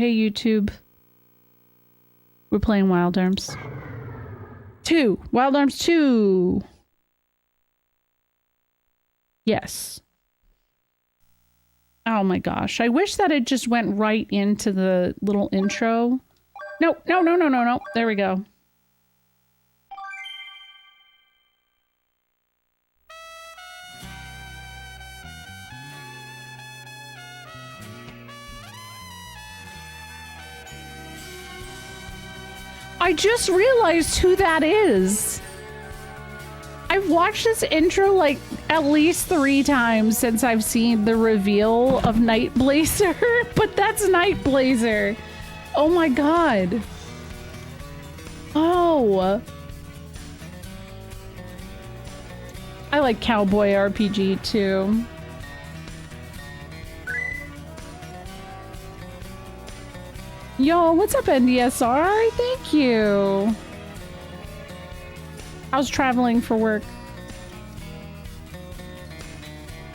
hey YouTube. We're playing Wild Arms 2. Wild Arms 2. Yes. Oh my gosh. I wish that it just went right into the little intro. No, no, no, no, no, no. There we go. I just realized who that is. I've watched this intro like at least 3 times since I've seen the reveal of Night Blazer, but that's Night Blazer. Oh my god. Oh. I like Cowboy RPG too. Yo, what's up, NDSR? Thank you. I was traveling for work.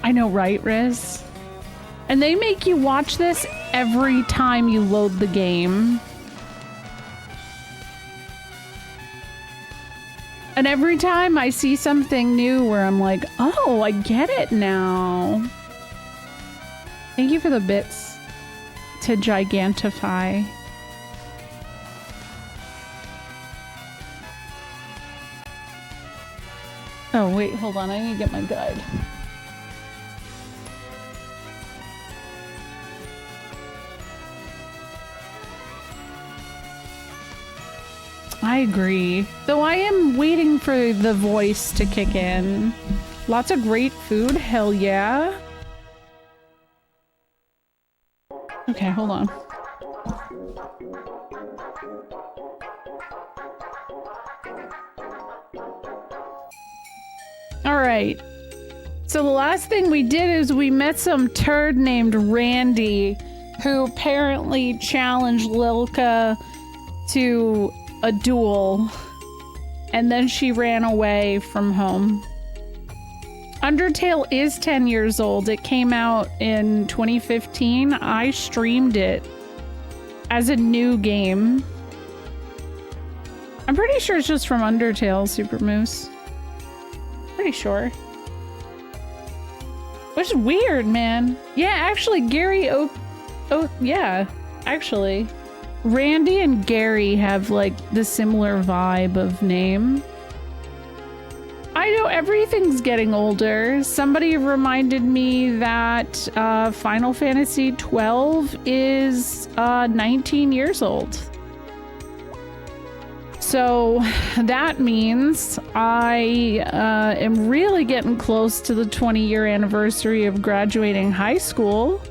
I know, right, Riz? And they make you watch this every time you load the game. And every time I see something new where I'm like, oh, I get it now. Thank you for the bits to gigantify. Oh, wait, hold on. I need to get my guide. I agree. Though I am waiting for the voice to kick in. Lots of great food. Hell yeah. Okay, hold on. Alright. So the last thing we did is we met some turd named Randy who apparently challenged Lilka to a duel, and then she ran away from home. Undertale is 10 years old. It came out in 2015. I streamed it as a new game. I'm pretty sure it's just from Undertale, Super Moose. Pretty sure. Which is weird, man. Yeah, actually, Gary Oh, yeah, actually. Randy and Gary have, like, the similar vibe of name. I know everything's getting older. Somebody reminded me that Final Fantasy 12 is 19 years old. So that means I am really getting close to the 20-year anniversary of graduating high school.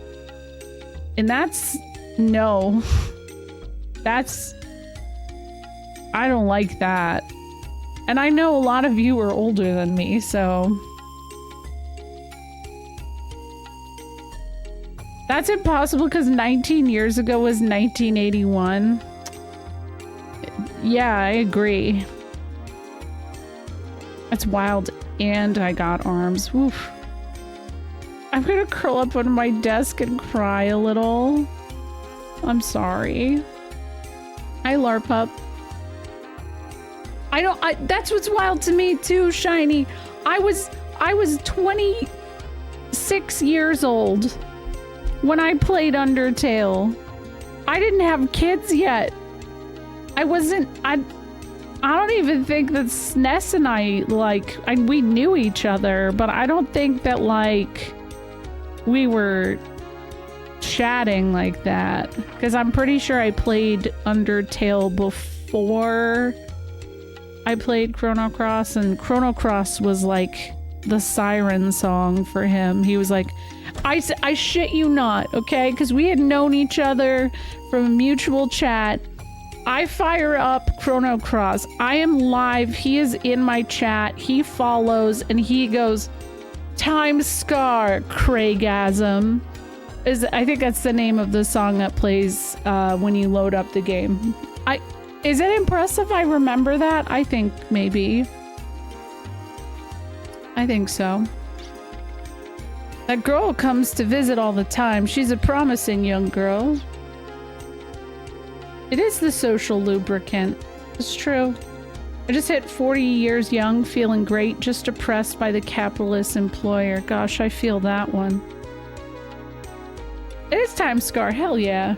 And that's... no. That's... I don't like that. And I know a lot of you are older than me, so... That's impossible because 19 years ago was 1981. Yeah, I agree. That's wild. And I got arms. Oof. I'm gonna curl up on my desk and cry a little. I'm sorry. Hi, LARPup. That's what's wild to me too, Shiny. I was 26 years old when I played Undertale. I didn't have kids yet. I don't even think that Sness and I, like, we knew each other, but I don't think that, like, we were chatting like that. Because I'm pretty sure I played Undertale before I played Chrono Cross, and Chrono Cross was, like, the siren song for him. He was like, I shit you not, okay? Because we had known each other from a mutual chat. I fire up Chrono Cross. I am live. He is in my chat. He follows and he goes, Time Scar, Craigasm. I think that's the name of the song that plays when you load up the game. Is it impressive I remember that? I think maybe. I think so. That girl comes to visit all the time. She's a promising young girl. It is the social lubricant. It's true. I just hit 40 years young, feeling great, just oppressed by the capitalist employer. Gosh, I feel that one. It is time scar, hell yeah.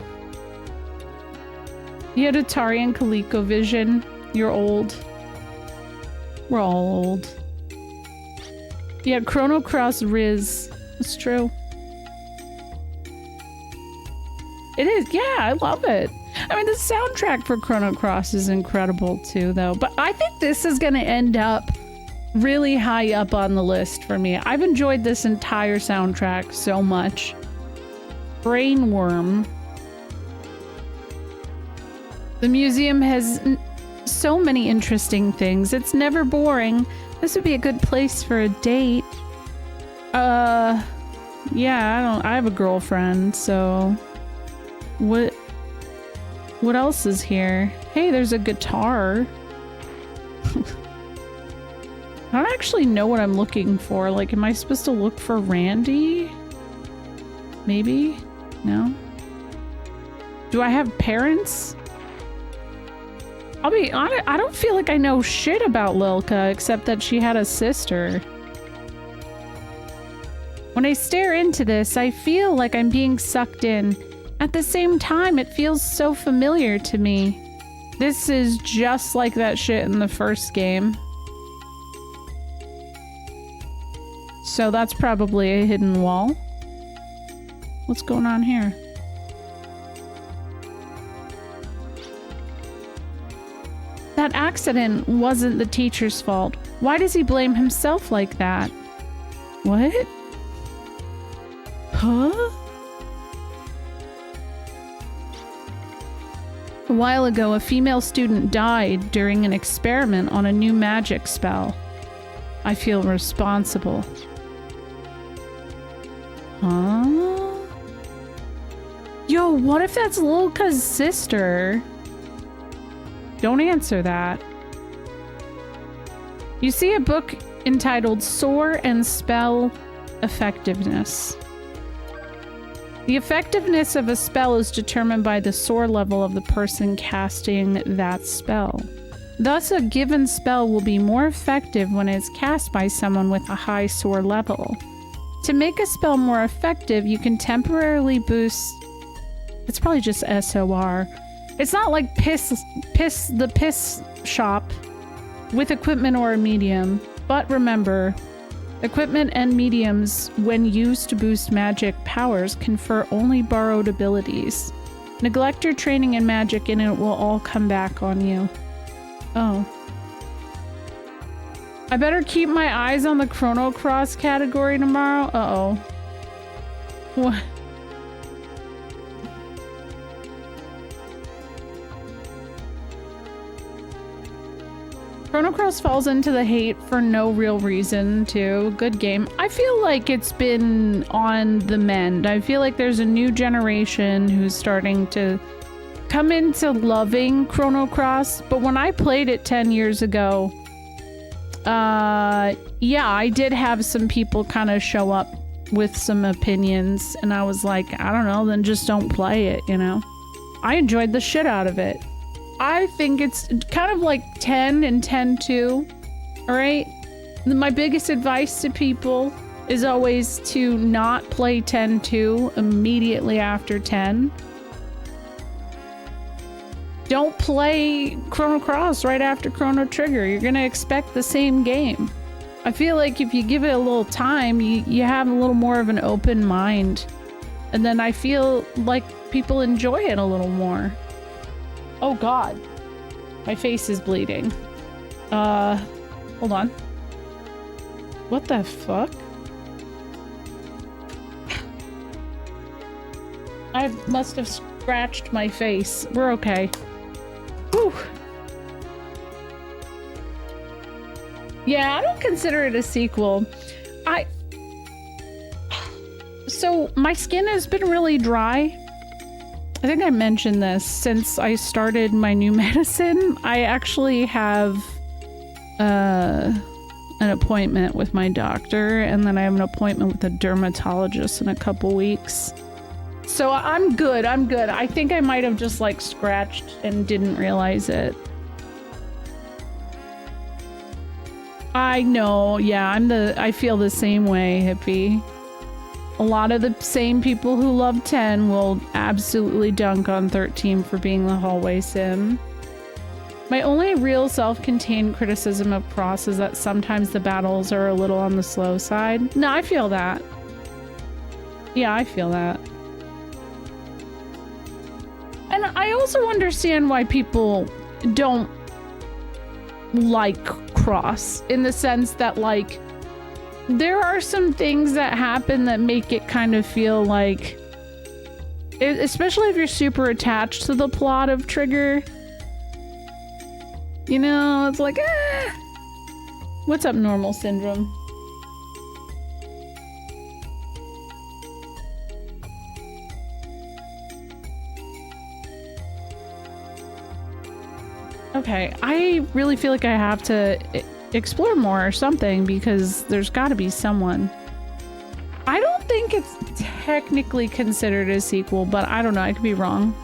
You had Atari and ColecoVision. You're old. We're all old. Yeah, Chrono Cross Riz. It's true. It is, yeah, I love it. I mean, the soundtrack for Chrono Cross is incredible too, though. But I think this is going to end up really high up on the list for me. I've enjoyed this entire soundtrack so much. Brainworm. The museum has so many interesting things. It's never boring. This would be a good place for a date. Yeah, I have a girlfriend, so... What else is here? Hey, there's a guitar. I don't actually know what I'm looking for. Like, am I supposed to look for Randy? Maybe? No? Do I have parents? I'll be honest, I don't feel like I know shit about Lilka, except that she had a sister. When I stare into this, I feel like I'm being sucked in. At the same time, it feels so familiar to me. This is just like that shit in the first game. So that's probably a hidden wall. What's going on here? That accident wasn't the teacher's fault. Why does he blame himself like that? What? Huh? A while ago, a female student died during an experiment on a new magic spell. I feel responsible. Huh? Yo, what if that's Lilka's sister? Don't answer that. You see a book entitled Sword and Spell Effectiveness. The effectiveness of a spell is determined by the sword level of the person casting that spell. Thus, a given spell will be more effective when it's cast by someone with a high sword level. To make a spell more effective, you can temporarily boost... It's probably just SOR. It's not like the piss shop with equipment or a medium. But remember, equipment and mediums, when used to boost magic powers, confer only borrowed abilities. Neglect your training in magic and it will all come back on you. Oh. I better keep my eyes on the Chrono Cross category tomorrow? Uh-oh. What? Chrono Cross falls into the hate for no real reason, too. Good game. I feel like it's been on the mend. I feel like there's a new generation who's starting to come into loving Chrono Cross, but when I played it 10 years ago, yeah, I did have some people kind of show up with some opinions, and I was like, I don't know, then just don't play it, you know? I enjoyed the shit out of it. I think it's kind of like 10 and 10-2, all right? My biggest advice to people is always to not play 10-2 immediately after 10. Don't play Chrono Cross right after Chrono Trigger. You're gonna expect the same game. I feel like if you give it a little time, you have a little more of an open mind. And then I feel like people enjoy it a little more. Oh god. My face is bleeding. Hold on. What the fuck? I must have scratched my face. We're okay. Whew. Yeah, I don't consider it a sequel. So my skin has been really dry. I think I mentioned this since I started my new medicine. I actually have an appointment with my doctor, and then I have an appointment with a dermatologist in a couple weeks. So I'm good, I'm good. I think I might have just like scratched and didn't realize it. I know, yeah, I feel the same way, Hippie. A lot of the same people who love 10 will absolutely dunk on 13 for being the hallway sim. My only real self-contained criticism of Cross is that sometimes the battles are a little on the slow side. No, I feel that. Yeah, I feel that. And I also understand why people don't like Cross, in the sense that, like, there are some things that happen that make it kind of feel like, especially if you're super attached to the plot of Trigger, you know, it's like, what's up, Normal Syndrome? Okay, I really feel like I have to explore more or something, because there's got to be someone. I don't think it's technically considered a sequel, but I don't know, I could be wrong.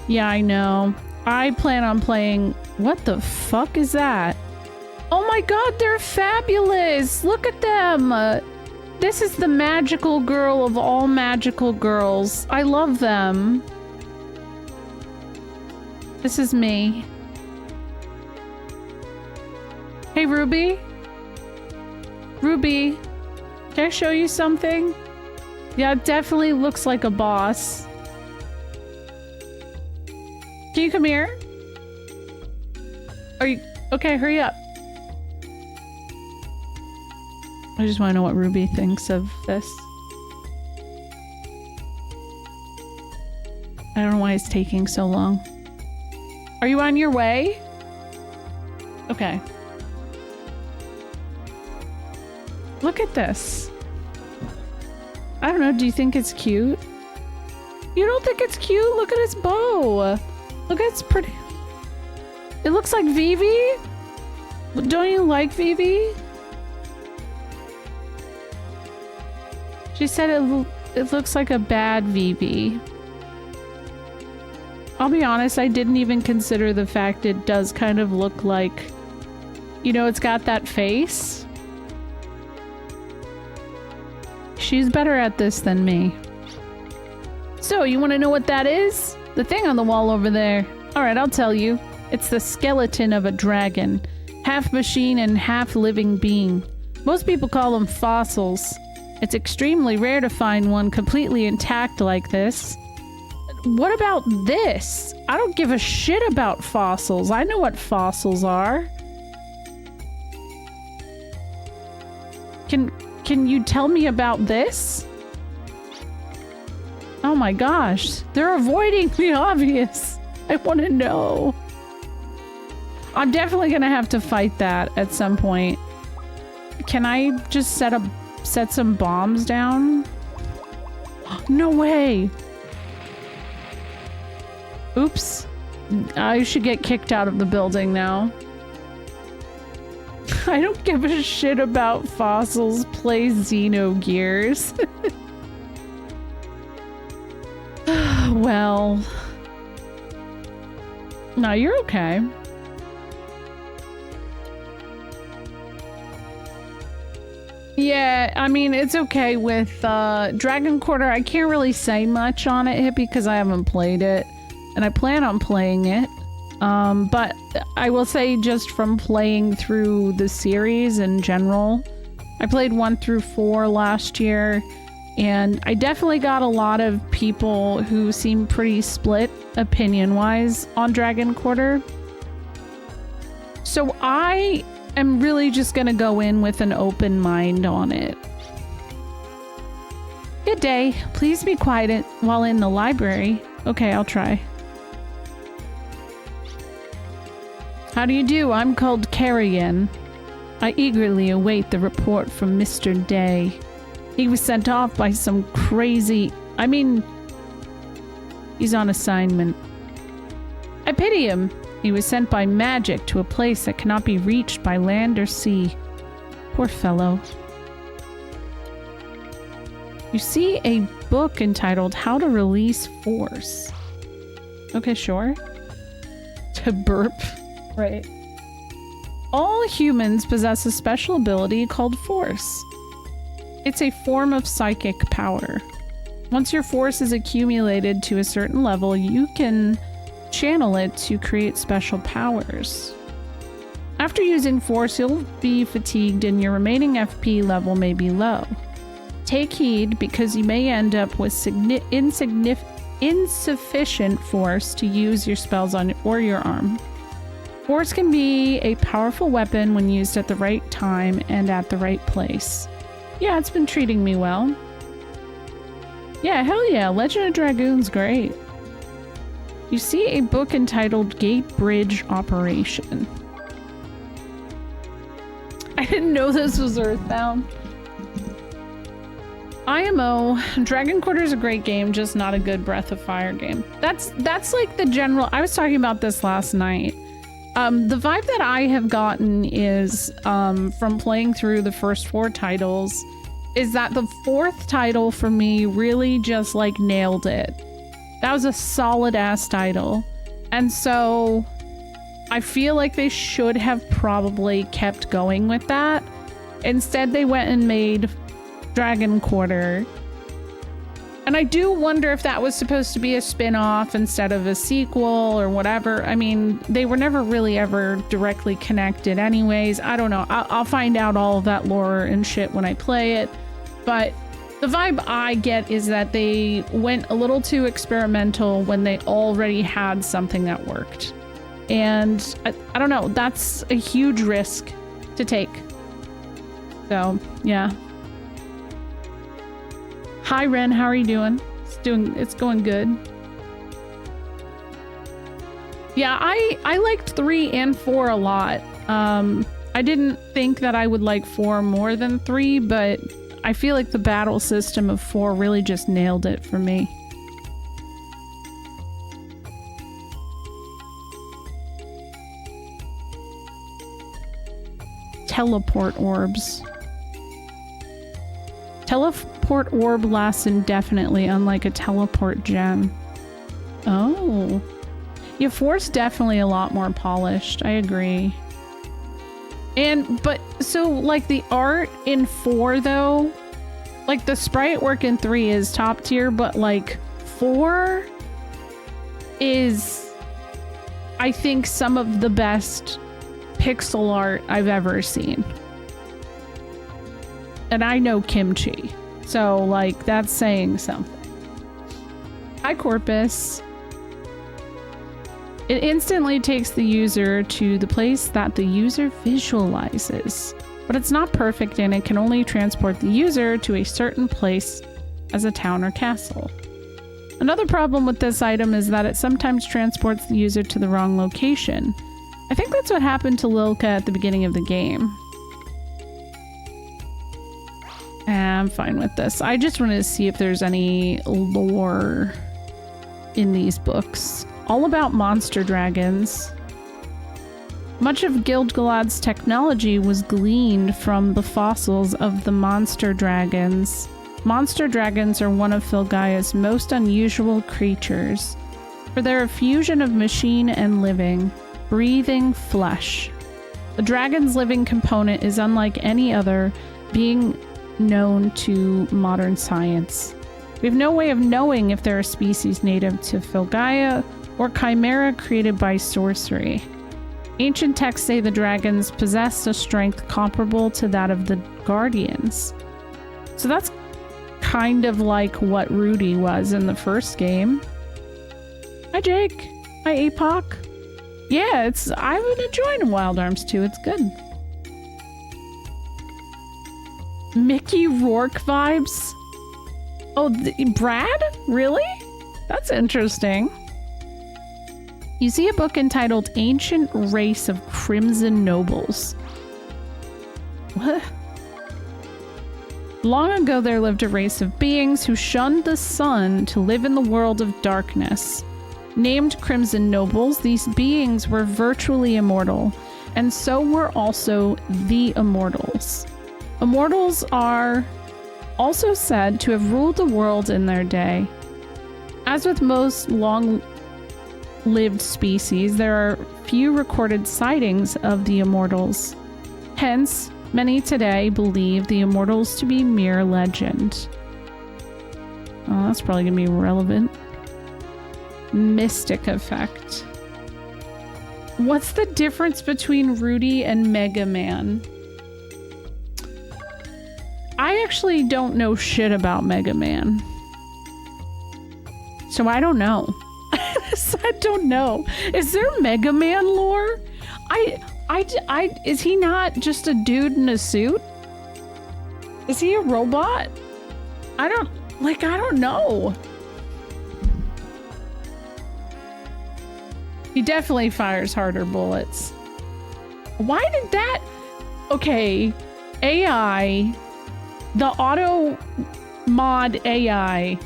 Yeah, I know. I plan on playing... What the fuck is that? Oh my god, they're fabulous! Look at them! This is the magical girl of all magical girls. I love them. This is me. Hey, Ruby? Ruby, can I show you something? Yeah, it definitely looks like a boss. Can you come here? Are you... Okay, hurry up. I just want to know what Ruby thinks of this. I don't know why it's taking so long. Are you on your way? Okay. Look at this. I don't know, do you think it's cute? You don't think it's cute? Look at its bow. Look, it's pretty. It looks like Vivi. Don't you like Vivi? She said it looks like a bad Vivi. I'll be honest, I didn't even consider the fact it does kind of look like, you know, it's got that face. She's better at this than me. So, you want to know what that is? The thing on the wall over there. Alright, I'll tell you. It's the skeleton of a dragon. Half machine and half living being. Most people call them fossils. It's extremely rare to find one completely intact like this. What about this? I don't give a shit about fossils. I know what fossils are. Can you tell me about this? Oh my gosh. They're avoiding the obvious. I want to know. I'm definitely gonna have to fight that at some point. Can I just set some bombs down? No way. Oops. I should get kicked out of the building now. I don't give a shit about fossils. Play Xenogears. Well. No, you're okay. Yeah, I mean, it's okay with Dragon Quarter. I can't really say much on it, Hippie, because I haven't played it. And I plan on playing it. But I will say, just from playing through the series in general, I played 1 through 4 last year, and I definitely got a lot of people who seem pretty split opinion-wise on Dragon Quarter. So I am really just gonna go in with an open mind on it. Good day. Please be quiet while in the library. Okay, I'll try. How do you do? I'm called Carrion. I eagerly await the report from Mr. Day. He was sent off by some crazy... I mean... he's on assignment. I pity him. He was sent by magic to a place that cannot be reached by land or sea. Poor fellow. You see a book entitled How to Release Force. Okay, sure. To burp. Right. All humans possess a special ability called Force. It's a form of psychic power. Once your force is accumulated to a certain level, you can channel it to create special powers. After using Force, you'll be fatigued and your remaining FP level may be low. Take heed because you may end up with insufficient force to use your spells on or your arm. Force can be a powerful weapon when used at the right time and at the right place. Yeah, it's been treating me well. Yeah, hell yeah, Legend of Dragoon's great. You see a book entitled Gate Bridge Operation. I didn't know this was Earthbound. IMO, Dragon Quarter is a great game, just not a good Breath of Fire game. That's like the general, I was talking about this last night. The vibe that I have gotten is, from playing through the first 4 titles, is that the 4th title for me really just like nailed it. That was a solid ass title. And so I feel like they should have probably kept going with that. Instead, they went and made Dragon Quarter. And I do wonder if that was supposed to be a spin-off instead of a sequel or whatever. I mean, they were never really ever directly connected anyways. I don't know. I'll find out all of that lore and shit when I play it. But the vibe I get is that they went a little too experimental when they already had something that worked. And I don't know. That's a huge risk to take. So, yeah. Hi Ren, how are you doing? It's going good. Yeah, I liked 3 and 4 a lot. I didn't think that I would like 4 more than 3, but I feel like the battle system of 4 really just nailed it for me. Teleport orbs. Teleport orb lasts indefinitely, unlike a teleport gem. Oh. Yeah, 4's definitely a lot more polished. I agree. But, so, like, the art in 4, though, like, the sprite work in 3 is top tier, but, like, 4 is, I think, some of the best pixel art I've ever seen. And I know kimchi, so like that's saying something. Hi Corpus. It instantly takes the user to the place that the user visualizes, but it's not perfect and it can only transport the user to a certain place as a town or castle. Another problem with this item is that it sometimes transports the user to the wrong location. I think that's what happened to Lilka at the beginning of the game. I'm fine with this. I just wanted to see if there's any lore in these books. All about monster dragons. Much of Gilgalad's technology was gleaned from the fossils of the monster dragons. Monster dragons are one of Filgaia's most unusual creatures, for they're a fusion of machine and living, breathing flesh. The dragon's living component is unlike any other being known to modern science. We have no way of knowing if they're a species native to Filgaia or chimera created by sorcery. Ancient texts say the dragons possessed a strength comparable to that of the guardians. So that's kind of like what Rudy was in the first game. Hi Jake. Hi Apoc. Yeah, I've been enjoying Wild Arms too. It's good. Mickey Rourke vibes? Oh, Brad? Really? That's interesting. You see a book entitled Ancient Race of Crimson Nobles. What? Long ago there lived a race of beings who shunned the sun to live in the world of darkness. Named Crimson Nobles, these beings were virtually immortal, and so were also the Immortals. Immortals are also said to have ruled the world in their day. As with most long-lived species, there are few recorded sightings of the immortals. Hence, many today believe the immortals to be mere legend. Oh, that's probably gonna be relevant. Mystic effect. What's the difference between Rudy and Mega Man? I actually don't know shit about Mega Man. So I don't know. I don't know. Is there Mega Man lore? Is he not just a dude in a suit? Is he a robot? I don't know. He definitely fires harder bullets. Why did that? Okay, AI, the auto mod AI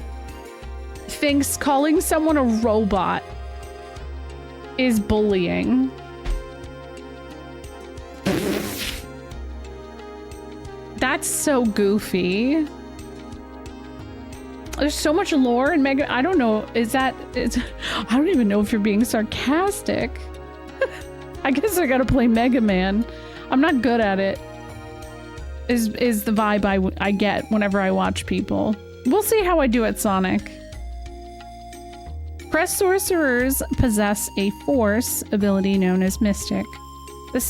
thinks calling someone a robot is bullying. That's so goofy. There's so much lore in Mega. I don't know. I don't even know if you're being sarcastic. I guess I gotta play Mega Man. I'm not good at it. Is the vibe I get whenever I watch people. We'll see how I do at Sonic. Crest sorcerers possess a force ability known as Mystic. This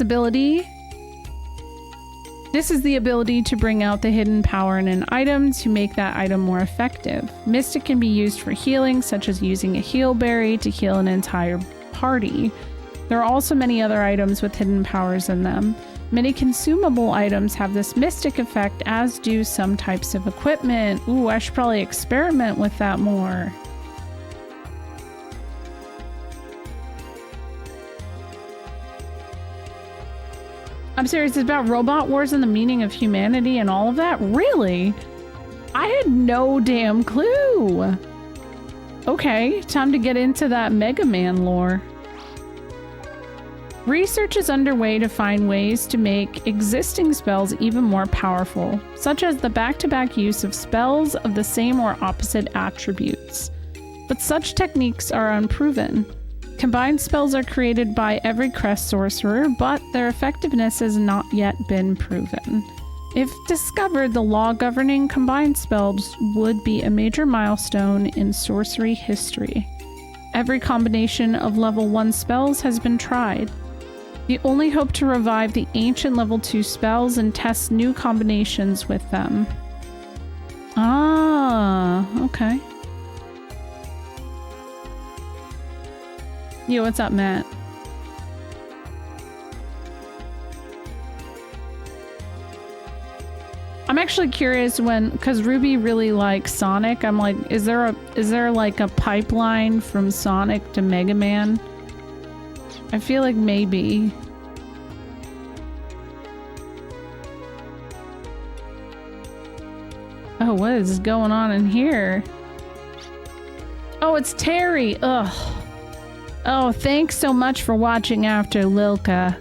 is the ability to bring out the hidden power in an item to make that item more effective. Mystic can be used for healing, such as using a heal berry to heal an entire party. There are also many other items with hidden powers in them. Many consumable items have this mystic effect, as do some types of equipment. Ooh, I should probably experiment with that more. I'm serious, it's about robot wars and the meaning of humanity and all of that? Really? I had no damn clue. Okay, time to get into that Mega Man lore. Research is underway to find ways to make existing spells even more powerful, such as the back-to-back use of spells of the same or opposite attributes. But such techniques are unproven. Combined spells are created by every crest sorcerer, but their effectiveness has not yet been proven. If discovered, the law governing combined spells would be a major milestone in sorcery history. Every combination of level 1 spells has been tried. The only hope to revive the ancient level 2 spells and test new combinations with them. Ah, okay. Yo, what's up, Matt? I'm actually curious because Ruby really likes Sonic. I'm like, is there like a pipeline from Sonic to Mega Man? I feel like maybe. Oh, what is going on in here? Oh, it's Terry. Ugh. Oh, thanks so much for watching after Lilka.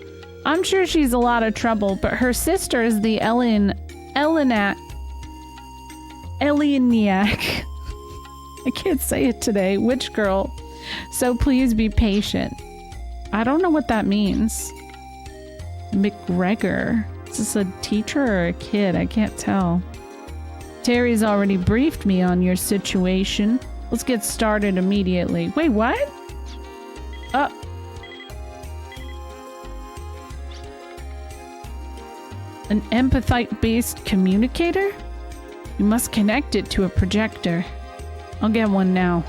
I'm sure she's a lot of trouble, but her sister is the Eleniac. I can't say it today. Witch girl. So please be patient. I don't know what that means. McGregor. Is this a teacher or a kid? I can't tell. Terry's already briefed me on your situation. Let's get started immediately. Wait, what? An empathite-based communicator? You must connect it to a projector. I'll get one now.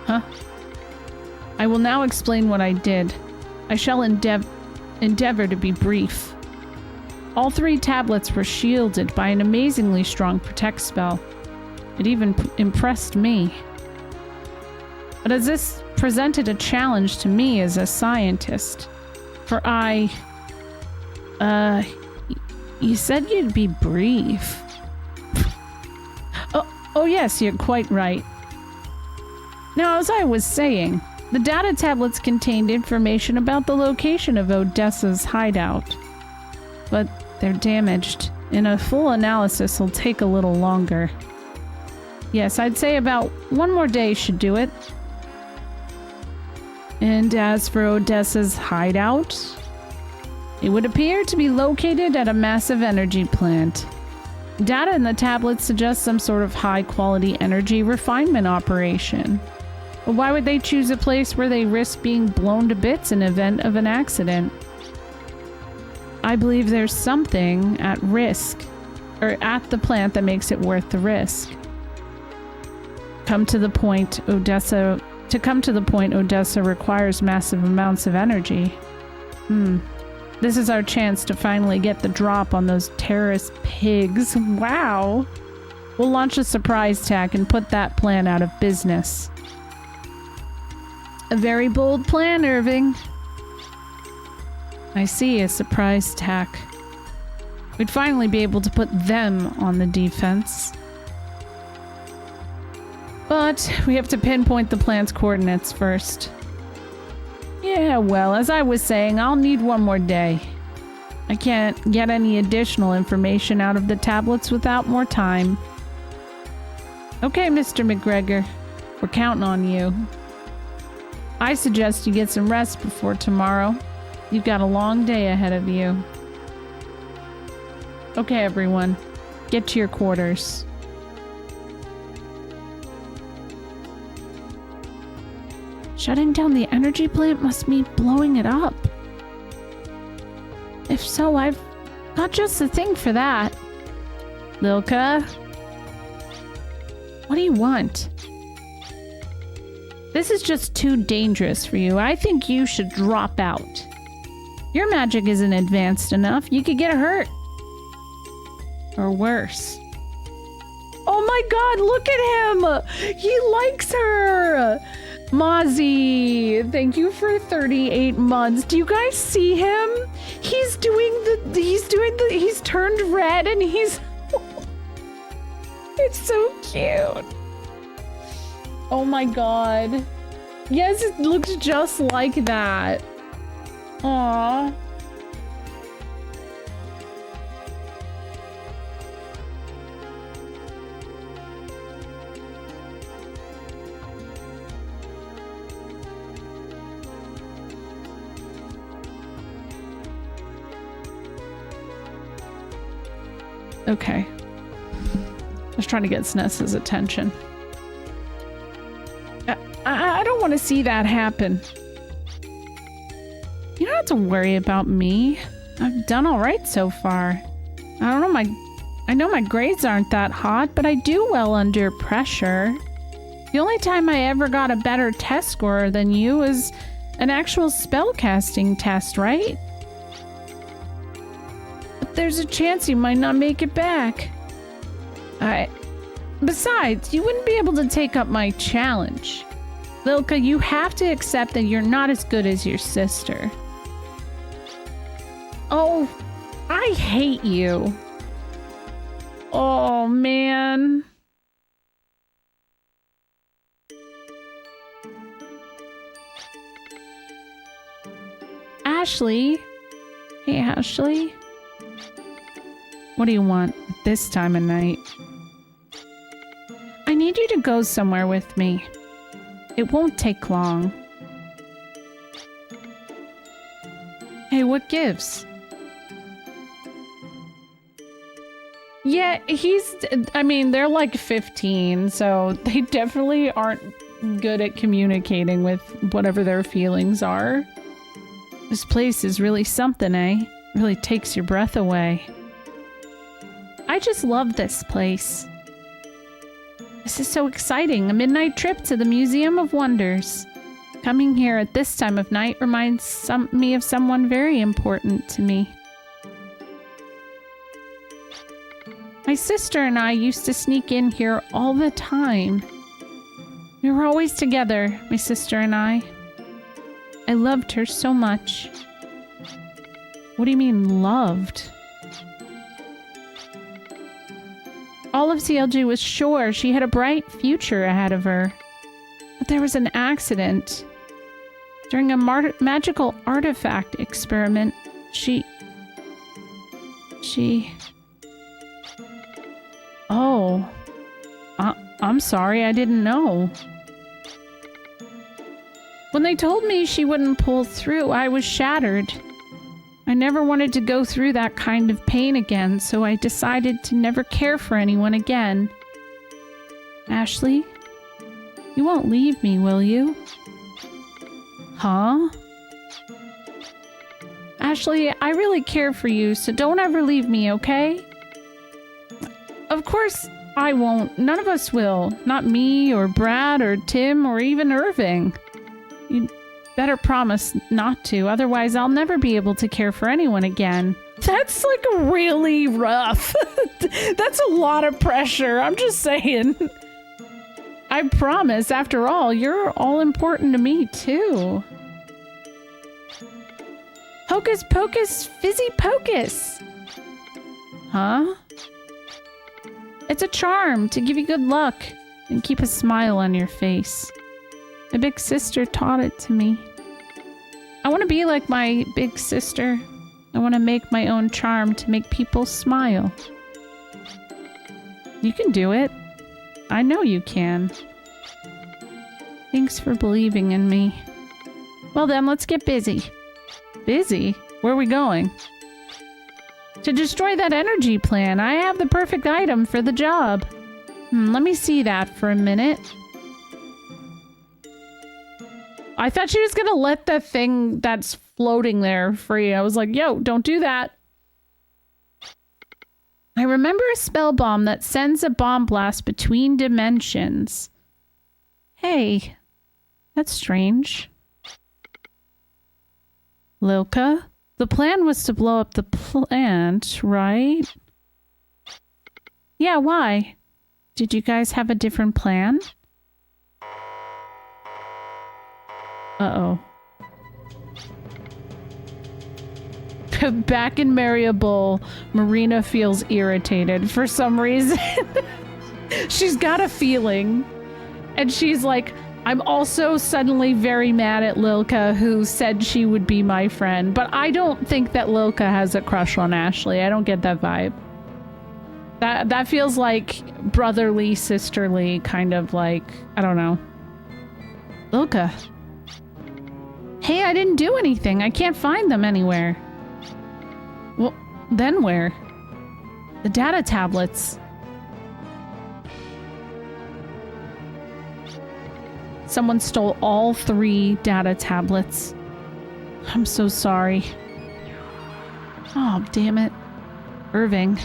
Huh? I will now explain what I did. I shall endeavor to be brief. All 3 tablets were shielded by an amazingly strong protect spell. It even impressed me. But as this presented a challenge to me as a scientist, for you said you'd be brief. Oh yes, you're quite right. Now, as I was saying, the data tablets contained information about the location of Odessa's hideout. But They're damaged, and a full analysis will take a little longer. Yes, I'd say about 1 more day should do it. And as for Odessa's hideout, it would appear to be located at a massive energy plant. Data in the tablets suggests some sort of high-quality energy refinement operation. But why would they choose a place where they risk being blown to bits in event of an accident? I believe there's something at risk, or at the plant, that makes it worth the risk. To come to the point, Odessa requires massive amounts of energy. This is our chance to finally get the drop on those terrorist pigs. Wow! We'll launch a surprise attack and put that plan out of business. A very bold plan, Irving. I see, a surprise attack. We'd finally be able to put them on the defense. But we have to pinpoint the plant's coordinates first. Yeah, well, as I was saying, I'll need 1 more day. I can't get any additional information out of the tablets without more time. Okay, Mr. McGregor. We're counting on you. I suggest you get some rest before tomorrow. You've got a long day ahead of you. Okay, everyone. Get to your quarters. Shutting down the energy plant must mean blowing it up. If so, I've got just the thing for that. Lilka? What do you want? This is just too dangerous for you. I think you should drop out. Your magic isn't advanced enough. You could get hurt. Or worse. Oh my god, look at him! He likes her! Mozzie, thank you for 38 months. Do you guys see him? He's turned red and he's... It's so cute. Oh my god. Yes, it looks just like that. Aww. Okay. Just trying to get SNES's attention. I don't want to see that happen. You don't have to worry about me. I've done all right so far. I know my grades aren't that hot, but I do well under pressure. The only time I ever got a better test score than you was an actual spellcasting test, right? But there's a chance you might not make it back. Besides, you wouldn't be able to take up my challenge. Lilka, you have to accept that you're not as good as your sister. Oh, I hate you. Oh, man. Ashley? Hey, Ashley? What do you want at this time of night? I need you to go somewhere with me. It won't take long. Hey, what gives? Yeah, they're like 15, so they definitely aren't good at communicating with whatever their feelings are. This place is really something, eh? It really takes your breath away. I just love this place. This is so exciting, a midnight trip to the Museum of Wonders. Coming here at this time of night reminds me of someone very important to me. My sister and I used to sneak in here all the time. We were always together, my sister and I. I loved her so much. What do you mean, loved? All of CLG was sure she had a bright future ahead of her. But there was an accident. During a magical artifact experiment, she She... Oh. I'm sorry, I didn't know. When they told me she wouldn't pull through, I was shattered. I never wanted to go through that kind of pain again, so I decided to never care for anyone again. Ashley, you won't leave me, will you? Huh? Ashley, I really care for you, so don't ever leave me, okay? Of course I won't. None of us will. Not me, or Brad, or Tim, or even Irving. You'd better promise not to, otherwise I'll never be able to care for anyone again. That's like really rough. That's a lot of pressure, I'm just saying. I promise, after all, you're all important to me too. Hocus pocus, fizzy pocus. Huh? It's a charm to give you good luck and keep a smile on your face. My big sister taught it to me. I want to be like my big sister. I want to make my own charm to make people smile. You can do it. I know you can. Thanks for believing in me. Well then, let's get busy. Busy? Where are we going? To destroy that energy plant. I have the perfect item for the job. Let me see that for a minute. I thought she was gonna let the thing that's floating there free. I was like, yo, don't do that. I remember a spell bomb that sends a bomb blast between dimensions. Hey, that's strange. Lilka? The plan was to blow up the plant, right? Yeah, why? Did you guys have a different plan? Uh-oh. Back in Mariable, Marina feels irritated for some reason. She's got a feeling. And she's like, I'm also suddenly very mad at Lilka, who said she would be my friend. But I don't think that Lilka has a crush on Ashley. I don't get that vibe. That feels like brotherly, sisterly, kind of like, I don't know. Lilka. Hey, I didn't do anything. I can't find them anywhere. Well, then where? The data tablets. Someone stole all 3 data tablets. I'm so sorry. Oh, damn it. Irving.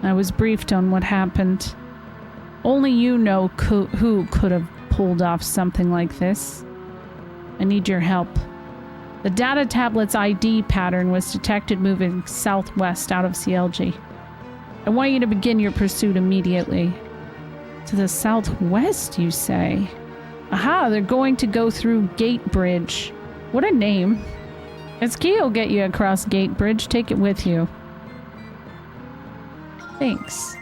I was briefed on what happened. Only you know who could have pulled off something like this. I need your help. The data tablet's ID pattern was detected moving southwest out of CLG. I want you to begin your pursuit immediately. To the southwest, you say? Aha, they're going to go through Gate Bridge. What a name. Its key will get you across Gate Bridge. Take it with you. Thanks.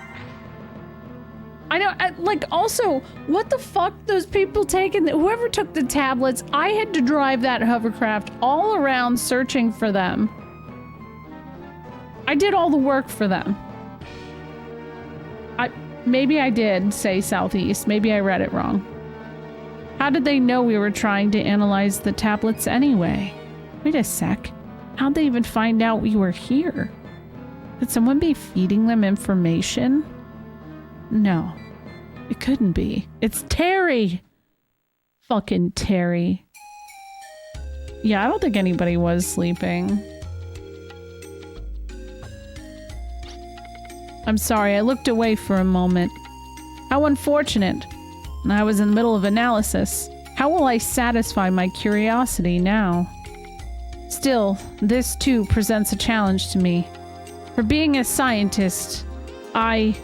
I know, like, also, what the fuck those people taking? Whoever took the tablets, I had to drive that hovercraft all around searching for them. I did all the work for them. Maybe I did say southeast. Maybe I read it wrong. How did they know we were trying to analyze the tablets anyway? Wait a sec. How'd they even find out we were here? Could someone be feeding them information? No, it couldn't be. It's Terry! Fucking Terry. Yeah, I don't think anybody was sleeping. I'm sorry, I looked away for a moment. How unfortunate. I was in the middle of analysis. How will I satisfy my curiosity now? Still, this too presents a challenge to me. For being a scientist, I...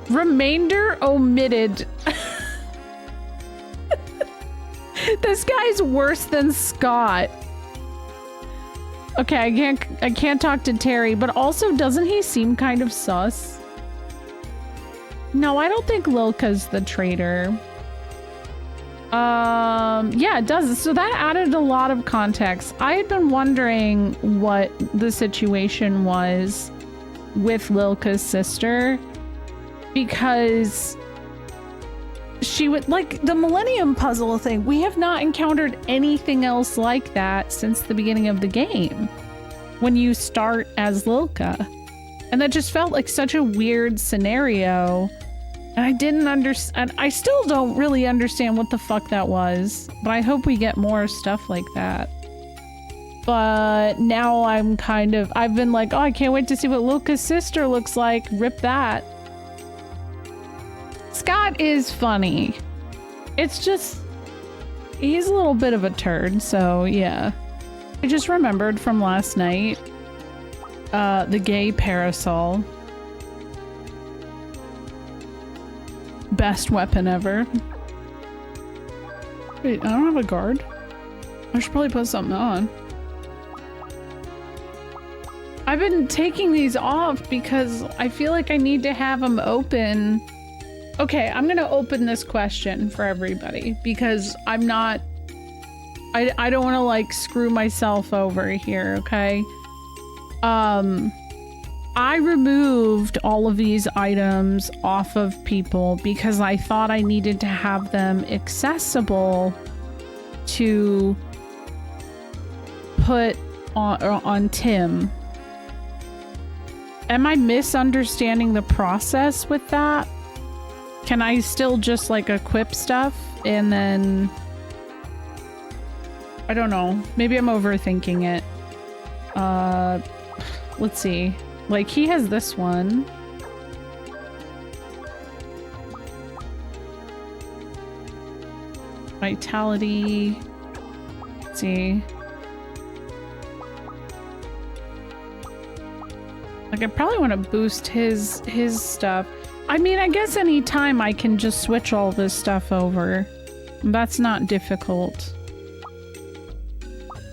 Remainder omitted. This guy's worse than Scott. Okay, I can't talk to Terry, but also doesn't he seem kind of sus? No, I don't think Lilka's the traitor. Yeah, it does. So that added a lot of context. I had been wondering what the situation was with Lilka's sister, because she would, like, the Millennium Puzzle thing, we have not encountered anything else like that since the beginning of the game when you start as Lilka. And that just felt like such a weird scenario. And I didn't understand. I still don't really understand what the fuck that was, but I hope we get more stuff like that. But now I'm kind of, I've been like, oh, I can't wait to see what Lilka's sister looks like. Rip that. Scott is funny. It's just, he's a little bit of a turd, so yeah. I just remembered from last night, the gay parasol. Best weapon ever. Wait, I don't have a guard. I should probably put something on. I've been taking these off because I feel like I need to have them open. Okay, I'm gonna open this question for everybody because I'm not... I don't want to, like, screw myself over here, okay? I removed all of these items off of people because I thought I needed to have them accessible to put on Tim. Am I misunderstanding the process with that? Can I still just, like, equip stuff and then... I don't know. Maybe I'm overthinking it. Let's see. Like, he has this one. Vitality. Let's see. Like, I probably want to boost his stuff. I mean, I guess anytime I can just switch all this stuff over. That's not difficult.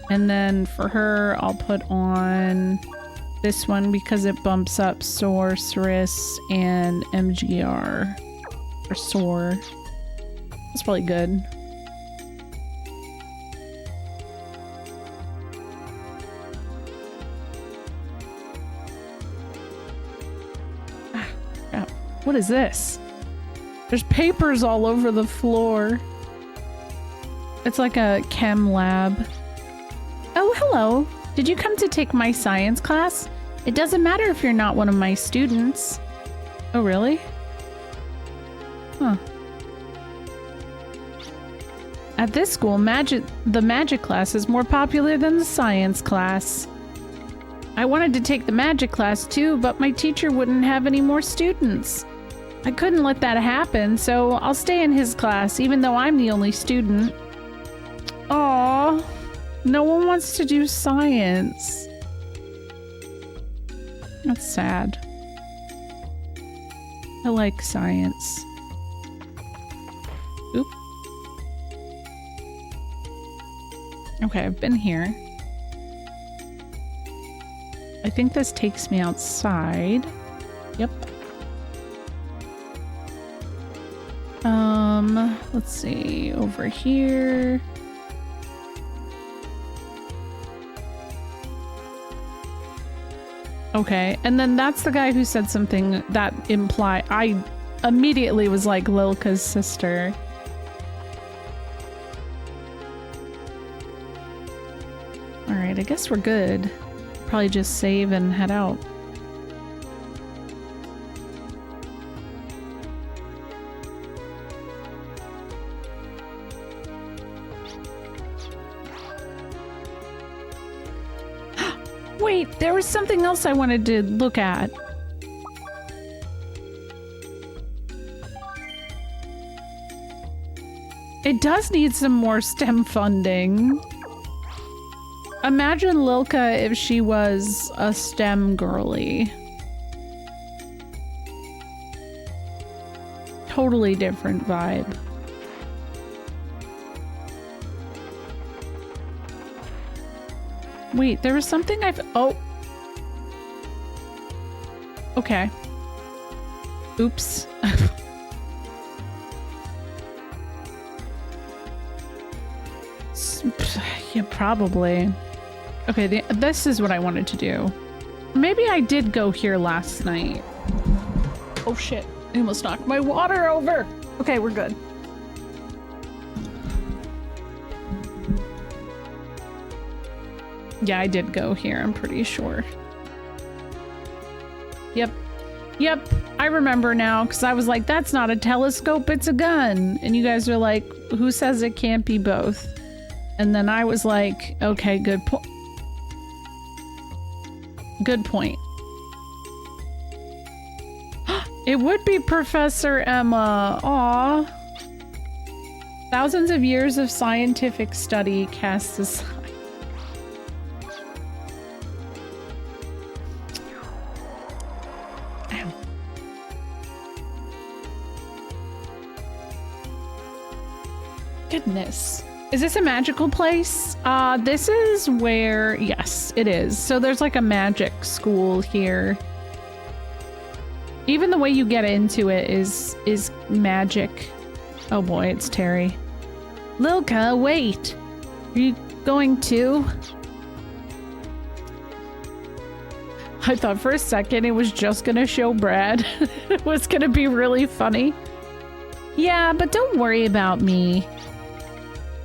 And then for her, I'll put on this one because it bumps up Sorceress and MGR. Or Soar. That's probably good. Ah, crap. What is this? There's papers all over the floor. It's like a chem lab. Oh, hello. Did you come to take my science class? It doesn't matter if you're not one of my students. Oh, really? Huh. At this school, the magic class is more popular than the science class. I wanted to take the magic class too, but my teacher wouldn't have any more students. I couldn't let that happen, so I'll stay in his class, even though I'm the only student. Aww. No one wants to do science. That's sad. I like science. Oop. Okay, I've been here. I think this takes me outside. Yep. Let's see, over here. Okay, and then that's the guy who said something that I immediately was like Lilka's sister. Alright, I guess we're good. Probably just save and head out. Wait, there was something else I wanted to look at. It does need some more STEM funding. Imagine Lilka if she was a STEM girly. Totally different vibe. Wait, there was something oh. Okay. Oops. Probably. Okay, this is what I wanted to do. Maybe I did go here last night. Oh shit, I almost knocked my water over. Okay, we're good. Yeah, I did go here, I'm pretty sure. Yep. Yep, I remember now, because I was like, that's not a telescope, it's a gun. And you guys are like, who says it can't be both? And then I was like, okay, good point. Good point. It would be Professor Emma. Aw. Thousands of years of scientific study cast aside. Ow. Goodness. Is this a magical place? This is where, yes, it is. So there's like a magic school here. Even the way you get into it is magic. Oh boy, it's Terry. Lilka, wait. Are you going too? I thought for a second it was just gonna show Brad. It was gonna be really funny. Yeah, but don't worry about me.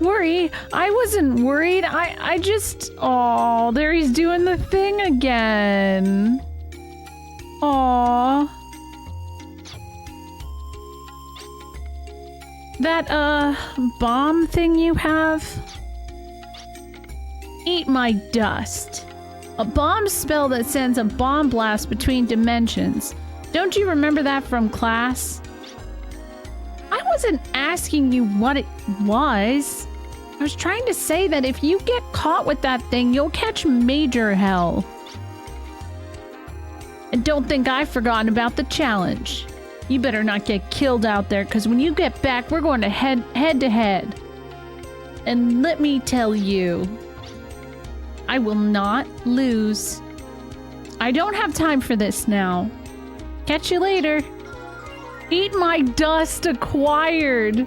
Worry? I wasn't worried. I just... Oh, there he's doing the thing again. Aw. That, bomb thing you have? Eat my dust. A bomb spell that sends a bomb blast between dimensions. Don't you remember that from class? I wasn't asking you what it was. I was trying to say that if you get caught with that thing, you'll catch major hell. And don't think I've forgotten about the challenge. You better not get killed out there, because when you get back, we're going to head to head. And let me tell you, I will not lose. I don't have time for this now. Catch you later. Eat my dust acquired.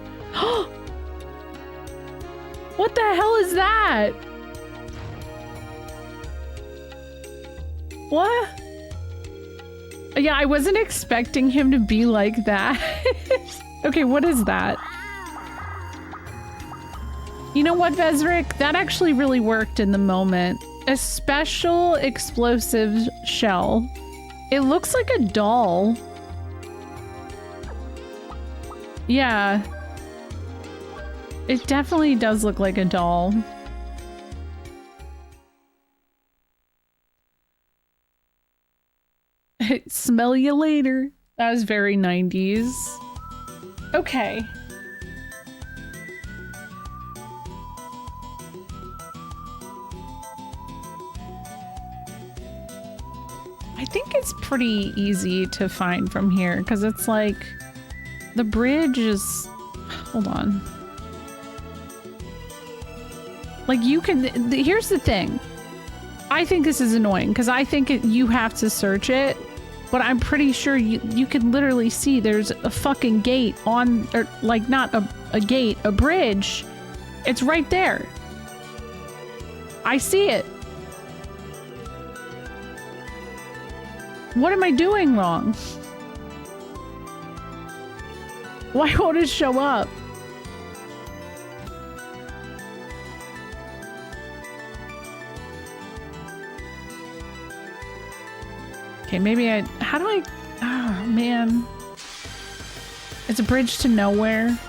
What the hell is that? What? Yeah, I wasn't expecting him to be like that. Okay, what is that? You know what, Vezric? That actually really worked in the moment. A special explosive shell. It looks like a doll. Yeah. It definitely does look like a doll. Smell you later. That was very 90s. Okay. I think it's pretty easy to find from here because it's like the bridge is... Hold on. Like you can... Here's the thing. I think this is annoying because I think you have to search it, but I'm pretty sure you can literally see there's a fucking gate on... Or like not a gate, a bridge. It's right there. I see it. What am I doing wrong? Why won't it show up? Okay, maybe I... How do I... Oh, man. It's a bridge to nowhere.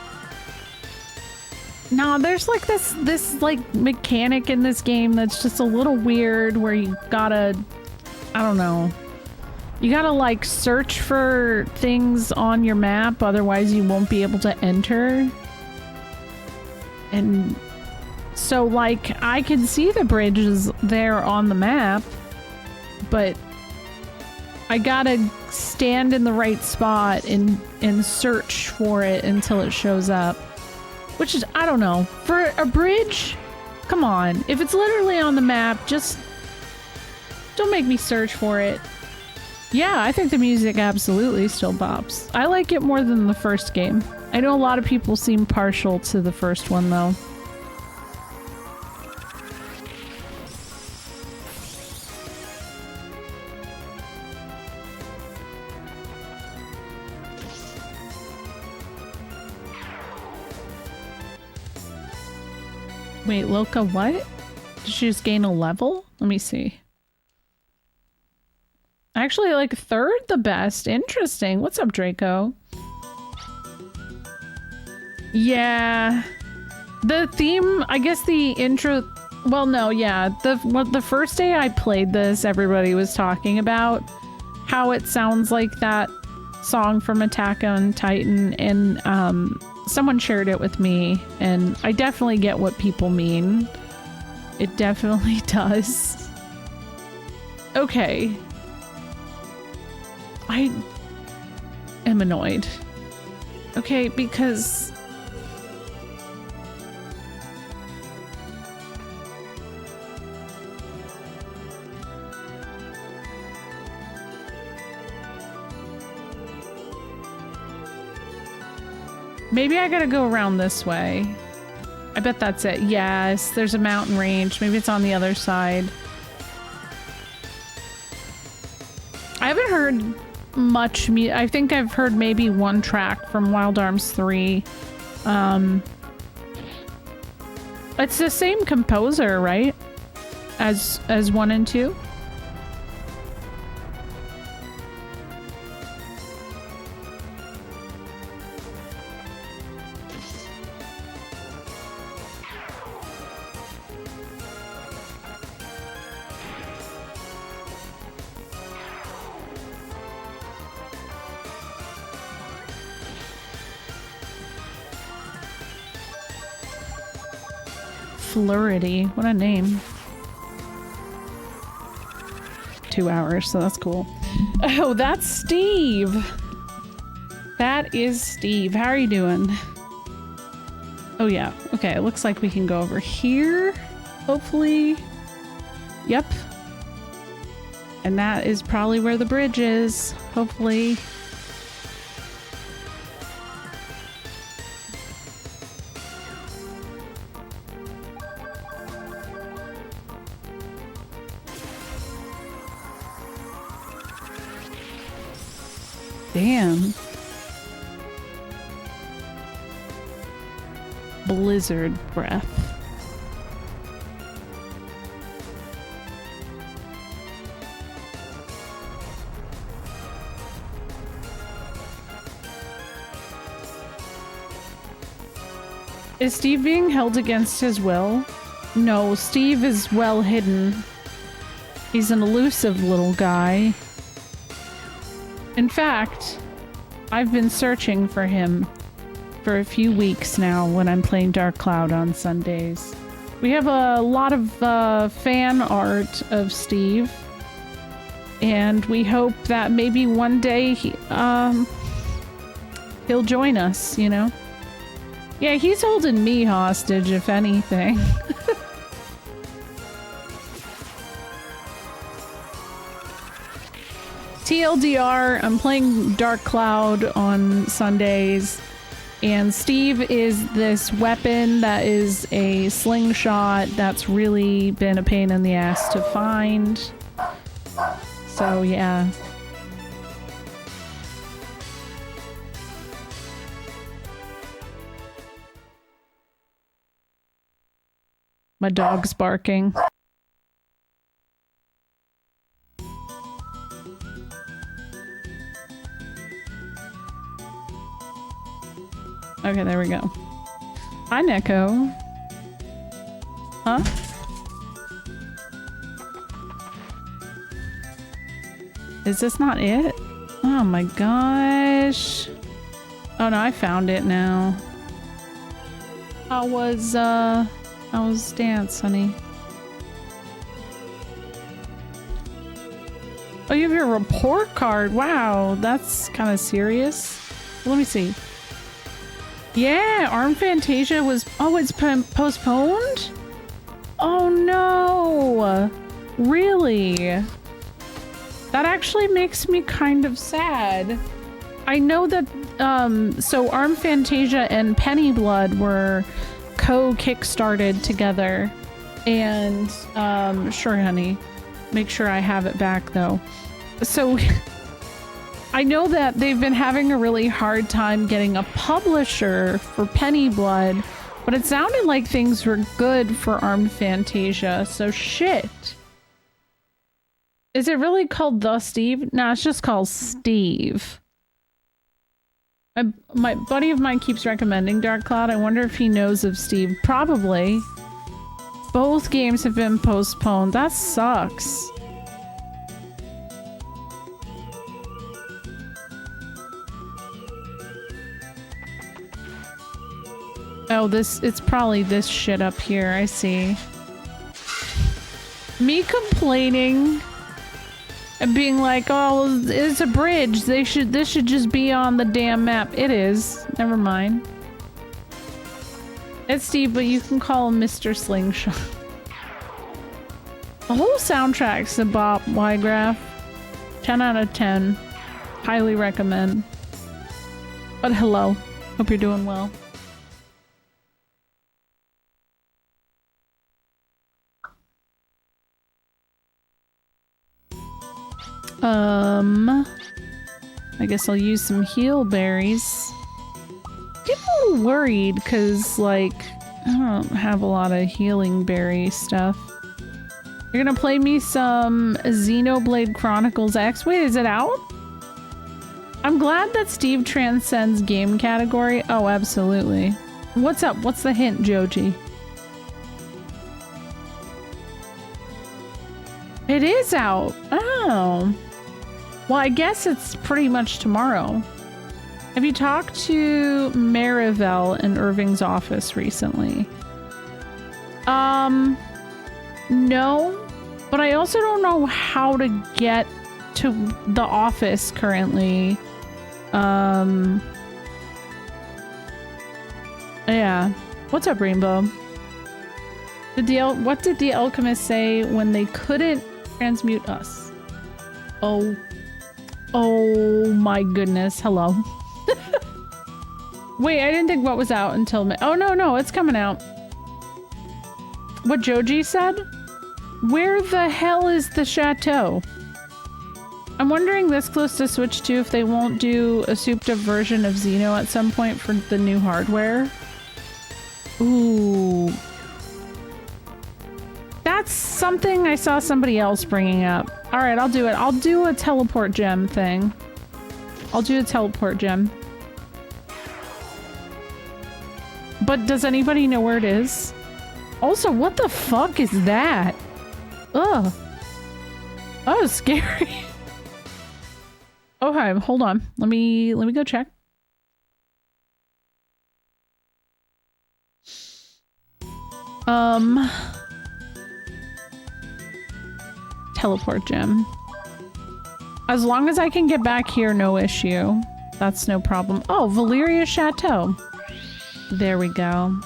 No, there's like this like mechanic in this game that's just a little weird where you gotta... I don't know. You gotta like search for things on your map, otherwise you won't be able to enter. And so like I can see the bridges there on the map, but I gotta stand in the right spot and search for it until it shows up. Which is, I don't know. For a bridge? Come on. If it's literally on the map, just don't make me search for it. Yeah, I think the music absolutely still bops. I like it more than the first game. I know a lot of people seem partial to the first one, though. Wait, Lilka, what? Did she just gain a level? Let me see. Actually, like third the best. Interesting. What's up, Draco? Yeah. The theme, I guess the intro... Well, no, yeah. The first day I played this, everybody was talking about how it sounds like that song from Attack on Titan, and someone shared it with me, and I definitely get what people mean. It definitely does. Okay. I am annoyed. Okay, because... Maybe I gotta go around this way. I bet that's it. Yes, there's a mountain range. Maybe it's on the other side. I haven't heard much I think I've heard maybe one track from Wild Arms 3. It's the same composer, right? As 1 and 2? Flurity, what a name. 2 hours, so that's cool. Oh, that's Steve. That is Steve. How are you doing? Oh yeah, okay, it looks like we can go over here, hopefully. Yep. And that is probably where the bridge is, hopefully. Damn. Blizzard breath. Is Steve being held against his will? No, Steve is well hidden. He's an elusive little guy. In fact, I've been searching for him for a few weeks now when I'm playing Dark Cloud on Sundays. We have a lot of fan art of Steve, and we hope that maybe one day he'll join us, you know? Yeah, he's holding me hostage, if anything. TLDR, I'm playing Dark Cloud on Sundays, and Steve is this weapon that is a slingshot that's really been a pain in the ass to find. So, yeah. My dog's barking. Okay, there we go. Hi, Neko. Huh? Is this not it? Oh my gosh. Oh no, I found it now. How was dance, honey? Oh, you have your report card. Wow, that's kind of serious. Let me see. Yeah, Arm Fantasia was... Oh, it's postponed? Oh no! Really? That actually makes me kind of sad. I know that, so Arm Fantasia and Penny Blood were co-kickstarted together. And, sure, honey. Make sure I have it back, though. So... I know that they've been having a really hard time getting a publisher for Penny Blood, But it sounded like things were good for Armed Fantasia, so shit. Is it really called The Steve? No, it's just called Steve. My buddy of mine keeps recommending Dark Cloud. I wonder if he knows of Steve. Probably. Both games have been postponed. That sucks. Oh, it's probably this shit up here. I see. Me complaining and being like, oh, it's a bridge. This should just be on the damn map. It is. Never mind. It's Steve, but you can call him Mr. Slingshot. The whole soundtrack's a bop, Ygraph. 10 out of 10. Highly recommend. But hello. Hope you're doing well. I guess I'll use some heal berries. Get a little worried because, like, I don't have a lot of healing berry stuff. You're gonna play me some Xenoblade Chronicles X. Wait, is it out? I'm glad that Steve transcends game category. Oh, absolutely. What's up? What's the hint, Joji? It is out. Oh. Well, I guess it's pretty much tomorrow. Have you talked to Marivelle in Irving's office recently? No. But I also don't know how to get to the office currently. Yeah. What's up, Rainbow? What did the alchemist say when they couldn't transmute us? Oh my goodness. Hello. Wait, I didn't think what was out until oh no, it's coming out. What Joji said? Where the hell is the chateau? I'm wondering this close to Switch 2 if they won't do a souped-up version of Xeno at some point for the new hardware. Ooh. That's something I saw somebody else bringing up. Alright, I'll do it. I'll do a teleport gem thing. I'll do a teleport gem. But does anybody know where it is? Also, what the fuck is that? Ugh. That was scary. Okay, hold on. Let me go check. Teleport gem. As long as I can get back here, no issue. That's no problem. Oh, Valeria Chateau. There we go.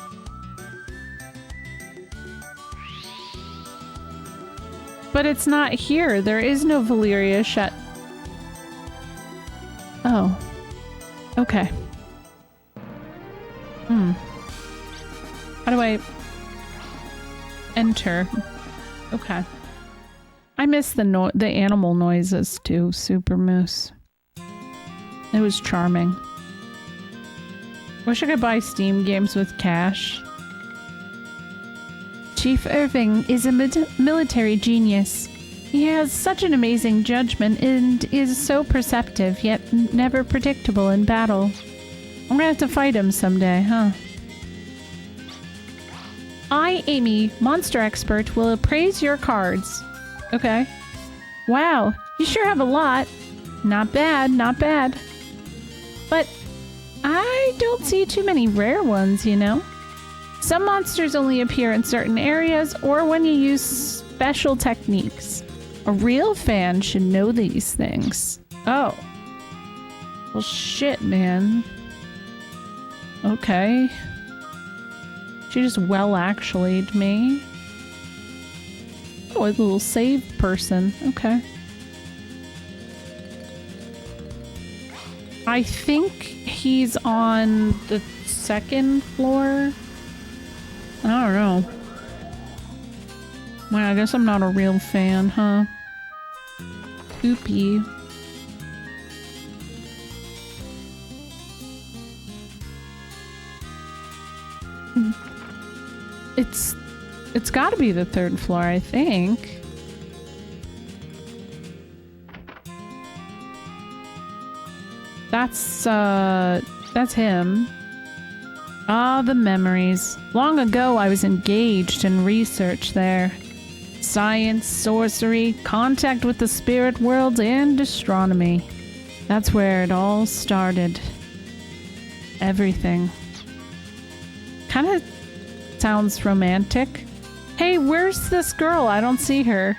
But it's not here. There is no Valeria Chateau. Oh. Okay. How do I enter? Okay. I miss the animal noises too, Super Moose. It was charming. Wish I could buy Steam games with cash. Chief Irving is a military genius. He has such an amazing judgment and is so perceptive, yet never predictable in battle. I'm gonna have to fight him someday, huh? I, Amy, monster expert, will appraise your cards. Okay. Wow, you sure have a lot. Not bad, not bad. But I don't see too many rare ones, you know? Some monsters only appear in certain areas or when you use special techniques. A real fan should know these things. Oh. Well, shit, man. Okay. She just well-actually'd me. Oh, a little save person. Okay. I think he's on the second floor. I don't know. Well, I guess I'm not a real fan, huh? Oopie. It's got to be the 3rd floor, I think. That's him. Ah, the memories. Long ago, I was engaged in research there. Science, sorcery, contact with the spirit world, and astronomy. That's where it all started. Everything. Kind of sounds romantic. Hey, where's this girl? I don't see her.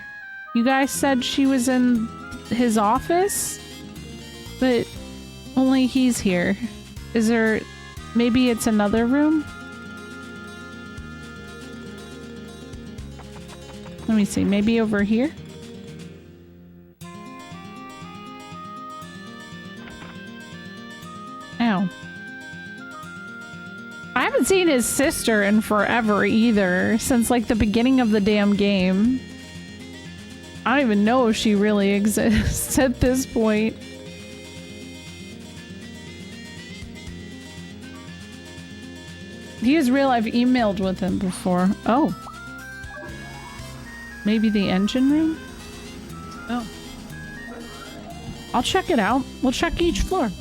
You guys said she was in his office? But only he's here. Is there... maybe it's another room? Let me see. Maybe over here? Ow. I haven't seen his sister in forever either, since like the beginning of the damn game. I don't even know if she really exists at this point. He is real. I've emailed with him before. Oh. Maybe the engine room? Oh. I'll check it out. We'll check each floor.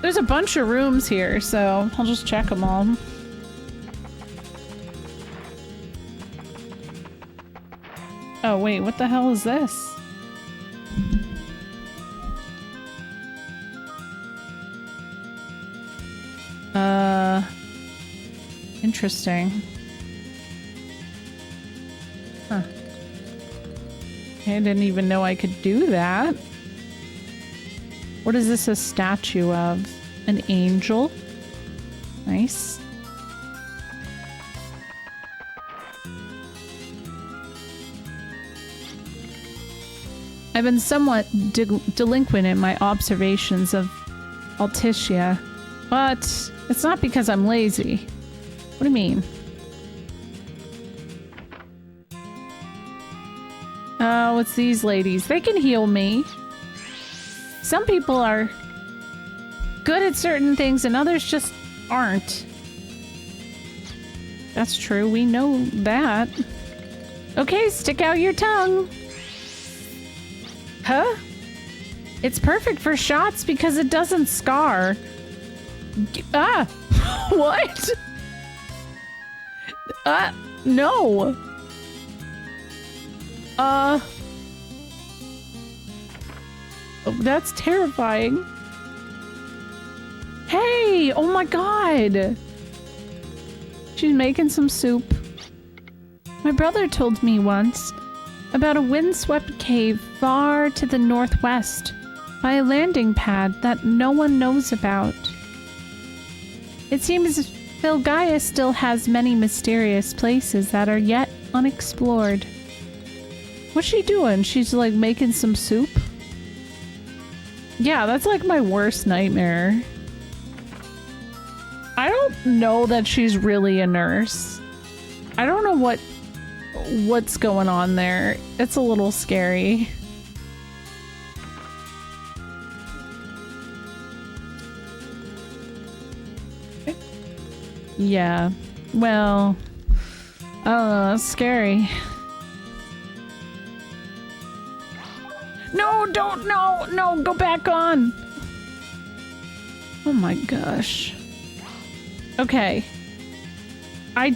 There's a bunch of rooms here, so I'll just check them all. Oh, wait, what the hell is this? Interesting. Huh. I didn't even know I could do that. What is this a statue of? An angel? Nice. I've been somewhat delinquent in my observations of Alticia, but it's not because I'm lazy. What do you mean? Oh, it's these ladies. They can heal me. Some people are good at certain things and others just aren't. That's true. We know that. Okay, stick out your tongue. Huh? It's perfect for shots because it doesn't scar. Ah! What? No. Oh, that's terrifying. Hey! Oh my god! She's making some soup. My brother told me once about a windswept cave far to the northwest by a landing pad that no one knows about. It seems Filgaia still has many mysterious places that are yet unexplored. What's she doing? She's like making some soup? Yeah, that's like my worst nightmare. I don't know that she's really a nurse. I don't know what's going on there. It's a little scary. Yeah. Well, I don't know, that's scary. No, don't, no, go back on. Oh my gosh. Okay. I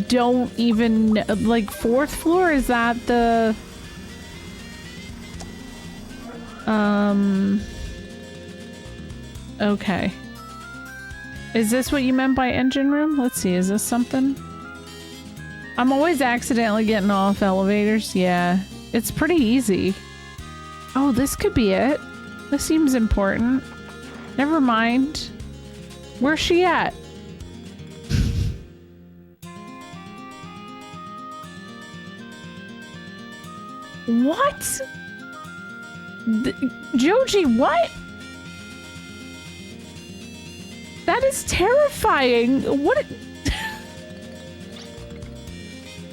don't even, like, 4th floor, is that the... Okay. Is this what you meant by engine room? Let's see, is this something? I'm always accidentally getting off elevators. Yeah, it's pretty easy. Oh, this could be it. This seems important. Never mind. Where's she at? What? Joji, what? That is terrifying. What?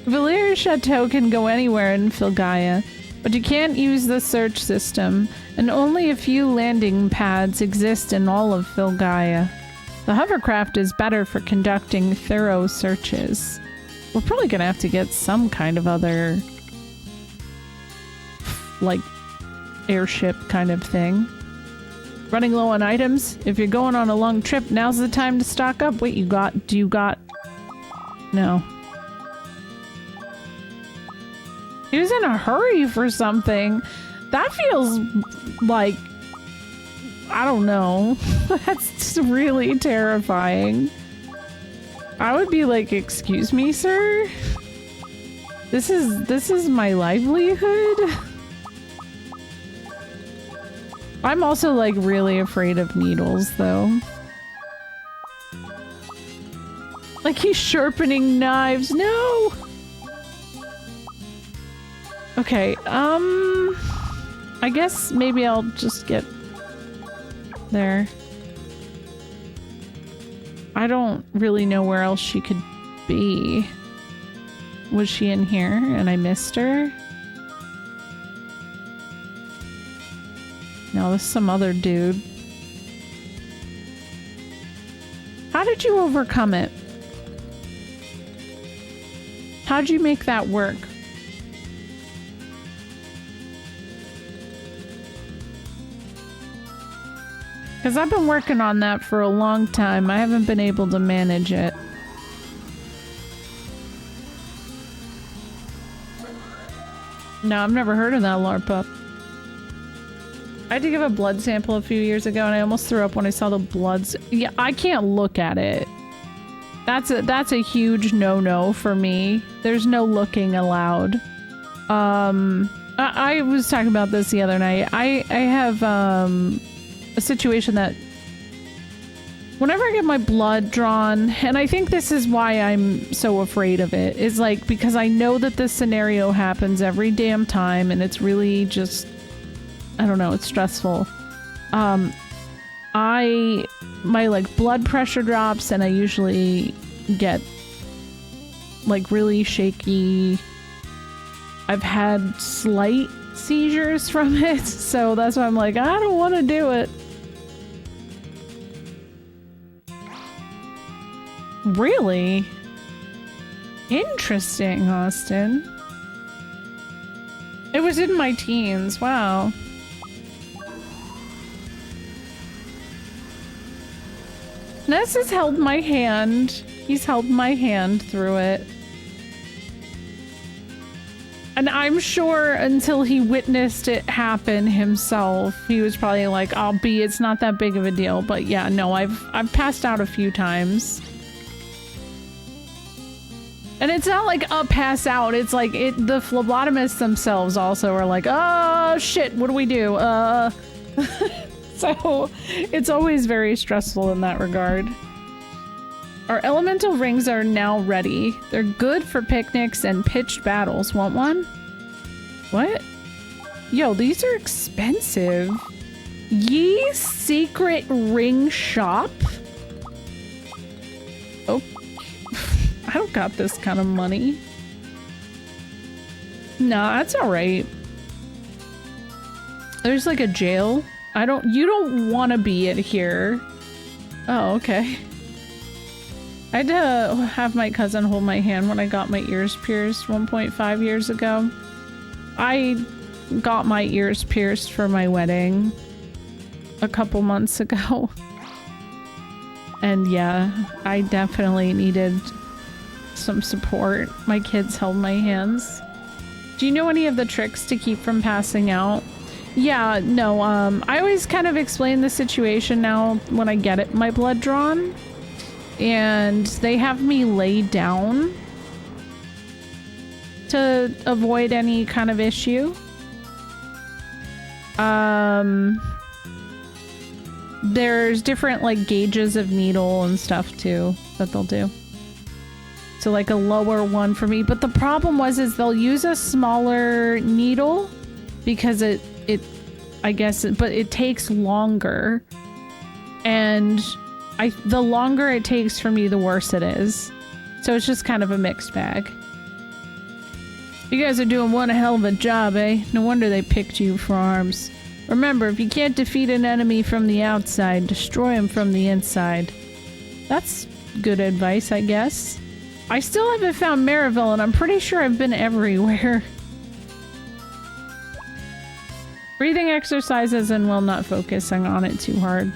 Valyria Chateau can go anywhere in Filgaia, but you can't use the search system, and only a few landing pads exist in all of Filgaia. The hovercraft is better for conducting thorough searches. We're probably gonna have to get some kind of other, like, airship kind of thing. Running low on items? If you're going on a long trip, now's the time to stock up. Wait, do you got... No. He was in a hurry for something. That feels like... I don't know. That's really terrifying. I would be like, excuse me, sir? This is my livelihood? I'm also like really afraid of needles though. Like he's sharpening knives. No! Okay, I guess maybe I'll just get there. I don't really know where else she could be. Was she in here and I missed her? No, this is some other dude. How did you overcome it? How'd you make that work? Because I've been working on that for a long time. I haven't been able to manage it. No, I've never heard of that LARPA. I had to give a blood sample a few years ago and I almost threw up when I saw the bloods. Yeah, I can't look at it. That's a huge no-no for me. There's no looking allowed. I was talking about this the other night. I have a situation that whenever I get my blood drawn, and I think this is why I'm so afraid of it, is like because I know that this scenario happens every damn time and it's really just, I don't know, it's stressful. My like blood pressure drops and I usually get like really shaky. I've had slight seizures from it, so that's why I'm like, I don't want to do it. Really? Interesting, Austin. It was in my teens, wow. Ness has held my hand. He's held my hand through it. And I'm sure until he witnessed it happen himself, he was probably like, it's not that big of a deal. But yeah, no, I've passed out a few times. And it's not like a pass out, it's like the phlebotomists themselves also are like, oh shit, what do we do? So it's always very stressful in that regard. Our elemental rings are now ready. They're good for picnics and pitched battles. Want one? What? Yo, these are expensive. Ye secret ring shop? Oh, I don't got this kind of money. Nah, that's all right. There's like a jail. You don't want to be in here. Oh, okay. I had to have my cousin hold my hand when I got my ears pierced 1.5 years ago. I got my ears pierced for my wedding a couple months ago. And yeah, I definitely needed some support. My kids held my hands. Do you know any of the tricks to keep from passing out? Yeah, no, I always kind of explain the situation now when I get my blood drawn. And they have me lay down to avoid any kind of issue. There's different like gauges of needle and stuff too that they'll do. So like a lower one for me, but the problem is they'll use a smaller needle because I guess but it takes longer, and the longer it takes for me, the worse it is. So it's just kind of a mixed bag. You guys are doing one hell of a job, eh? No wonder they picked you for arms. Remember, if you can't defeat an enemy from the outside, destroy him from the inside. That's good advice, I guess. I still haven't found Maryville, and I'm pretty sure I've been everywhere. Breathing exercises and while not focusing on it too hard.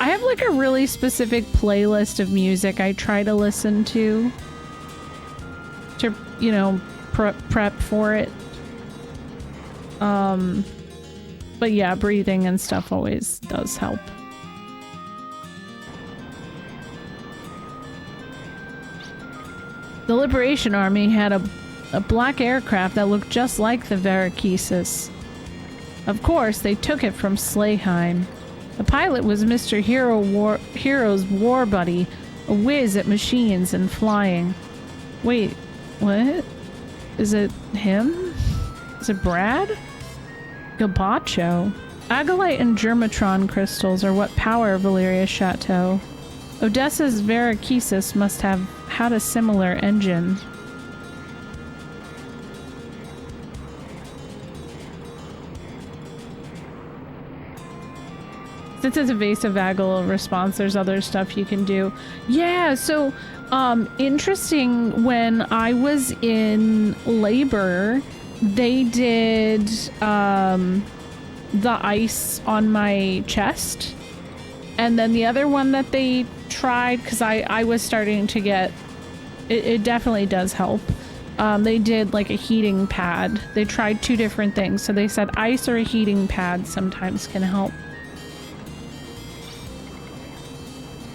I have like a really specific playlist of music I try to listen to, you know, prep for it. But yeah, breathing and stuff always does help. The Liberation Army had a black aircraft that looked just like the Verakisis. Of course, they took it from Slayheim. The pilot was Mr. Hero's war buddy, a whiz at machines and flying. Wait, what? Is it him? Is it Brad? Gabacho? Agolite and Germatron crystals are what power Valeria's chateau. Odessa's Verakisis must have had a similar engine. Since it's a vasovagal response, there's other stuff you can do. Yeah, so, interesting, when I was in labor, they did, the ice on my chest. And then the other one that they tried, because I was starting to get, it definitely does help. They did like a heating pad. They tried two different things. So they said ice or a heating pad sometimes can help.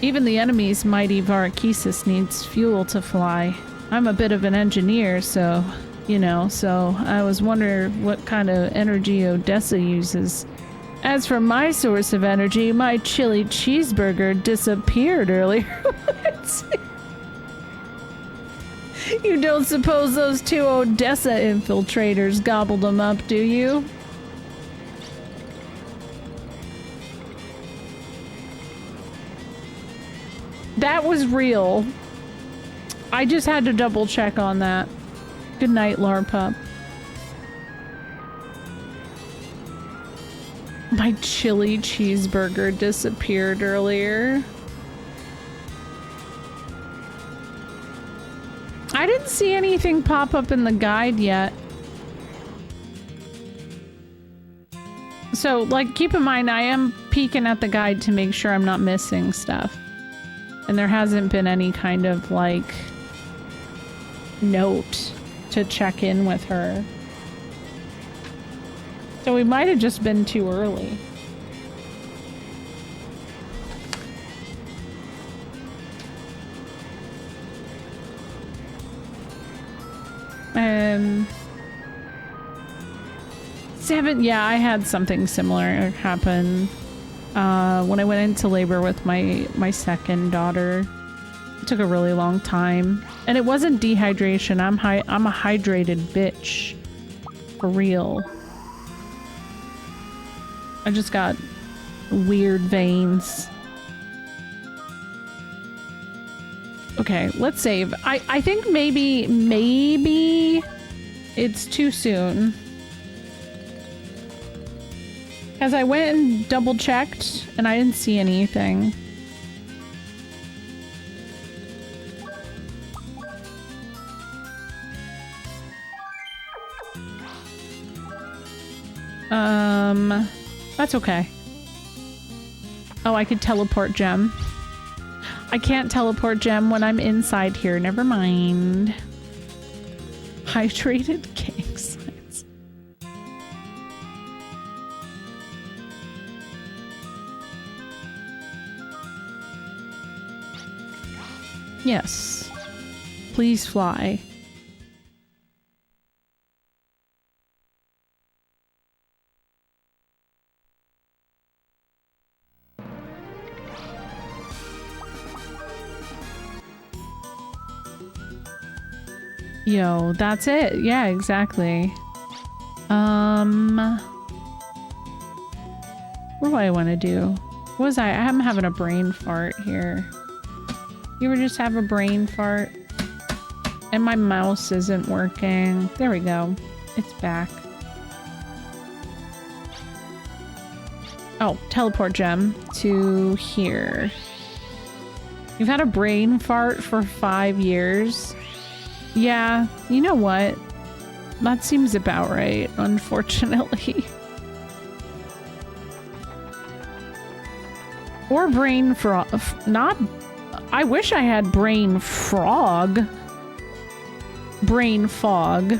Even the enemy's mighty Varakisis needs fuel to fly. I'm a bit of an engineer, so, you know, so I was wondering what kind of energy Odessa uses. As for my source of energy, my chili cheeseburger disappeared earlier. What? You don't suppose those two Odessa infiltrators gobbled them up, do you? That was real. I just had to double check on that. Good night, Larpup. My chili cheeseburger disappeared earlier. I didn't see anything pop up in the guide yet. So, like, keep in mind, I am peeking at the guide to make sure I'm not missing stuff. And there hasn't been any kind of, like, note to check in with her. So we might have just been too early. Yeah, I had something similar happen when I went into labor with my second daughter. It took a really long time, and it wasn't dehydration. I'm a hydrated bitch, for real. I just got weird veins. Okay, let's save. I think maybe it's too soon. Because I went and double checked and I didn't see anything. That's okay. Oh, I could teleport Gem. I can't teleport Gem when I'm inside here. Never mind. Hydrated gang signs. Yes. Please fly. Yo, that's it. Yeah, exactly. What do I want to do? What was I'm having a brain fart here. You ever just have a brain fart? And my mouse isn't working. There we go. It's back. Oh, teleport Gem to here. You've had a brain fart for 5 years? Yeah, you know what? That seems about right, unfortunately. Or brain frog. Not... I wish I had brain frog. Brain fog.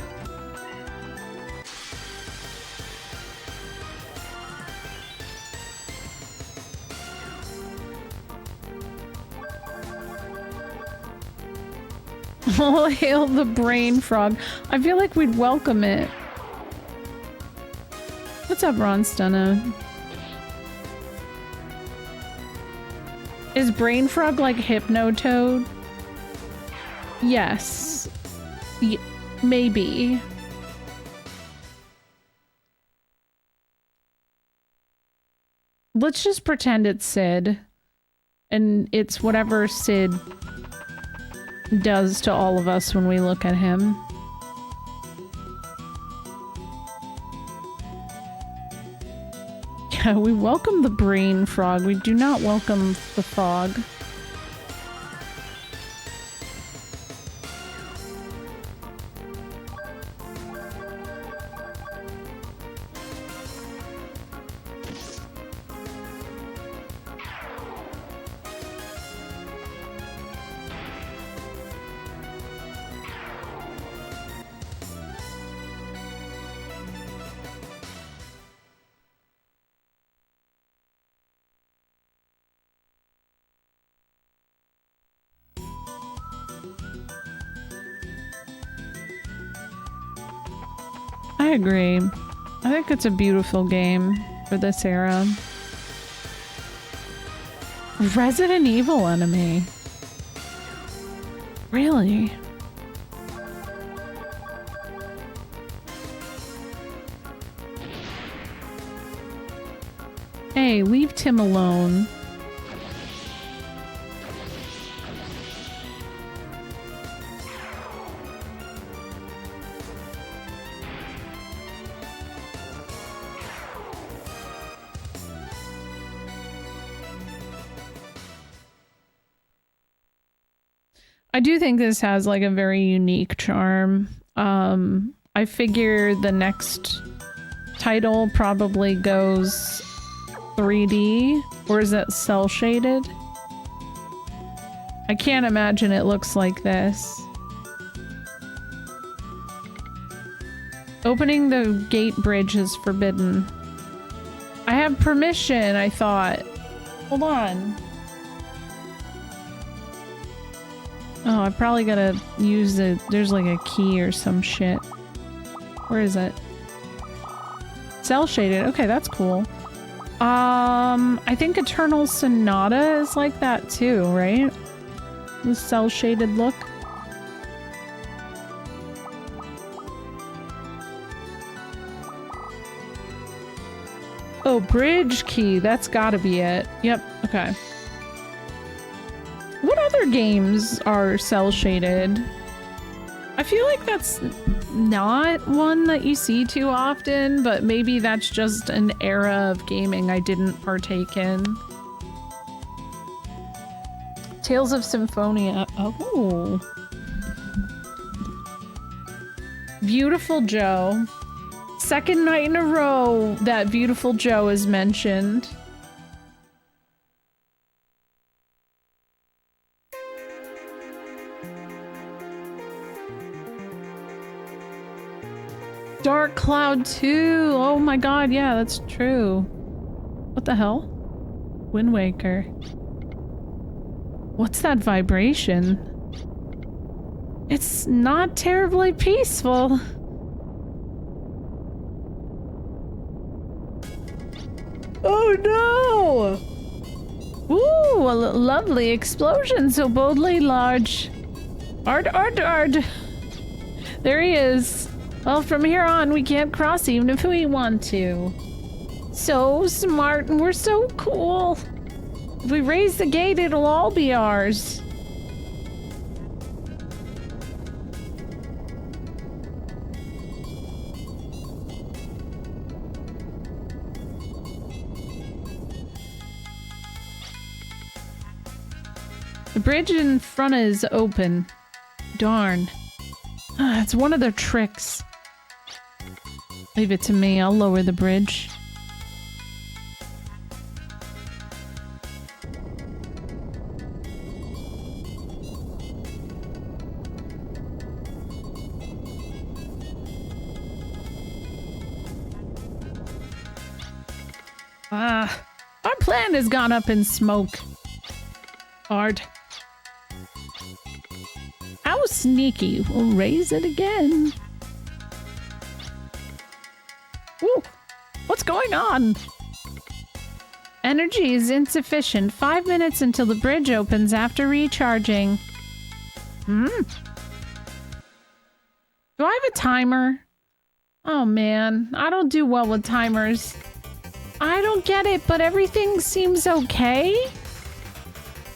All hail the brain frog. I feel like we'd welcome it. What's up, Ron Stunna? Is brain frog like Hypnotoad? Yes. Maybe. Let's just pretend it's Sid. And it's whatever Sid does to all of us when we look at him. Yeah, we welcome the brain frog. We do not welcome the fog. I agree. I think it's a beautiful game for this era. Resident Evil enemy. Really? Hey, leave Tim alone. I do think this has like a very unique charm. I figure the next title probably goes 3D, or is it cel shaded? I can't imagine it looks like this. Opening the gate bridge is forbidden. I have permission, I thought. Hold on. Oh, I probably gotta use it. There's like a key or some shit. Where is it? Cell shaded. Okay, that's cool. I think Eternal Sonata is like that too, right? The cell shaded look. Oh, bridge key. That's gotta be it. Yep. Okay. What other games are cel shaded? I feel like that's not one that you see too often, but maybe that's just an era of gaming I didn't partake in. Tales of Symphonia. Oh. Beautiful Joe. Second night in a row that Beautiful Joe is mentioned. Dark Cloud 2. Oh my god, yeah, that's true. What the hell? Wind Waker. What's that vibration? It's not terribly peaceful. Oh no! Ooh, a lovely explosion so boldly large. Ard. There he is. Well, from here on, we can't cross even if we want to. So smart, and we're so cool. If we raise the gate, it'll all be ours. The bridge in front is open. Darn. It's one of their tricks. Leave it to me. I'll lower the bridge. Our plan has gone up in smoke. Hard. How sneaky. We'll raise it again. Woo! What's going on? Energy is insufficient. 5 minutes until the bridge opens after recharging. Do I have a timer? Oh man, I don't do well with timers. I don't get it, but everything seems okay.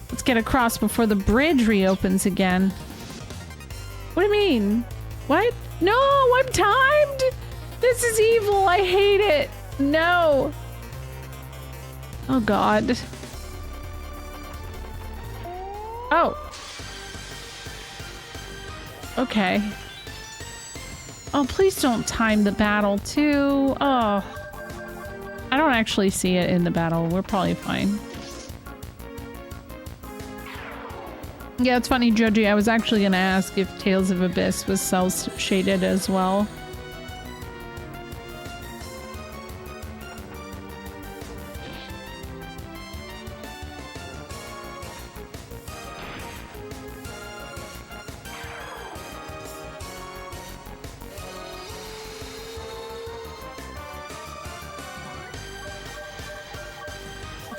Let's get across before the bridge reopens again. What do you mean? What? No, I'm timed! This is evil, I hate it! No! Oh god. Oh. Okay. Oh, please don't time the battle too. Oh. I don't actually see it in the battle. We're probably fine. Yeah, it's funny, Joji. I was actually gonna ask if Tales of Abyss was cel-shaded as well.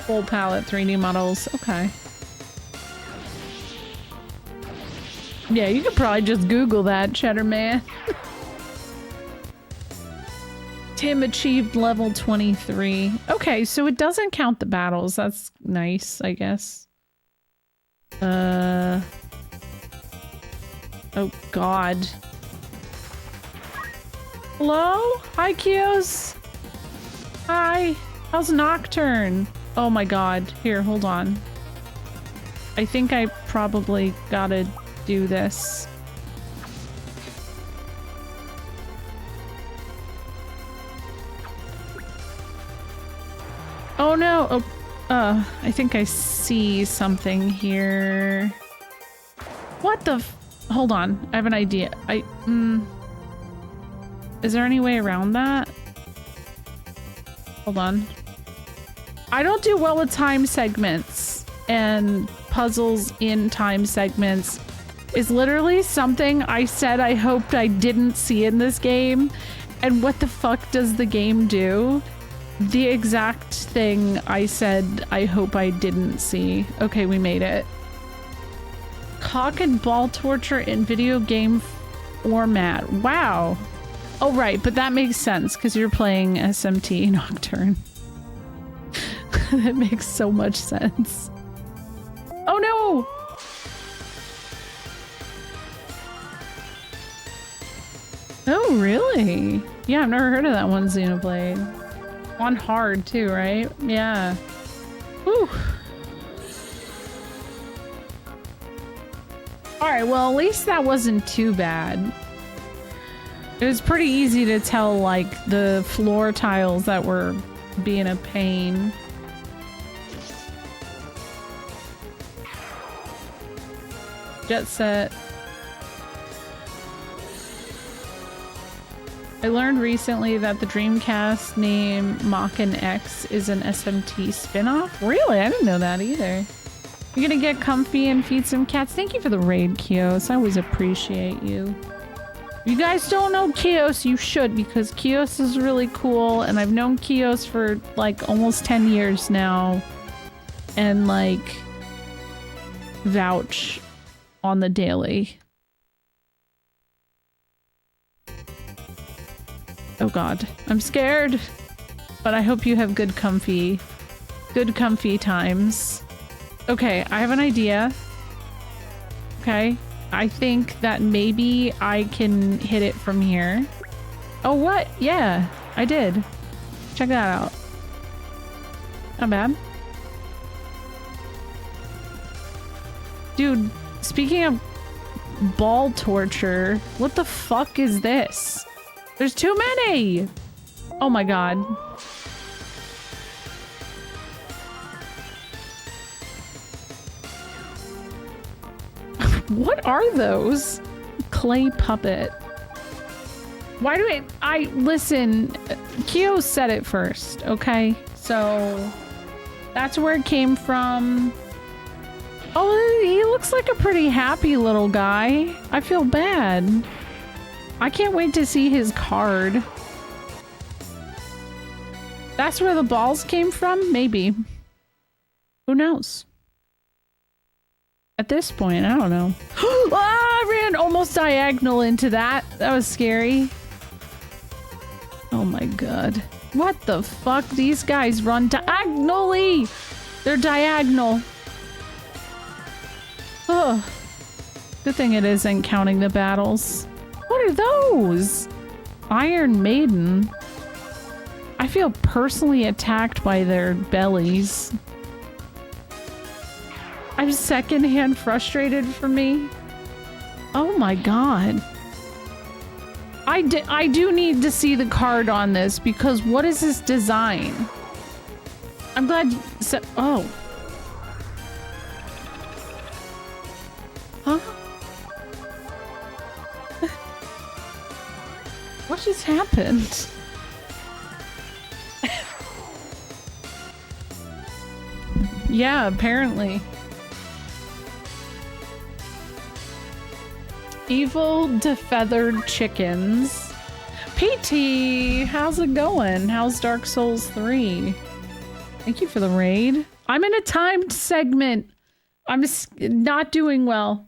Full palette 3D models. Okay. Yeah, you could probably just Google that, Cheddar Man. Tim achieved level 23. Okay, so it doesn't count the battles. That's nice, I guess. Oh god. Hello? Hi, Kios. Hi. How's Nocturne? Oh my god. Here, hold on. I think I probably gotta do this. Oh no! Oh, I think I see something here. What the f- Hold on. I have an idea. Is there any way around that? Hold on. I don't do well with time segments, and puzzles in time segments is literally something I said I hoped I didn't see in this game. And what the fuck does the game do? The exact thing I said I hope I didn't see. Okay, we made it. Cock and ball torture in video game format. Wow. Oh, right, but that makes sense because you're playing SMT Nocturne. That makes so much sense. Oh no! Oh, really? Yeah, I've never heard of that one, Xenoblade. On hard too, right? Yeah. Whew. Alright, well, at least that wasn't too bad. It was pretty easy to tell, like, the floor tiles that were being a pain. Jet Set. I learned recently that the Dreamcast name Mach-N X is an SMT spin-off. Really? I didn't know that either. You're gonna get comfy and feed some cats. Thank you for the raid, Kios. I always appreciate you. If you guys don't know Kios, you should, because Kios is really cool, and I've known Kios for like almost 10 years now, and like vouch on the daily. Oh god, I'm scared, but I hope you have good comfy times. Okay, I have an idea. Okay, I think that maybe I can hit it from here. Oh, what? Yeah, I did. Check that out. Not bad. Dude, speaking of ball torture, what the fuck is this? There's too many! Oh my god. What are those? Clay puppet. Why do I listen, Kyo said it first, okay? So that's where it came from. Oh, he looks like a pretty happy little guy. I feel bad. I can't wait to see his card. That's where the balls came from? Maybe. Who knows? At this point, I don't know. Ah, I ran almost diagonal into that. That was scary. Oh my god. What the fuck? These guys run diagonally! They're diagonal. Ugh. Good thing it isn't counting the battles. What are those? Iron Maiden. I feel personally attacked by their bellies. I'm secondhand frustrated for me. Oh my god. I do need to see the card on this because what is this design? I'm glad you said, oh. Huh? What just happened? Yeah, apparently. Evil defeathered chickens. PT, how's it going? How's Dark Souls 3? Thank you for the raid. I'm in a timed segment. I'm not doing well.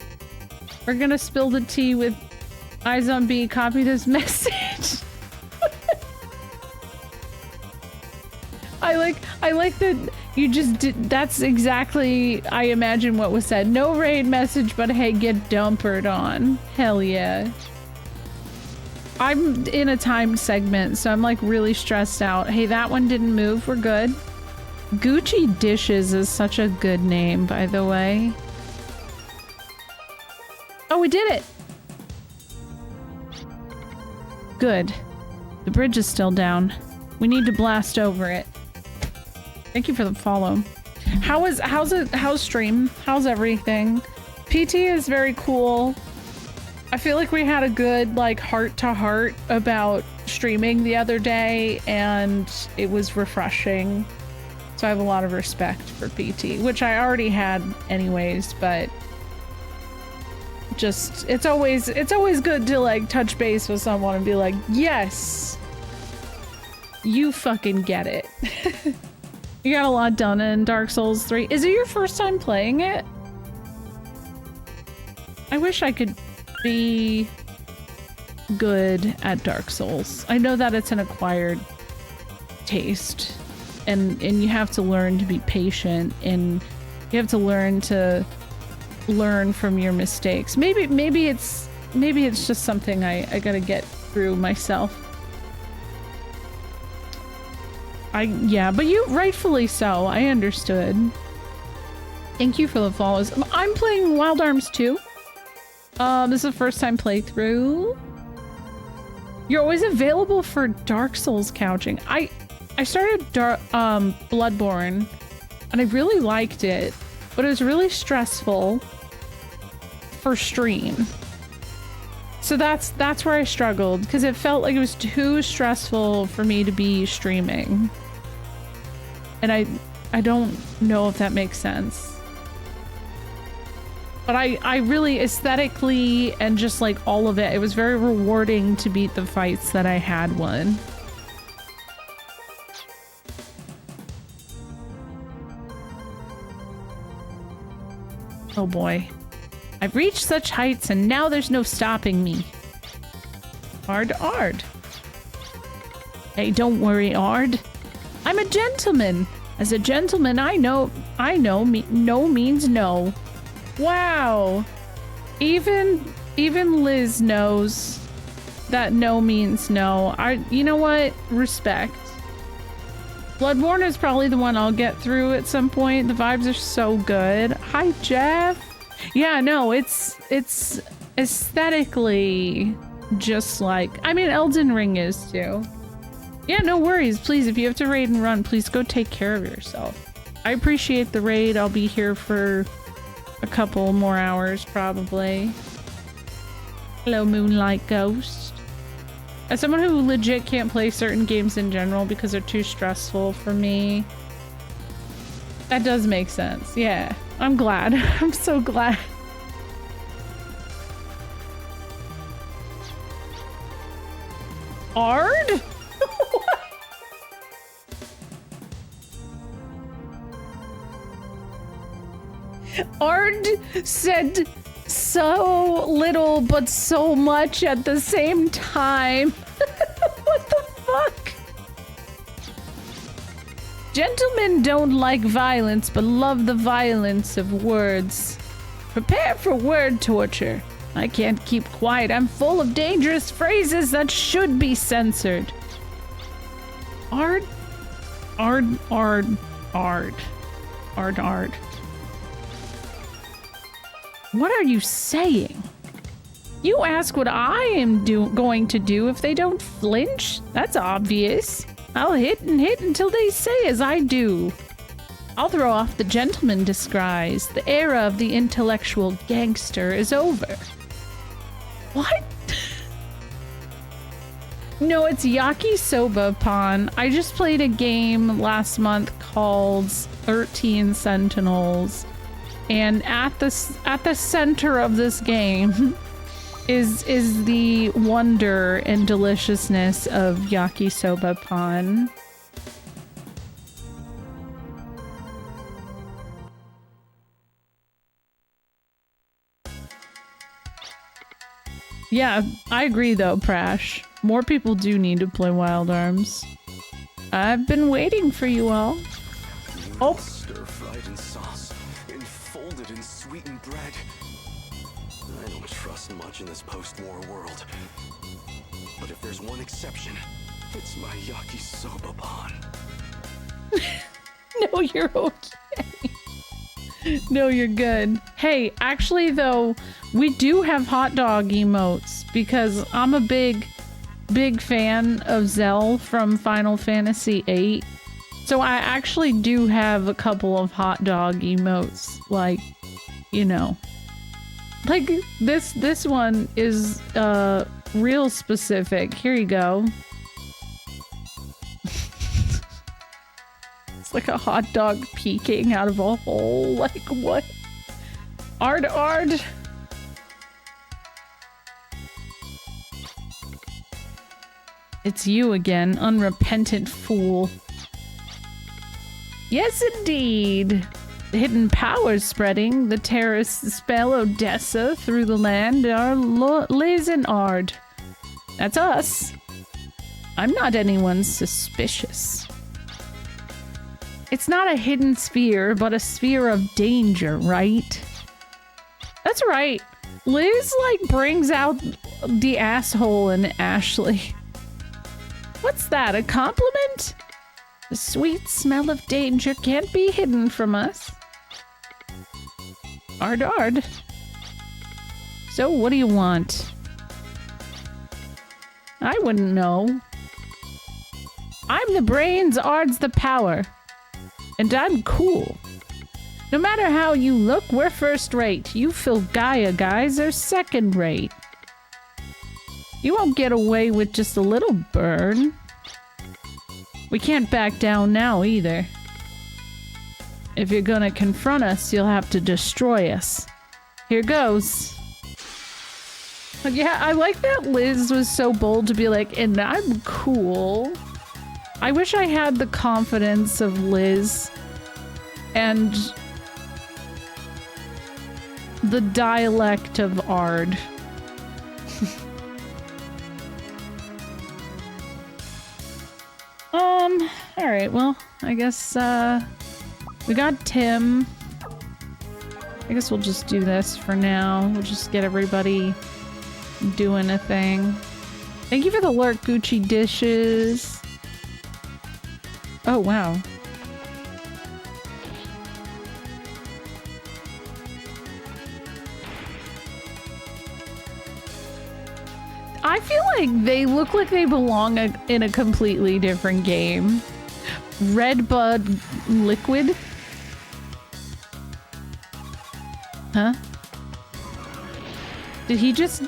We're gonna spill the tea with iZombie. Copy this message. I like that you just did. That's exactly, I imagine what was said. No raid message, but hey, get dumpered on. Hell yeah. I'm in a timed segment, so I'm like really stressed out. Hey, that one didn't move. We're good. Gucci Dishes is such a good name, by the way. Oh, we did it. Good. The bridge is still down. We need to blast over it. Thank you for the follow. How's stream? How's everything? PT is very cool. I feel like we had a good like heart to heart about streaming the other day and it was refreshing. So I have a lot of respect for PT, which I already had anyways, but just it's always good to like touch base with someone and be like, yes, you fucking get it. You got a lot done in Dark Souls 3. Is it your first time playing it? I wish I could be good at Dark Souls. I know that it's an acquired taste and you have to learn to be patient and you have to learn from your mistakes. Maybe it's just something I gotta get through myself. Yeah, but you rightfully so. I understood. Thank you for the follows. I'm playing Wild Arms 2. This is the first time playthrough. You're always available for Dark Souls couching. I started Bloodborne and I really liked it, but it was really stressful for stream. So that's where I struggled because it felt like it was too stressful for me to be streaming. And I don't know if that makes sense. But I really aesthetically and just like all of it, it was very rewarding to beat the fights that I had won. Oh boy. I've reached such heights and now there's no stopping me. Ard. Hey, don't worry, Ard. I'm a gentleman. As a gentleman, I know no means no. Wow. Even Liz knows that no means no. You know what? Respect. Bloodborne is probably the one I'll get through at some point. The vibes are so good. Hi, Jeff. Yeah, no, it's aesthetically just like, I mean, Elden Ring is too. Yeah, no worries. Please, if you have to raid and run, please go take care of yourself. I appreciate the raid. I'll be here for a couple more hours, probably. Hello, Moonlight Ghost. As someone who legit can't play certain games in general because they're too stressful for me, that does make sense. Yeah, I'm glad. I'm so glad. Ard? Ard said so little but so much at the same time. What the fuck? Gentlemen don't like violence but love the violence of words. Prepare for word torture. I can't keep quiet. I'm full of dangerous phrases that should be censored. Ard. What are you saying? You ask what I am going to do if they don't flinch? That's obvious. I'll hit and hit until they say as I do. I'll throw off the gentleman disguise. The era of the intellectual gangster is over. What? No, it's Yakisoba Pon. I just played a game last month called 13 Sentinels. And at the center of this game is the wonder and deliciousness of Yakisoba Pon. Yeah, I agree though, Prash. More people do need to play Wild Arms. I've been waiting for you all. Oh. Stir-fried in sauce, enfolded in sweetened bread. I don't trust much in this post-war world. But if there's one exception, it's my yakisoba pan. No, you're okay. No, you're good. Hey, actually though, we do have hot dog emotes because I'm a big fan of Zell from Final Fantasy VIII. So I actually do have a couple of hot dog emotes, like, you know. Like this one is real specific. Here you go. It's like a hot dog peeking out of a hole. Like what? Ard. It's you again, unrepentant fool. Yes, indeed. The hidden powers spreading. The terrorists spell Odessa through the land are Liz and Ard. That's us. I'm not anyone suspicious. It's not a hidden sphere, but a sphere of danger, right? That's right. Liz, like, brings out the asshole in Ashley. What's that, a compliment? The sweet smell of danger can't be hidden from us. Ard. So, what do you want? I wouldn't know. I'm the brains, Ard's the power. And I'm cool. No matter how you look, we're first rate. You Filgaia guys are second rate. You won't get away with just a little burn. We can't back down now either. If you're gonna confront us, you'll have to destroy us. Here goes. But yeah, I like that Liz was so bold to be like, and I'm cool. I wish I had the confidence of Liz and the dialect of Ard. Alright, well, I guess, we got Tim. I guess we'll just do this for now. We'll just get everybody doing a thing. Thank you for the lurk, Gucci dishes. Oh, wow. I feel like they look like they belong in a completely different game. Red Bud Liquid? Huh? Did he just...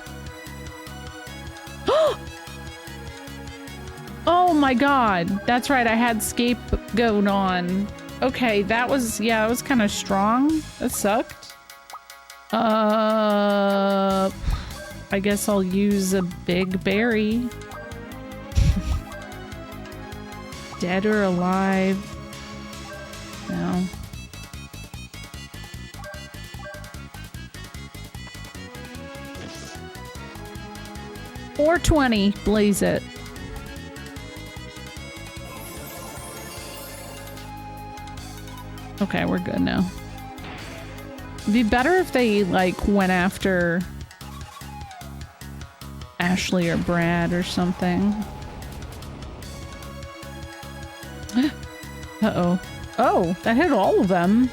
Oh my god. That's right, I had scapegoat on. Okay, that was... Yeah, it was kind of strong. That sucked. I guess I'll use a big berry. Dead or alive? No. $4.20, blaze it. Okay, we're good now. It'd be better if they, like, went after Ashley or Brad or something. Uh-oh. Oh, that hit all of them.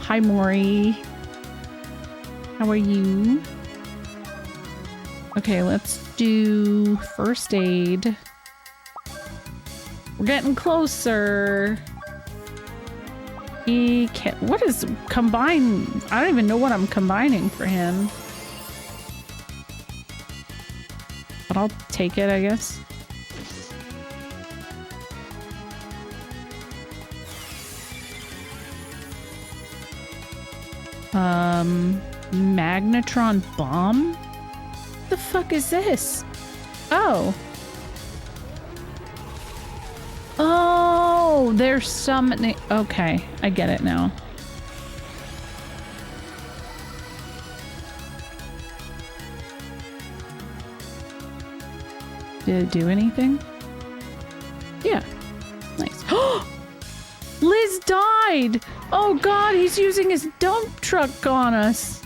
Hi, Maury. How are you? Okay, let's do first aid. We're getting closer. He can't... What is combine? I don't even know what I'm combining for him. But I'll take it, I guess. Magnetron bomb? What the fuck is this? Oh. Oh, they're summoning... Okay, I get it now. Did it do anything? Yeah. Nice. Liz died! Oh god, he's using his dump truck on us.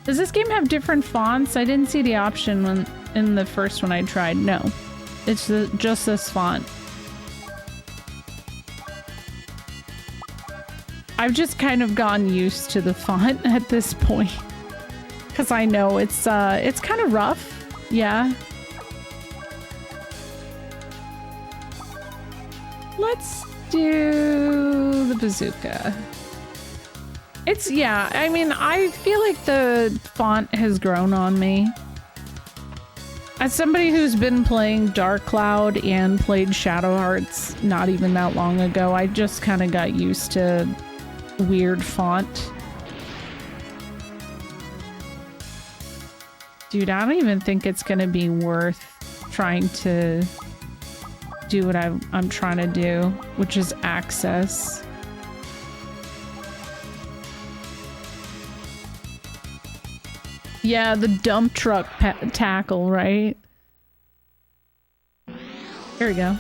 Does this game have different fonts? I didn't see the option when in the first one I tried. No. It's just this font. I've just kind of gotten used to the font at this point. Because I know it's kind of rough. Yeah. Let's do the bazooka. It's, yeah, I mean, I feel like the font has grown on me. As somebody who's been playing Dark Cloud and played Shadow Hearts not even that long ago, I just kind of got used to weird font. Dude, I don't even think it's gonna be worth trying to do what I'm trying to do, which is access. Yeah, the dump truck tackle, right? Here we go.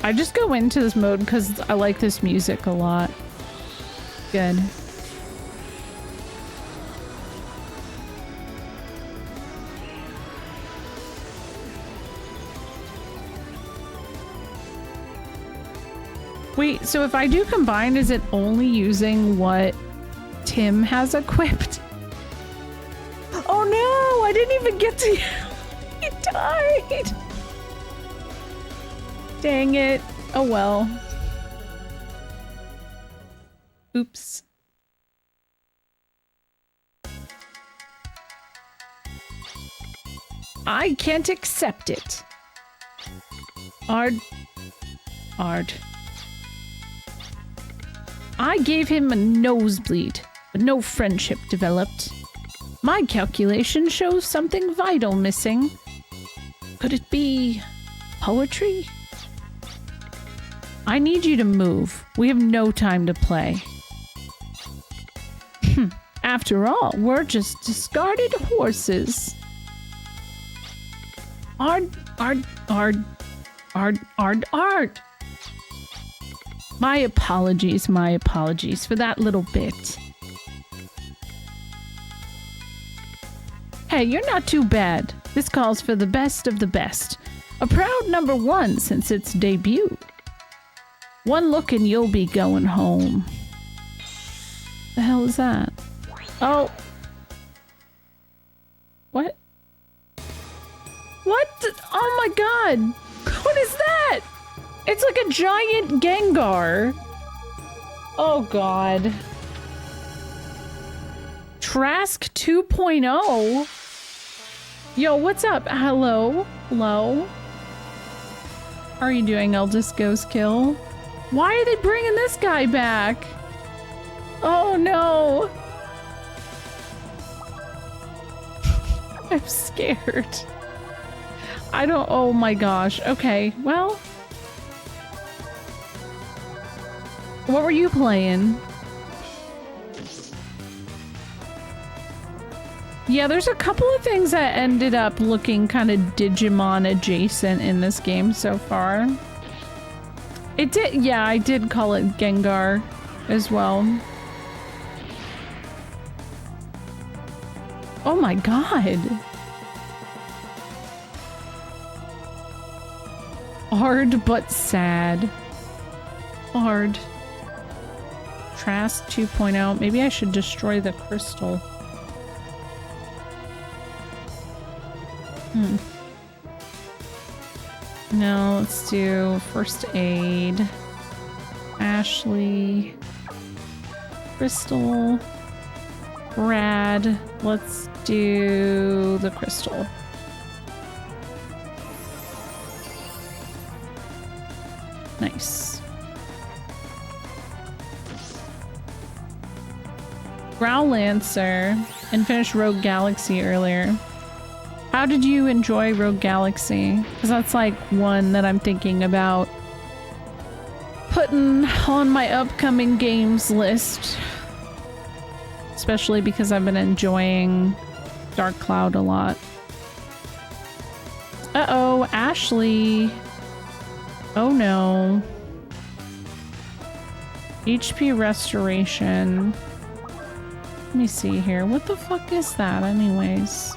I just go into this mode because I like this music a lot. Good. Wait, so if I do combine, is it only using what Tim has equipped? Oh no! I didn't even get to... He died! Dang it. Oh well. Oops. I can't accept it. Ard. I gave him a nosebleed, but no friendship developed. My calculation shows something vital missing. Could it be poetry? I need you to move. We have no time to play. After all, we're just discarded horses. Ard. My apologies for that little bit. Hey, you're not too bad. This calls for the best of the best. A proud #1 since its debut. One look and you'll be going home. The hell is that? Oh. What? What? Oh my god! What is that? It's like a giant Gengar. Oh god. Trask 2.0? Yo, what's up? Hello? Hello? How are you doing, Eldest Ghost Kill? Why are they bringing this guy back? Oh no! I'm scared. I don't- oh my gosh. Okay, well. What were you playing? Yeah, there's a couple of things that ended up looking kind of Digimon adjacent in this game so far. It did, yeah, I did call it Gengar as well. Oh my god. Hard but sad. Hard. Trask 2.0. Maybe I should destroy the crystal. No, let's do first aid. Ashley. Crystal. Brad. Let's do the crystal. Nice. Growl Lancer and finished Rogue Galaxy earlier. How did you enjoy Rogue Galaxy? Because that's like one that I'm thinking about putting on my upcoming games list. Especially because I've been enjoying Dark Cloud a lot. Uh-oh, Ashley. Oh no. HP restoration. Let me see here. What the fuck is that anyways?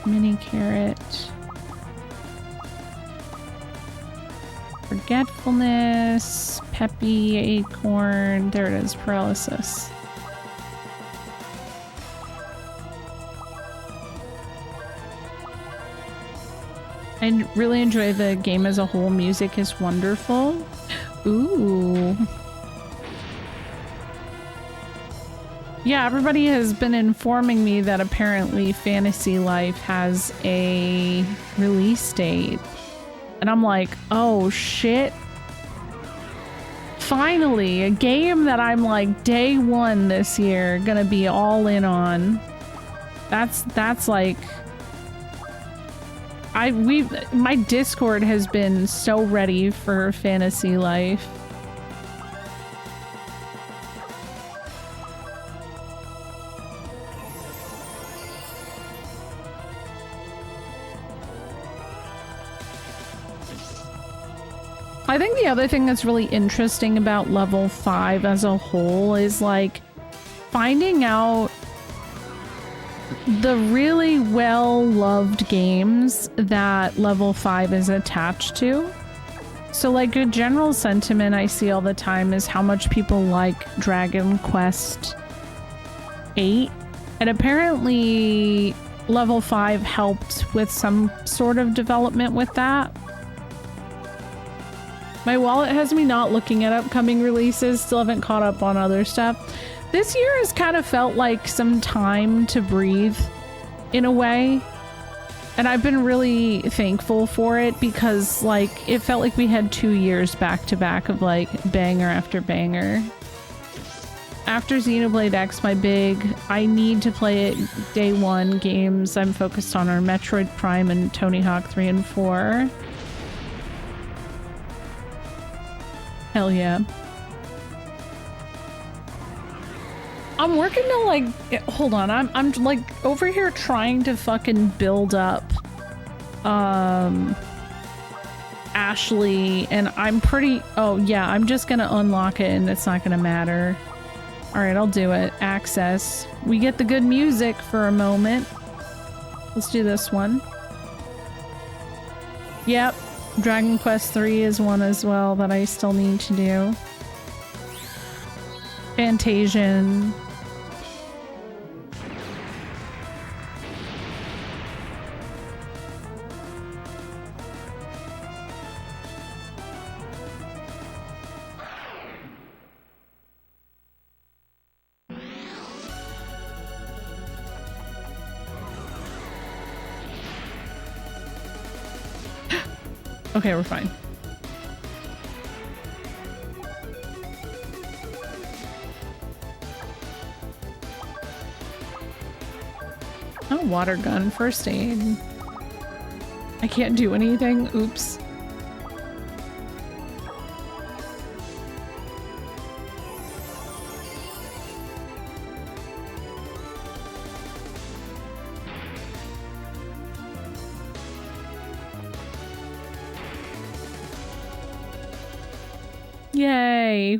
Mini carrot. Forgetfulness. Peppy acorn. There it is. Paralysis. I really enjoy the game as a whole. Music is wonderful. Ooh. Yeah, everybody has been informing me that apparently Fantasy Life has a release date. And I'm like, oh shit. Finally, a game that I'm like day one this year gonna be all in on. That's like my Discord has been so ready for Fantasy Life. I think the other thing that's really interesting about level 5 as a whole is like finding out the really well-loved games that level 5 is attached to. So like a general sentiment I see all the time is how much people like Dragon Quest 8. And apparently level 5 helped with some sort of development with that. My wallet has me not looking at upcoming releases, still haven't caught up on other stuff. This year has kind of felt like some time to breathe in a way. And I've been really thankful for it because like it felt like we had 2 years back to back of like banger after banger. After Xenoblade X, my big I need to play it day one games I'm focused on are Metroid Prime and Tony Hawk 3 and 4. Hell yeah. I'm working to like hold on, I'm like over here trying to fucking build up Ashley and I'm pretty oh yeah, I'm just gonna unlock it and it's not gonna matter. Alright, I'll do it. Access. We get the good music for a moment. Let's do this one. Yep. Dragon Quest 3 is one as well that I still need to do. Fantasian. Okay, we're fine. Oh, water gun, first aid. I can't do anything. Oops. Yay.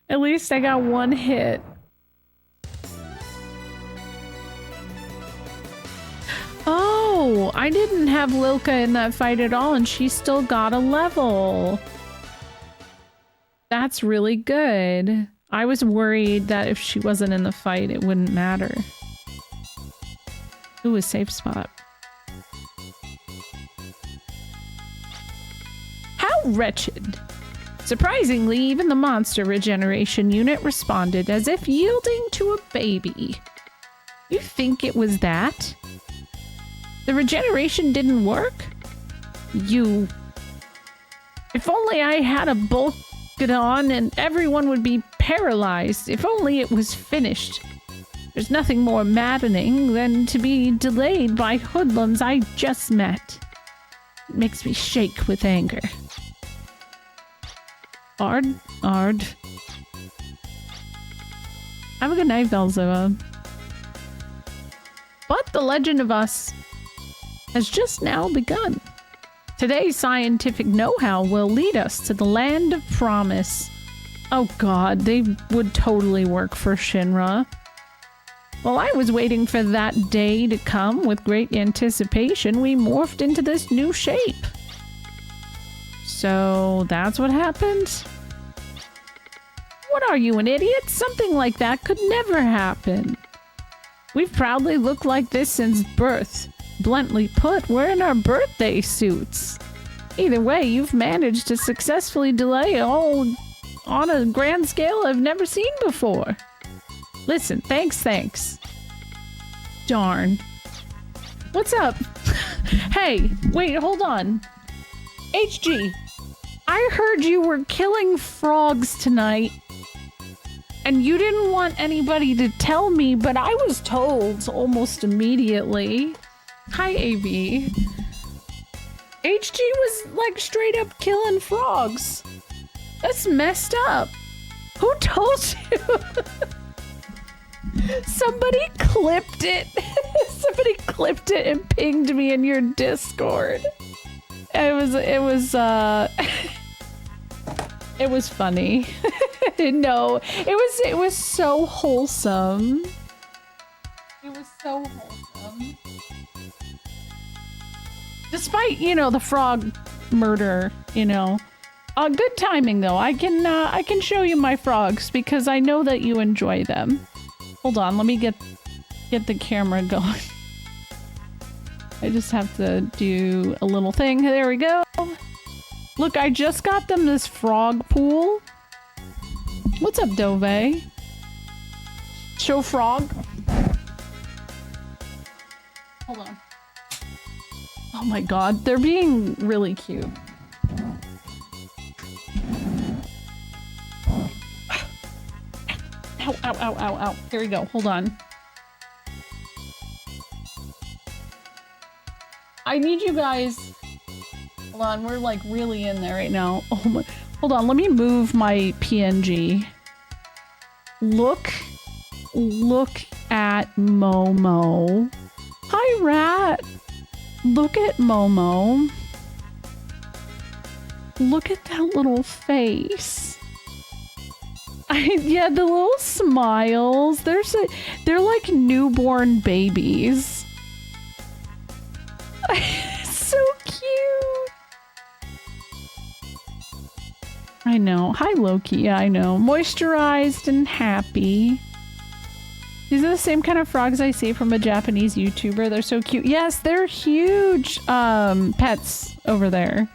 At least I got one hit. Oh, I didn't have Lilka in that fight at all, and she still got a level. That's really good. I was worried that if she wasn't in the fight, it wouldn't matter. Ooh, a safe spot. How wretched. Surprisingly, even the monster regeneration unit responded as if yielding to a baby. You think it was that? The regeneration didn't work? You... If only I had a bulk on and everyone would be paralyzed. If only it was finished. There's nothing more maddening than to be delayed by hoodlums I just met. It makes me shake with anger. Ard. Have a good night, Velzova. But the legend of us has just now begun. Today's scientific know-how will lead us to the land of promise. Oh god, they would totally work for Shinra. While I was waiting for that day to come with great anticipation, we morphed into this new shape. So that's what happened? What are you, an idiot? Something like that could never happen. We've proudly looked like this since birth. Bluntly put, we're in our birthday suits. Either way, you've managed to successfully delay all on a grand scale I've never seen before. Listen, thanks. Darn. What's up? Hey, wait, hold on. HG, I heard you were killing frogs tonight. And you didn't want anybody to tell me, but I was told almost immediately. Hi, AB. HG was like straight up killing frogs. That's messed up. Who told you? Somebody clipped it. Somebody clipped it and pinged me in your Discord. It was funny. No, it was so wholesome. It was so wholesome. Despite, you know, the frog murder, you know. Good timing though. I can show you my frogs because I know that you enjoy them. Hold on, let me get the camera going. I just have to do a little thing. There we go. Look, I just got them this frog pool. What's up, Dove? Show frog. Hold on. Oh my god, they're being really cute. Ow, ow, ow, ow, ow. Here we go. Hold on. I need you guys... Hold on, we're like really in there right now. Oh my... Hold on, let me move my PNG. Look at Momo. Hi, Rat. Look at Momo. Look at that little face. Yeah, the little smiles. They're like newborn babies. So I know. Hi, Loki. Yeah, I know. Moisturized and happy. These are the same kind of frogs I see from a Japanese YouTuber. They're so cute. Yes, they're huge pets over there.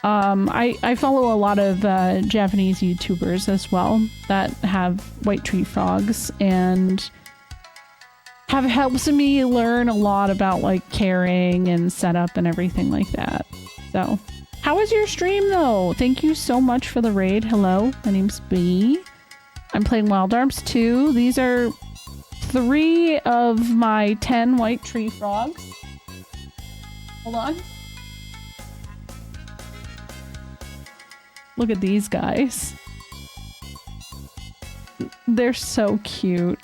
I follow a lot of Japanese YouTubers as well that have white tree frogs and have helped me learn a lot about like caring and setup and everything like that. So, how was your stream though? Thank you so much for the raid. Hello, my name's B. I'm playing Wild Arms 2. These are 3 of my 10 white tree frogs. Hold on. Look at these guys. They're so cute.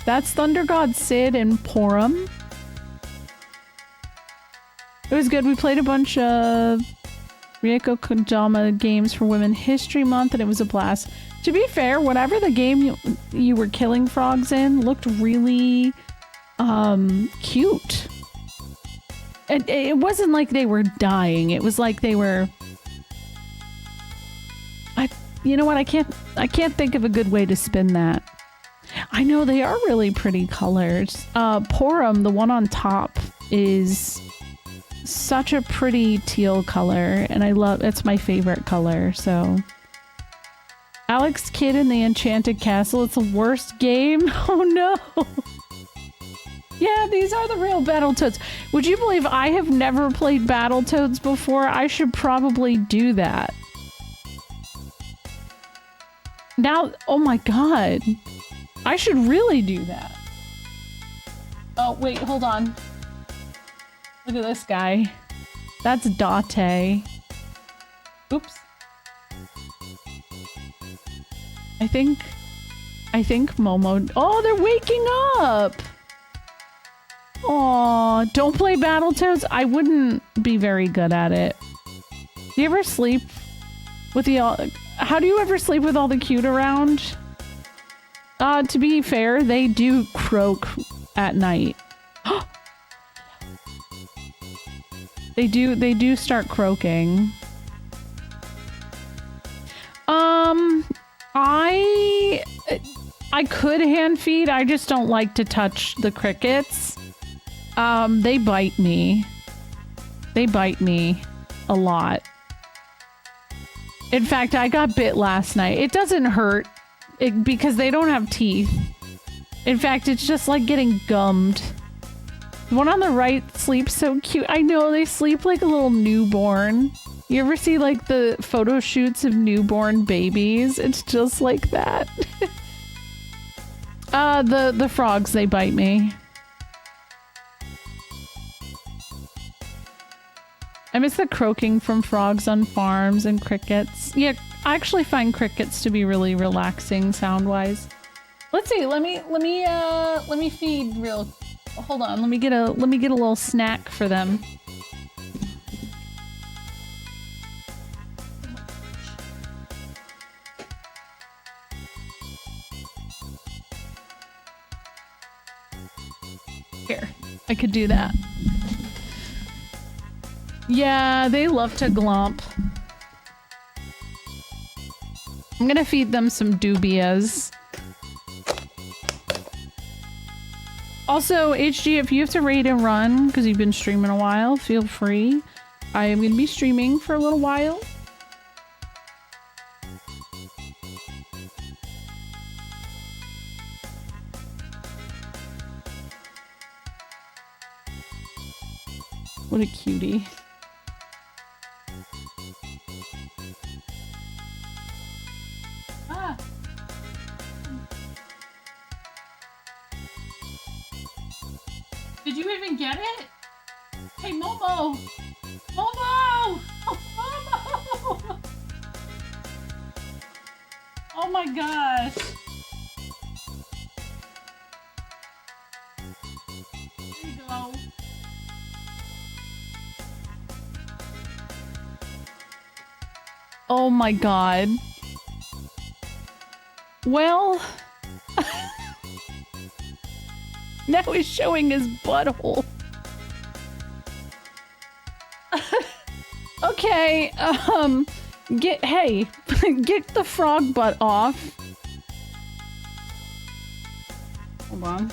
That's Thunder God Sid and Porum. It was good. We played a bunch of Rieko Kodama games for Women History Month and it was a blast. To be fair, whatever the game you were killing frogs in looked really cute. It wasn't like they were dying. It was like they were... You know what? I can't think of a good way to spin that. I know they are really pretty colors. Porum, the one on top, is such a pretty teal color, and it's my favorite color, so... Alex Kidd in the Enchanted Castle, it's the worst game? Oh no! Yeah, these are the real Battletoads. Would you believe I have never played Battletoads before? I should probably do that. Now, oh my god. I should really do that. Oh, wait, hold on. Look at this guy. That's Date. Oops. I think Momo... Oh, they're waking up! Aw, don't play Battletoads? I wouldn't be very good at it. Do you ever sleep with the... How do you ever sleep with all the cute around? To be fair, they do croak at night. They do start croaking. I could hand feed, I just don't like to touch the crickets. They bite me. They bite me a lot. In fact, I got bit last night. It doesn't hurt because they don't have teeth. In fact, it's just like getting gummed. The one on the right sleeps so cute. I know, they sleep like a little newborn. You ever see like the photo shoots of newborn babies? It's just like that. The frogs, they bite me. I miss the croaking from frogs on farms and crickets. Yeah, I actually find crickets to be really relaxing sound-wise. Let's see, let me feed real... Hold on, let me get a little snack for them. Here, I could do that. Yeah, they love to glomp. I'm gonna feed them some dubias. Also, HG, if you have to raid and run, because you've been streaming a while, feel free. I am gonna be streaming for a little while. What a cutie. Ah. Did you even get it? Hey, Momo! Momo! Momo! Oh my gosh. There you go. Oh my god. Well... now he's showing his butthole. Okay, Okay, hey, get the frog butt off. Hold on.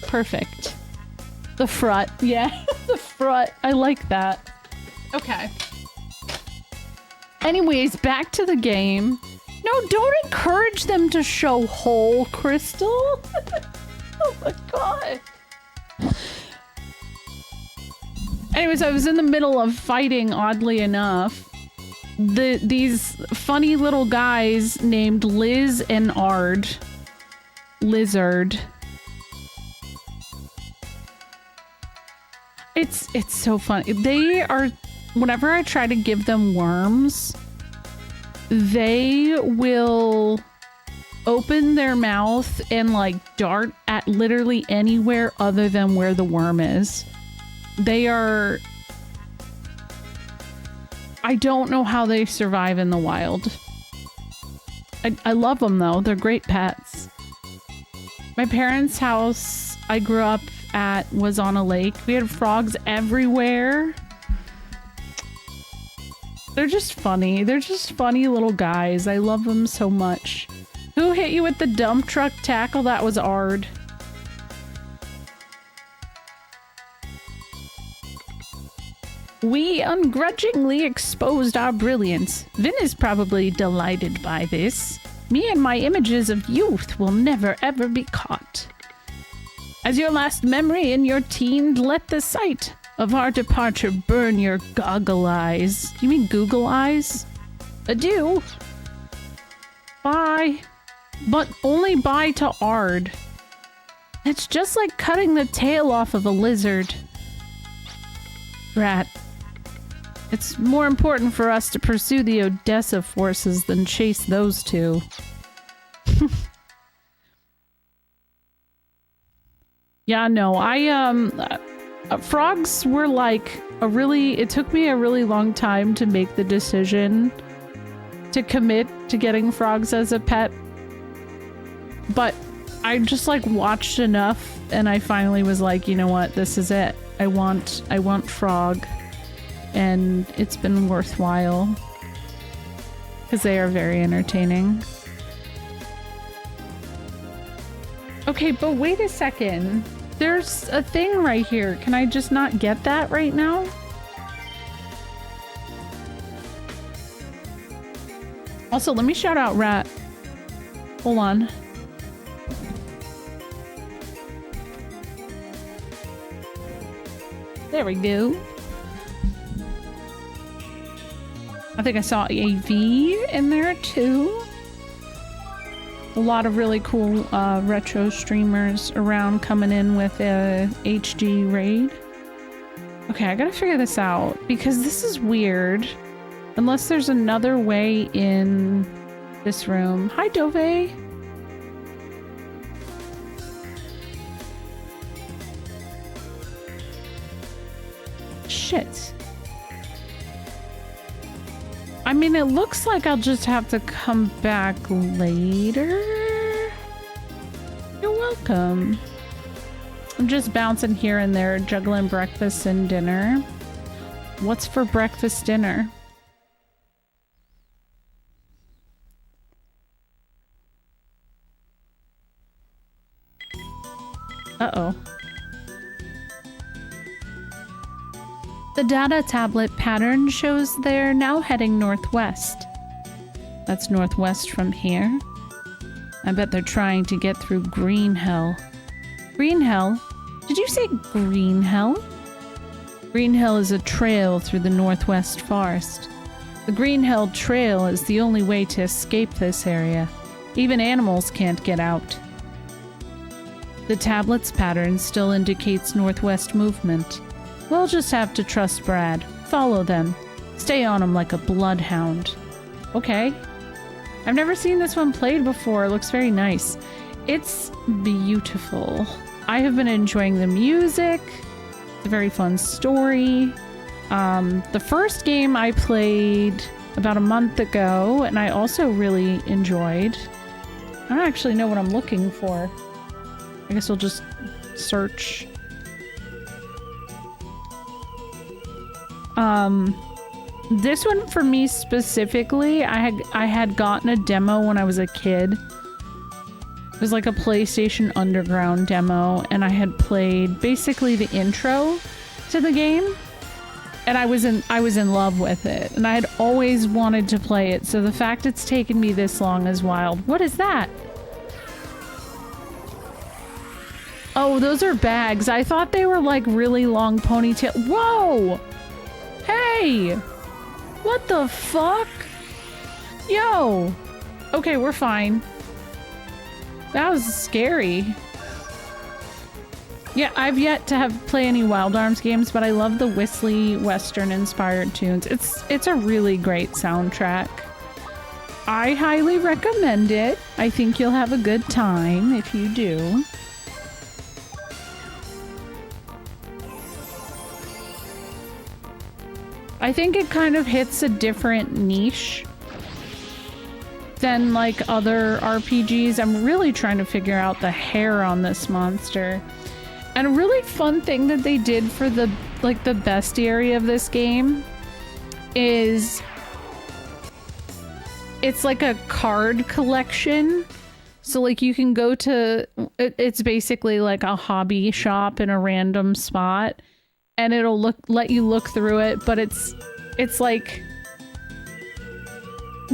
Perfect. The frut, yeah, the frut. I like that. Okay. Anyways, back to the game. No, don't encourage them to show whole, Crystal. Oh my god. Anyways, I was in the middle of fighting, oddly enough. These funny little guys named Liz and Ard. Lizard. It's so funny. They are, whenever I try to give them worms, they will open their mouth and like dart at literally anywhere other than where the worm is. They are... I don't know how they survive in the wild. I love them though. They're great pets. My parents' house I grew up at was on a lake. We had frogs everywhere. They're just funny. They're just funny little guys. I love them so much. Who hit you with the dump truck tackle? That was Ard. We ungrudgingly exposed our brilliance. Vin is probably delighted by this. Me and my images of youth will never ever be caught. As your last memory in your teen, let the sight of our departure burn your goggle eyes. You mean Google eyes? Adieu. Bye. But only bye to Ard. It's just like cutting the tail off of a lizard. Rat. It's more important for us to pursue the Odessa forces than chase those two. Yeah, no, frogs were like it took me a really long time to make the decision to commit to getting frogs as a pet. But I just like watched enough and I finally was like, you know what, this is it. I want frog. And it's been worthwhile. Because they are very entertaining. Okay, but wait a second. There's a thing right here. Can I just not get that right now? Also, let me shout out Rat. Hold on. There we go. I think I saw AV in there too. A lot of really cool retro streamers around coming in with a HD raid. Okay, I gotta figure this out because this is weird. Unless there's another way in this room. Hi, Dove. Shit. I mean, it looks like I'll just have to come back later. You're welcome. I'm just bouncing here and there, juggling breakfast and dinner. What's for breakfast dinner? Uh-oh. The data tablet pattern shows they're now heading northwest. That's northwest from here. I bet they're trying to get through Green Hell. Green Hell? Did you say Green Hell? Green Hell is a trail through the northwest forest. The Green Hell Trail is the only way to escape this area. Even animals can't get out. The tablet's pattern still indicates northwest movement. We'll just have to trust Brad. Follow them. Stay on him like a bloodhound. Okay. I've never seen this one played before. It looks very nice. It's beautiful. I have been enjoying the music. It's a very fun story. The first game I played about a month ago, and I also really enjoyed. I don't actually know what I'm looking for. I guess we'll just search. This one for me specifically, I had gotten a demo when I was a kid. It was like a PlayStation Underground demo, and I had played basically the intro to the game, and I was in love with it, and I had always wanted to play it. So the fact it's taken me this long is wild. What is that? Oh, those are bags. I thought they were like really long ponytail. Whoa! Hey! What the fuck? Yo! Okay, we're fine. That was scary. Yeah, I've yet to play any Wild Arms games, but I love the whistly Western-inspired tunes. It's a really great soundtrack. I highly recommend it. I think you'll have a good time if you do. I think it kind of hits a different niche than like other RPGs. I'm really trying to figure out the hair on this monster. And a really fun thing that they did for the bestiary of this game is it's like a card collection. So like you can go to, it's basically like a hobby shop in a random spot, and it'll let you look through it, but it's like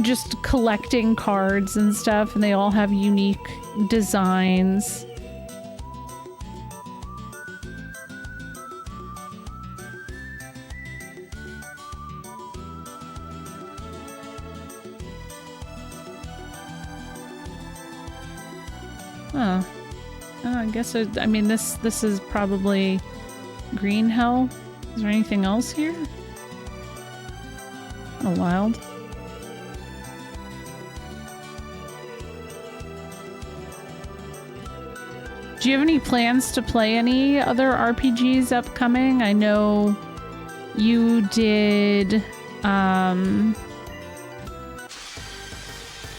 just collecting cards and stuff, and they all have unique designs. Oh, I guess I mean this is probably green hell. Is there anything else here? Oh, wild. Do you have any plans to play any other RPGs upcoming? I know you did,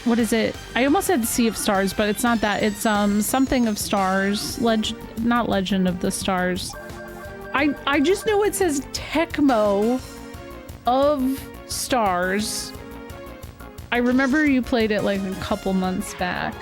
what is it? I almost said Sea of Stars, but it's not that. It's something of Stars. Not Legend of the Stars. I just know it says Tecmo of Stars. I remember you played it like a couple months back.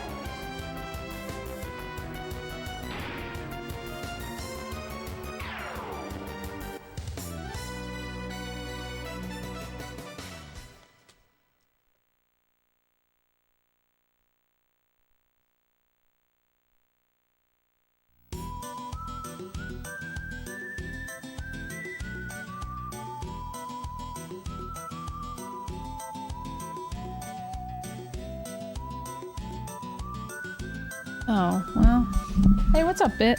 Oh, well. Hey, what's up, Bit?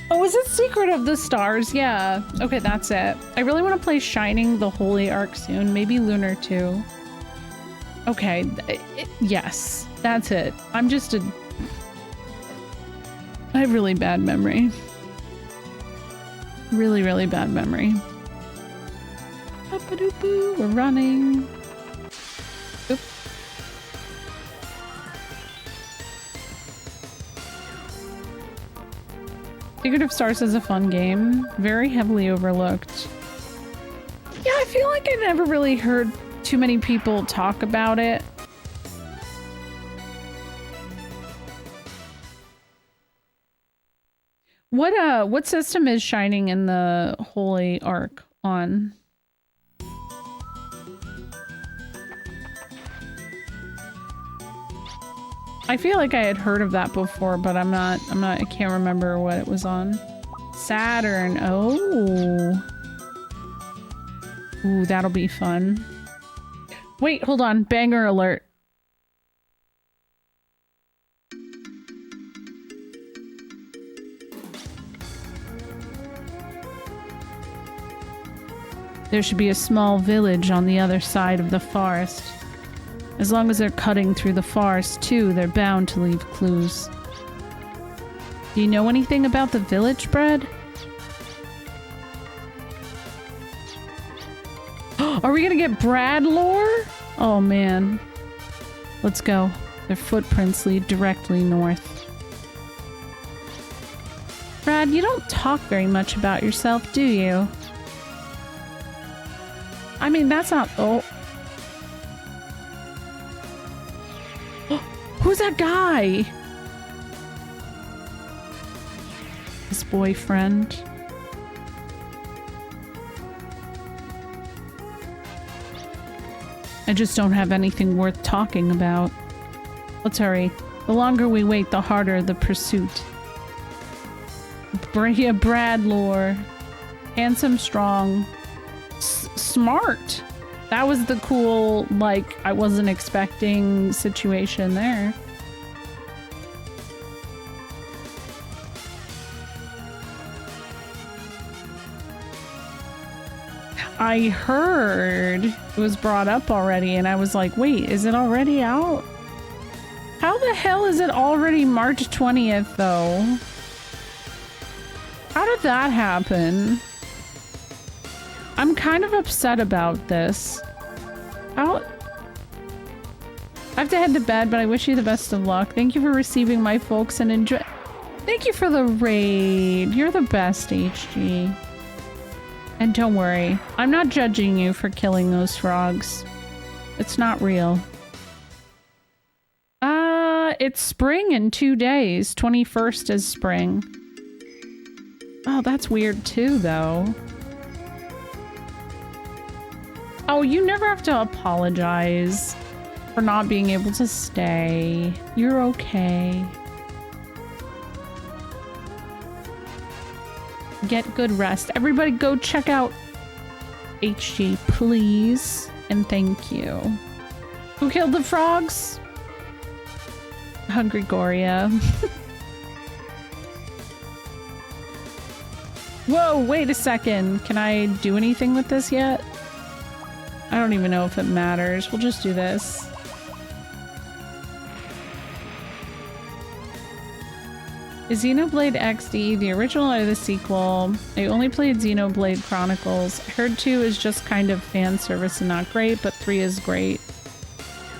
Oh, is it Secret of the Stars? Yeah. Okay, that's it. I really want to play Shining the Holy Ark soon. Maybe Lunar 2. Okay. Yes. That's it. I'm just a... I have really bad memory. Really, really bad memory. Up-a-doop-boo. We're running. Oop. Secret of Stars is a fun game. Very heavily overlooked. Yeah, I feel like I never really heard too many people talk about it. What system is Shining in the Holy Ark on? I feel like I had heard of that before, but I can't remember what it was on. Saturn. Oh. Ooh, that'll be fun. Wait, hold on. Banger alert. There should be a small village on the other side of the forest. As long as they're cutting through the forest, too, they're bound to leave clues. Do you know anything about the village, Brad? Are we gonna get Brad lore? Oh, man. Let's go. Their footprints lead directly north. Brad, you don't talk very much about yourself, do you? I mean, that's not... Oh. Who's that guy? His boyfriend. I just don't have anything worth talking about. Let's hurry. The longer we wait, the harder the pursuit. Brad lore. Handsome, strong, smart. That was the cool, like, I wasn't expecting situation there. I heard it was brought up already, and I was like, wait, is it already out? How the hell is it already March 20th, though? How did that happen? I'm kind of upset about this. I have to head to bed, but I wish you the best of luck. Thank you for receiving my folks and enjoy. Thank you for the raid. You're the best, HG. And don't worry, I'm not judging you for killing those frogs. It's not real. It's spring in 2 days. 21st is spring. Oh, that's weird too, though. Oh, you never have to apologize for not being able to stay. You're okay. Get good rest. Everybody go check out HG, please. And thank you. Who killed the frogs? Gregoria. Whoa, wait a second. Can I do anything with this yet? I don't even know if it matters. We'll just do this. Is Xenoblade XD the original or the sequel? I only played Xenoblade Chronicles. I heard 2 is just kind of fan service and not great, but 3 is great.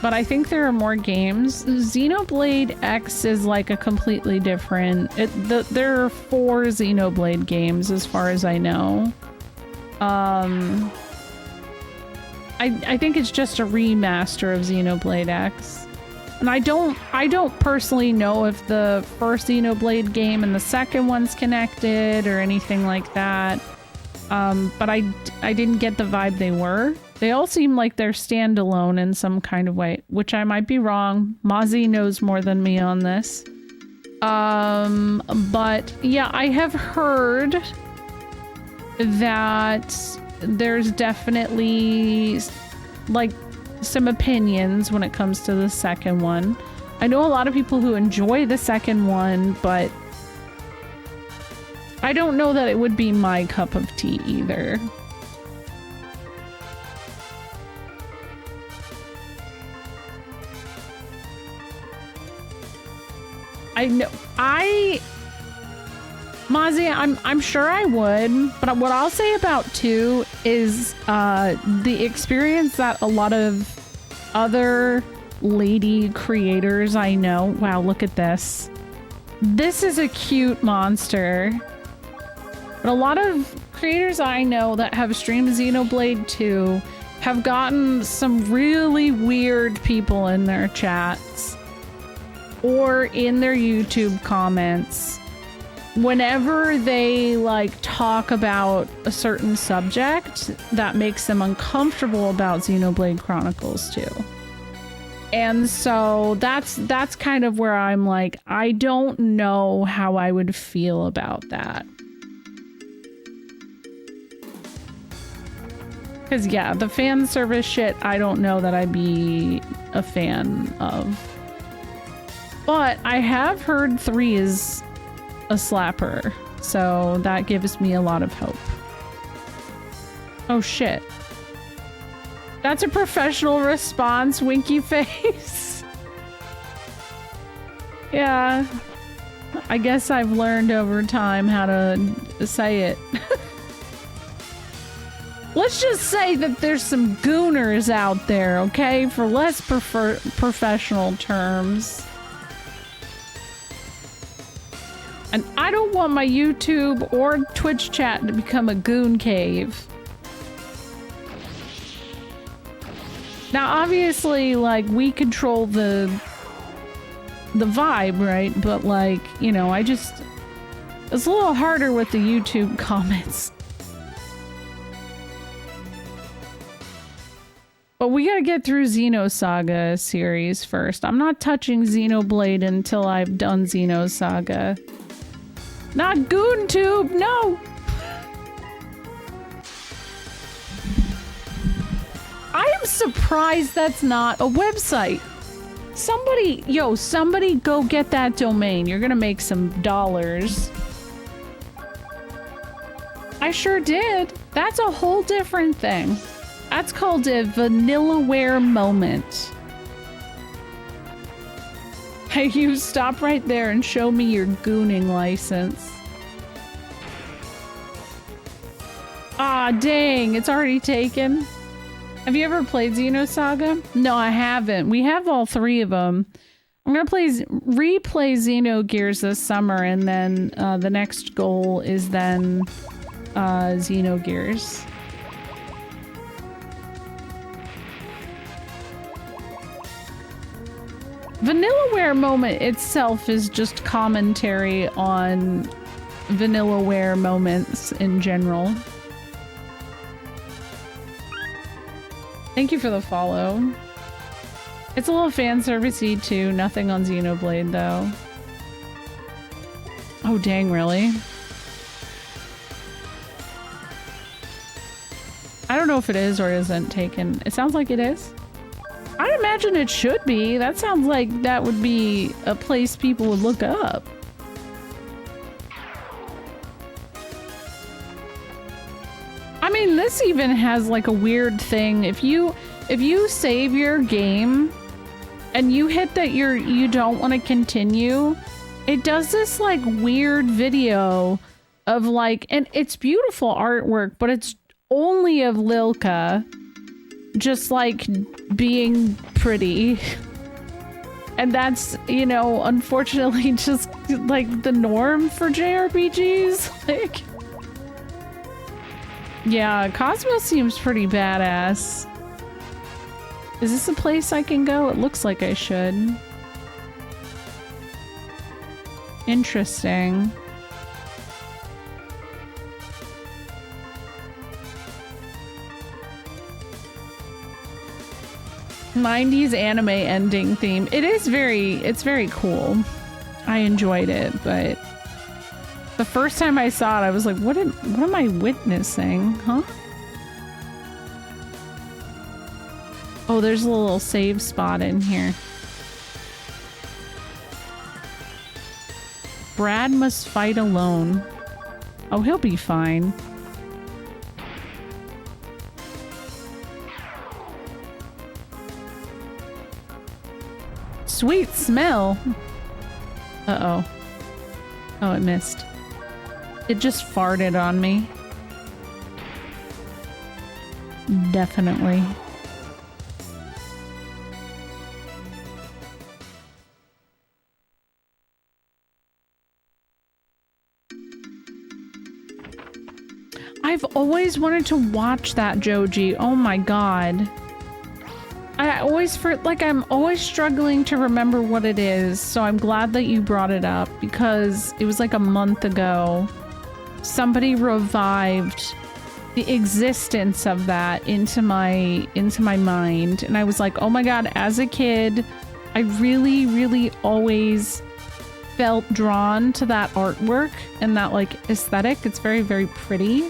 But I think there are more games. Xenoblade X is like a completely different... there are 4 Xenoblade games as far as I know. I think it's just a remaster of Xenoblade X. And I don't personally know if the first Xenoblade game and the second one's connected or anything like that. But I didn't get the vibe they were. They all seem like they're standalone in some kind of way, which I might be wrong. Mozzie knows more than me on this. But yeah, I have heard that there's definitely like some opinions when it comes to the second one. I know a lot of people who enjoy the second one, but I don't know that it would be my cup of tea either. I know Mozzie, I'm sure I would, but what I'll say about 2 is the experience that a lot of other lady creators I know. Wow, look at this. This is a cute monster. But a lot of creators I know that have streamed Xenoblade 2 have gotten some really weird people in their chats or in their YouTube comments whenever they like talk about a certain subject that makes them uncomfortable about Xenoblade Chronicles 2. And so that's kind of where I'm like, I don't know how I would feel about that. Because yeah, the fan service shit, I don't know that I'd be a fan of. But I have heard 3 is a slapper, so that gives me a lot of hope. Oh shit. That's a professional response, winky face. Yeah. I guess I've learned over time how to say it. Let's just say that there's some gooners out there, okay? For less professional terms. And I don't want my YouTube or Twitch chat to become a goon cave. Now, obviously, like, we control the vibe, right? But, like, you know, it's a little harder with the YouTube comments. But we gotta get through Xenosaga series first. I'm not touching Xenoblade until I've done Xenosaga. Not GoonTube, no! I am surprised that's not a website. Somebody go get that domain. You're gonna make some dollars. I sure did. That's a whole different thing. That's called a Vanillaware moment. Hey, you stop right there and show me your gooning license. Ah, dang, it's already taken. Have you ever played Xenosaga? No, I haven't. We have all three of them. I'm gonna replay Xenogears this summer, and then the next goal is then Xenogears. Vanillaware moment itself is just commentary on Vanillaware moments in general. Thank you for the follow. It's a little fan servicey too. Nothing on Xenoblade though. Oh dang, really? I don't know if it is or isn't taken. It sounds like it is. I'd imagine it should be. That sounds like that would be a place people would look up. I mean, this even has like a weird thing. If you save your game and you hit that you don't want to continue, it does this like weird video of like, and it's beautiful artwork, but it's only of Lilka just like being pretty. And that's, you know, unfortunately just like the norm for JRPGs. Like, yeah, Cosmos seems pretty badass. Is this a place I can go? It looks like I should. Interesting. '90s anime ending theme. It's very cool. I enjoyed it, but the first time I saw it, I was like, what am I witnessing? Huh? Oh, there's a little save spot in here. Brad must fight alone. Oh, he'll be fine. Sweet smell. Uh-oh. Oh, it missed. It just farted on me. Definitely. I've always wanted to watch that, Joji. Oh my god. I'm always struggling to remember what it is, so I'm glad that you brought it up, because it was like a month ago. Somebody revived the existence of that into my mind, and I was like, oh my god, as a kid, I really always felt drawn to that artwork and that like aesthetic. It's very pretty.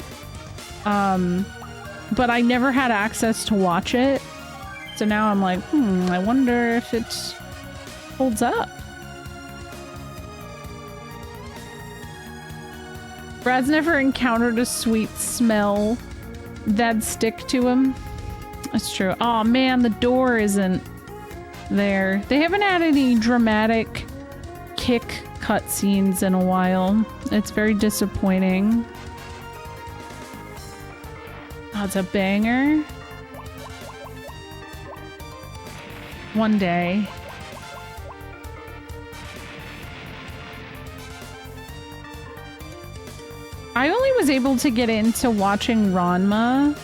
But I never had access to watch it. So now I'm like, I wonder if it holds up. Brad's never encountered a sweet smell that'd stick to him. That's true. Oh man, the door isn't there. They haven't had any dramatic kick cutscenes in a while. It's very disappointing. Oh, That's a banger. One day. I only was able to get into watching Ranma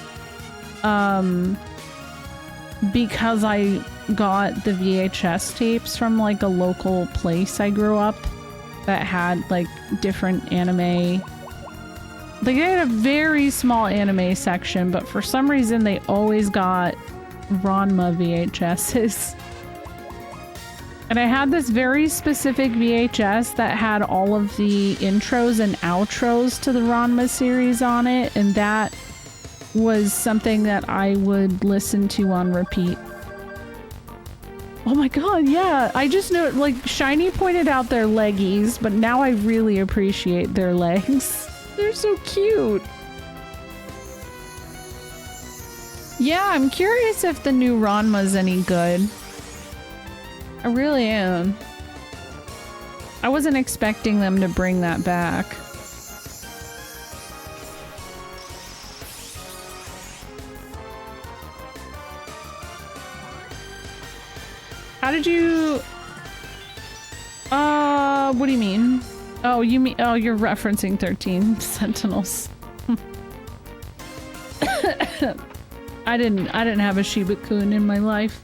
because I got the VHS tapes from like a local place I grew up that had like different anime. They had a very small anime section, but for some reason they always got Ranma VHSs. And I had this very specific VHS that had all of the intros and outros to the Ranma series on it, and that was something that I would listen to on repeat. Oh my god, yeah. I just know, like, Shiny pointed out their leggies, but now I really appreciate their legs. They're so cute. Yeah, I'm curious if the new Ranma's any good. I really am. I wasn't expecting them to bring that back. How did you... what do you mean? Oh, you mean... Oh, you're referencing 13 Sentinels. I didn't have a Shiba-kun in my life.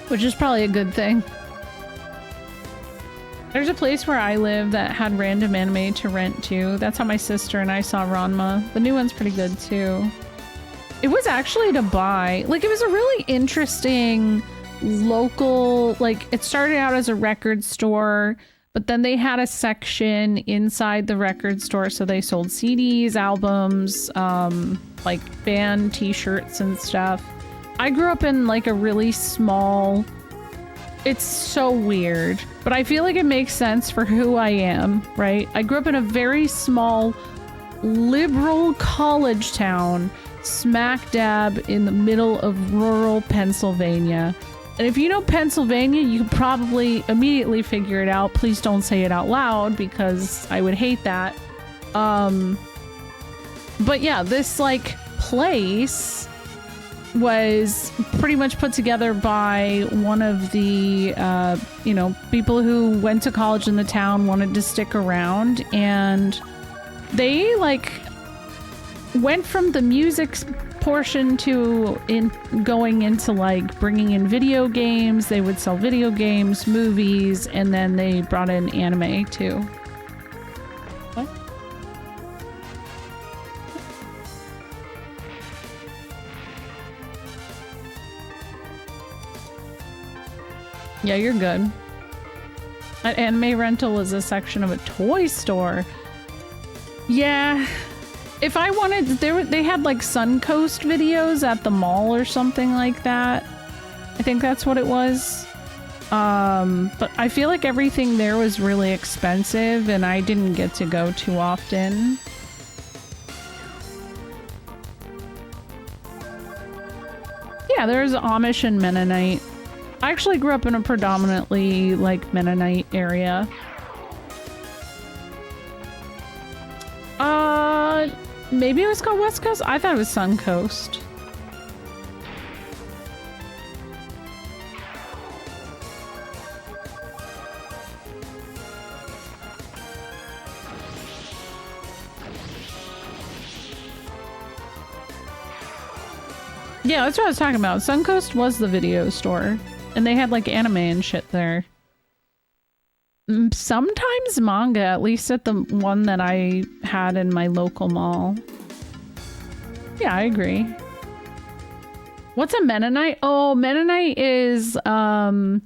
Which is probably a good thing. There's a place where I live that had random anime to rent too. That's how my sister and I saw Ranma. The new one's pretty good too. It was actually to buy. Like, it was a really interesting local, like, it started out as a record store, but then they had a section inside the record store, so they sold CDs, albums, like band t-shirts and stuff. I grew up in like a really small, it's so weird, but I feel like it makes sense for who I am, right? I grew up in a very small liberal college town, smack dab in the middle of rural Pennsylvania. And if you know Pennsylvania, you could probably immediately figure it out. Please don't say it out loud because I would hate that. But yeah, this like place was pretty much put together by one of the, you know, people who went to college in the town, wanted to stick around, and they like went from the music portion to going into like bringing in video games. They would sell video games, movies, and then they brought in anime too. What? Yeah, you're good. An anime rental was a section of a toy store. Yeah. If I wanted, they had like Suncoast videos at the mall or something like that. I think that's what it was. But I feel like everything there was really expensive and I didn't get to go too often. Yeah, there's Amish and Mennonite. I actually grew up in a predominantly like Mennonite area. Maybe it was called West Coast? I thought it was Suncoast. Yeah, that's what I was talking about. Suncoast was the video store. And they had like anime and shit there. Sometimes manga, at least at the one that I had in my local mall. Yeah, I agree. What's a Mennonite? Oh, Mennonite is, so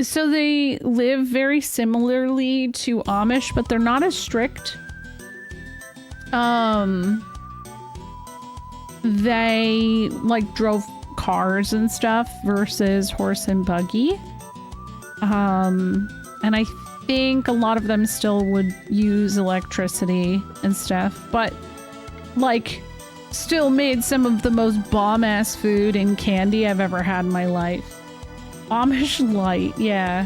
they live very similarly to Amish, but they're not as strict. They like drove cars and stuff versus horse and buggy. And I think a lot of them still would use electricity and stuff, but like still made some of the most bomb-ass food and candy I've ever had in my life. Amish light, yeah.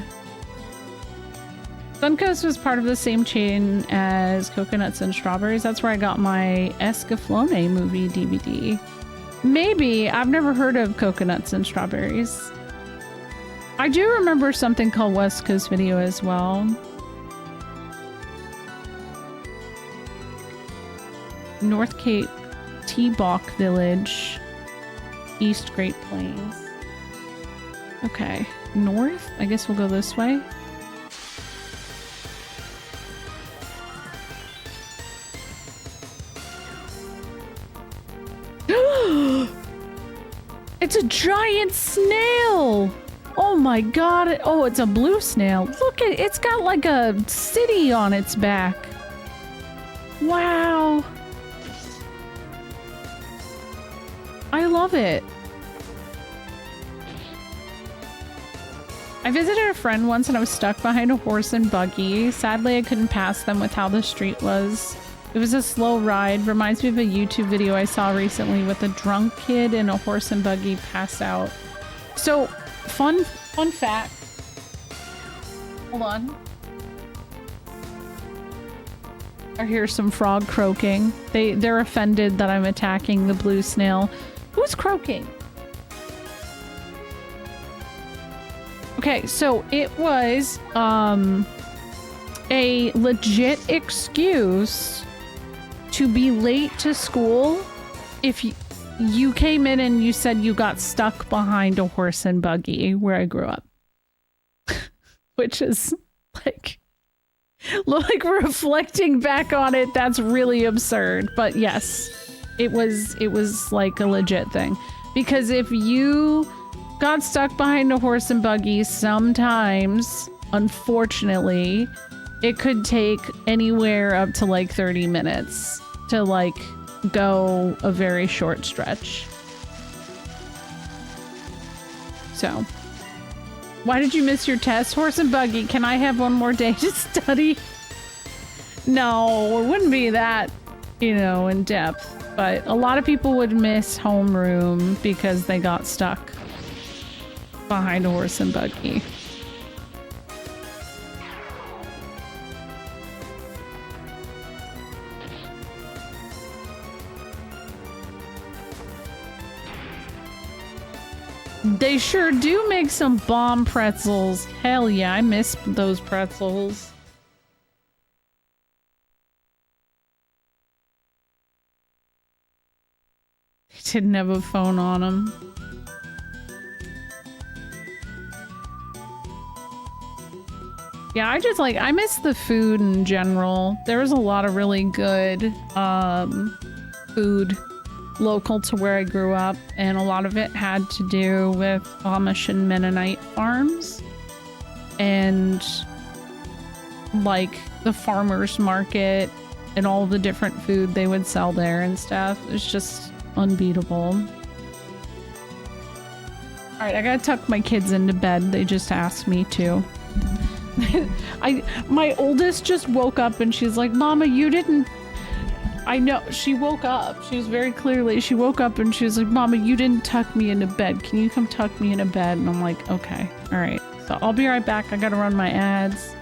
Suncoast was part of the same chain as Coconuts and Strawberries. That's where I got my Escaflowne movie DVD. Maybe. I've never heard of Coconuts and Strawberries. I do remember something called West Coast Video as well. North Cape, T-Bach Village, East Great Plains. Okay, north? I guess we'll go this way. It's a giant snail! Oh my god. Oh, it's a blue snail. Look at it. It's got like a city on its back. Wow. I love it. I visited a friend once and I was stuck behind a horse and buggy. Sadly, I couldn't pass them with how the street was. It was a slow ride. Reminds me of a YouTube video I saw recently with a drunk kid in a horse and buggy pass out. So, fun fact. Hold on. I hear some frog croaking. They're offended that I'm attacking the blue snail. Who's croaking? Okay, so it was a legit excuse to be late to school if you came in and you said you got stuck behind a horse and buggy where I grew up. Which is like reflecting back on it, that's really absurd. But yes, it was like a legit thing. Because if you got stuck behind a horse and buggy, sometimes, unfortunately, it could take anywhere up to like 30 minutes to like go a very short stretch. So, why did you miss your test? Horse and buggy, can I have one more day to study? No, it wouldn't be that, you know, in depth. But a lot of people would miss homeroom because they got stuck behind a horse and buggy. They sure do make some bomb pretzels. Hell yeah, I miss those pretzels. They didn't have a phone on them. Yeah, I miss the food in general. There was a lot of really good food local to where I grew up, and a lot of it had to do with Amish and Mennonite farms and like the farmers market and all the different food they would sell there and stuff. It's just unbeatable. All right, I gotta tuck my kids into bed. They just asked me to. My oldest just woke up and she's like, Mama, you didn't... I know, she woke up. She was very clearly, she woke up and she was like, Mama, you didn't tuck me into bed. Can you come tuck me into bed? And I'm like, okay, all right. So I'll be right back. I gotta run my ads.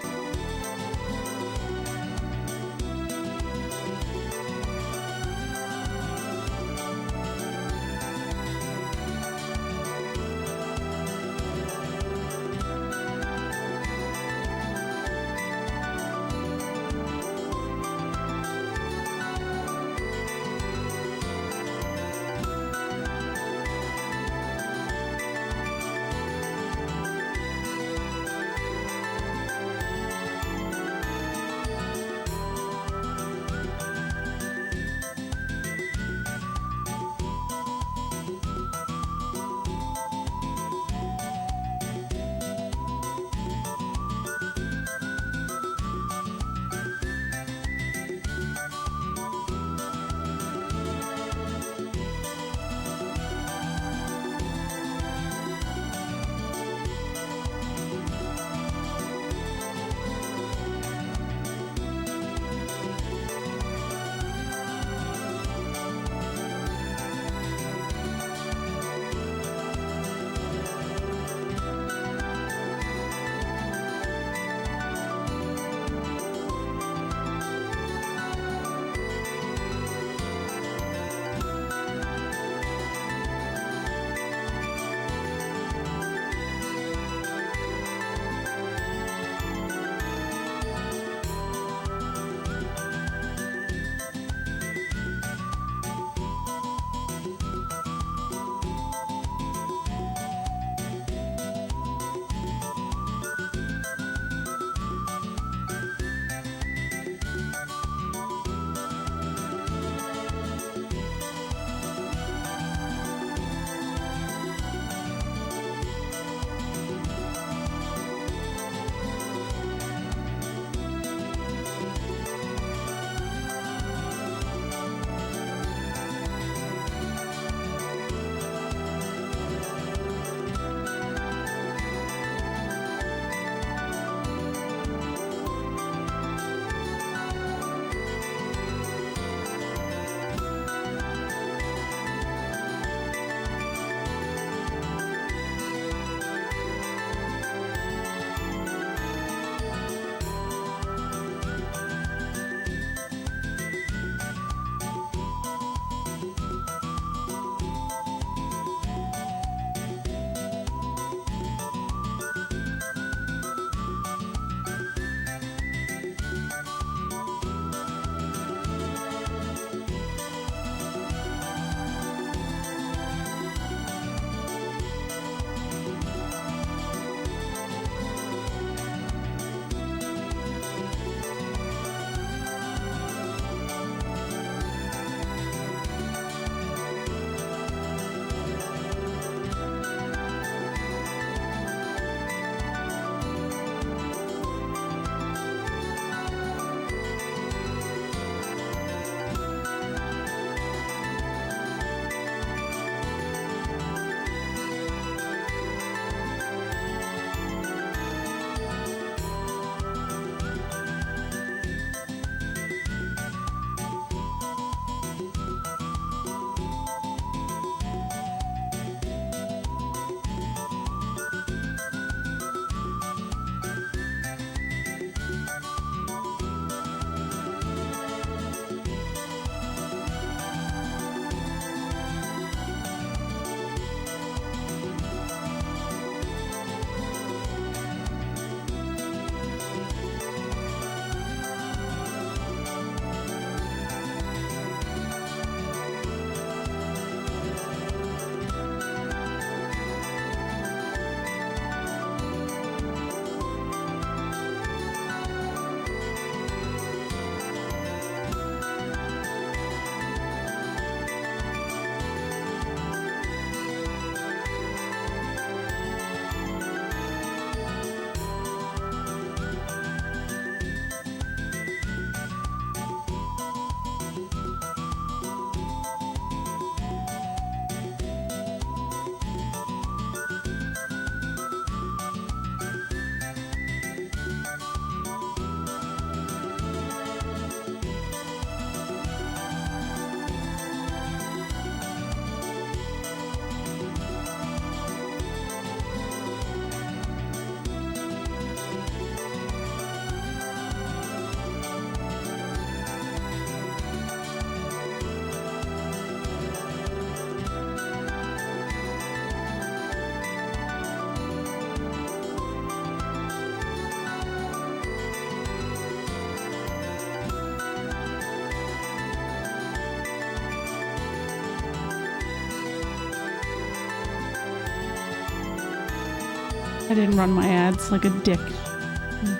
I didn't run my ads like a dick.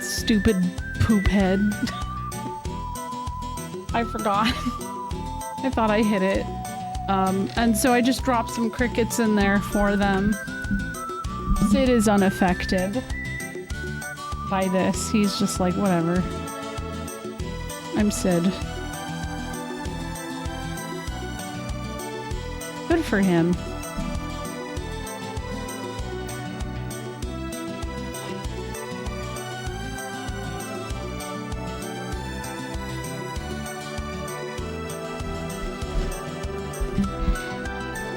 Stupid poop head. I forgot. I thought I hit it. And so I just dropped some crickets in there for them. Sid is unaffected by this. He's just like, whatever. I'm Sid. Good for him.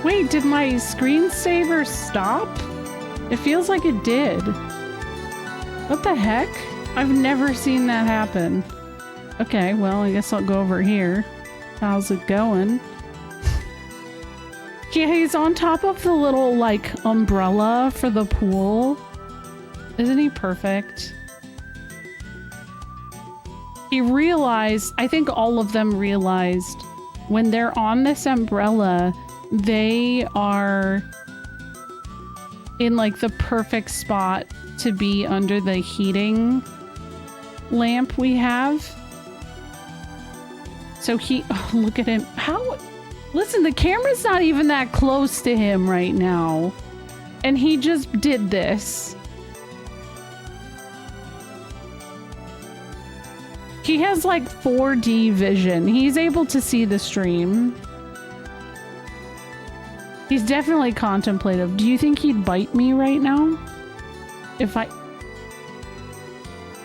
Wait, did my screensaver stop? It feels like it did. What the heck? I've never seen that happen. Okay, well, I guess I'll go over here. How's it going? Yeah, he's on top of the little, like, umbrella for the pool. Isn't he perfect? He realized, I think all of them realized, when they're on this umbrella, they are in like the perfect spot to be under the heating lamp we have. So he, oh, look at him. How, listen, the camera's not even that close to him right now. And he just did this. He has like 4D vision. He's able to see the stream. He's definitely contemplative. Do you think he'd bite me right now? If I...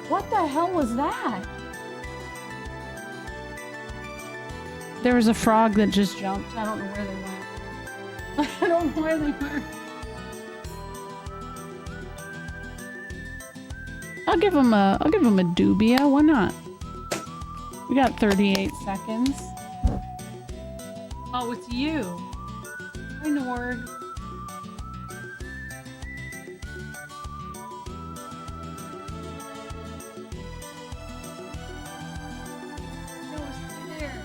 What the hell was that? There was a frog that just jumped. I don't know where they went. I don't know where they were. I'll give him a dubia. Why not? We got 38 seconds. Oh, it's you. Hi, Nord. No, stay there.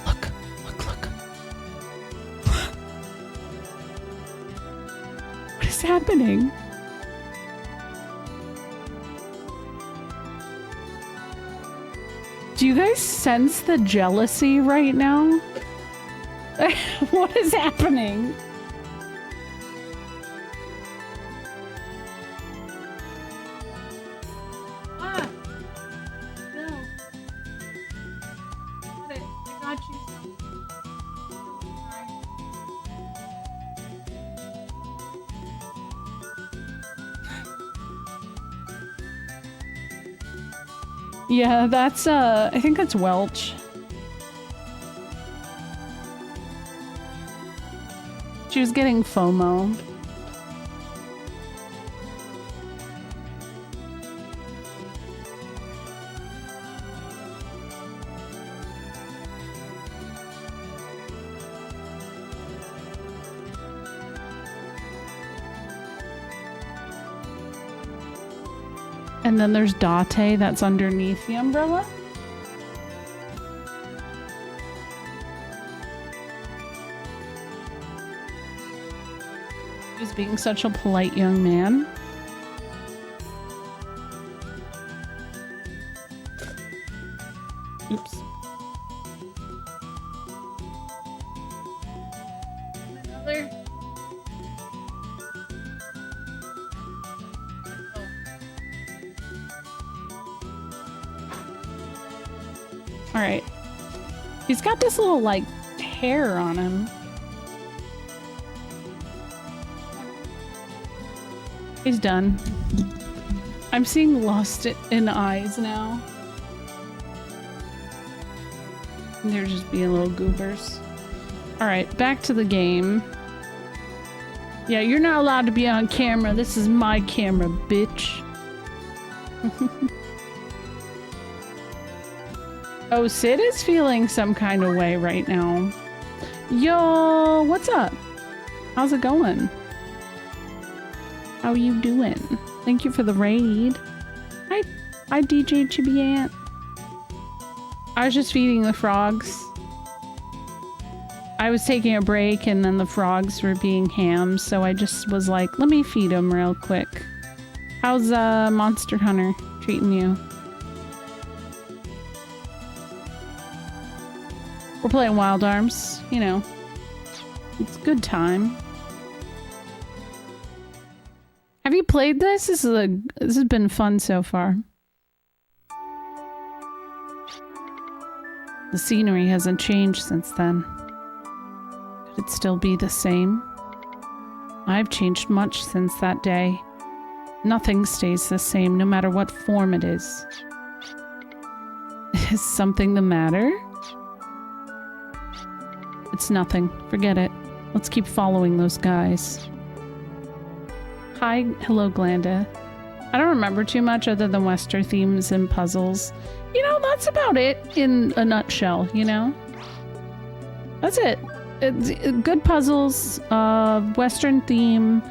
Look. What is happening? Do you guys sense the jealousy right now? What is happening? Ah! No. Got it. I got you something. Yeah, that's, I think that's Welch. She was getting FOMO. And then there's Date that's underneath the umbrella. He's being such a polite young man. Oops. Another. All right. He's got this little, like, hair on him. He's done. I'm seeing lust in eyes now. And they're just being little goobers. All right, back to the game. Yeah, you're not allowed to be on camera. This is my camera, bitch. Oh, Sid is feeling some kind of way right now. Yo, what's up? How's it going? How are you doing? Thank you for the raid. Hi DJ Chibi Ant. I was just feeding the frogs. I was taking a break and then the frogs were being hams, so I just was like, let me feed them real quick. How's Monster Hunter treating you? We're playing Wild Arms, you know. It's a good time. Have you played this? This has been fun so far. The scenery hasn't changed since then. Could it still be the same? I've changed much since that day. Nothing stays the same, no matter what form it is. Is something the matter? It's nothing. Forget it. Let's keep following those guys. Hi, hello, Glanda. I don't remember too much other than Western themes and puzzles. You know, that's about it in a nutshell, you know? That's it. It's good puzzles, Western theme,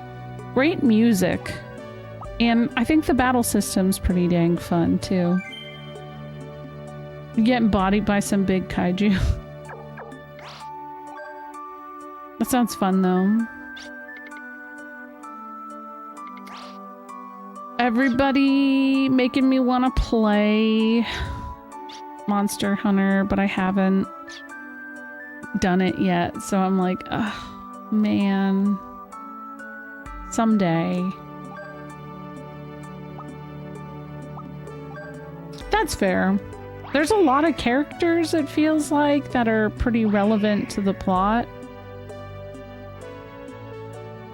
great music. And I think the battle system's pretty dang fun, too. You're getting bodied by some big kaiju. That sounds fun, though. Everybody making me want to play Monster Hunter, but I haven't done it yet. So I'm like, oh, man. Someday. That's fair. There's a lot of characters, it feels like, that are pretty relevant to the plot.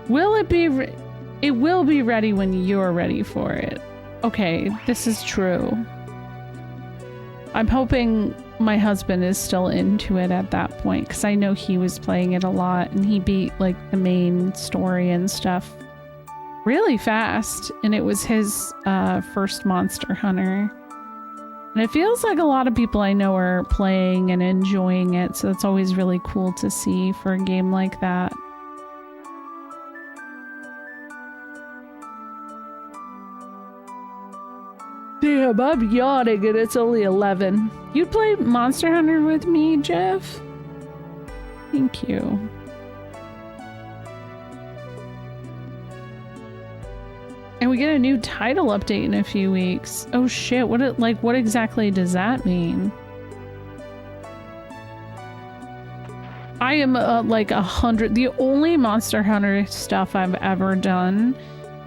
Will it be... It will be ready when you're ready for it. Okay, this is true. I'm hoping my husband is still into it at that point, because I know he was playing it a lot, and he beat, like, the main story and stuff really fast, and it was his first Monster Hunter. And it feels like a lot of people I know are playing and enjoying it, so it's always really cool to see for a game like that. Damn, I'm yawning and it's only 11. You'd play Monster Hunter with me, Jeff? Thank you. And we get a new title update in a few weeks. Oh shit, what exactly does that mean? I am like 100. The only Monster Hunter stuff I've ever done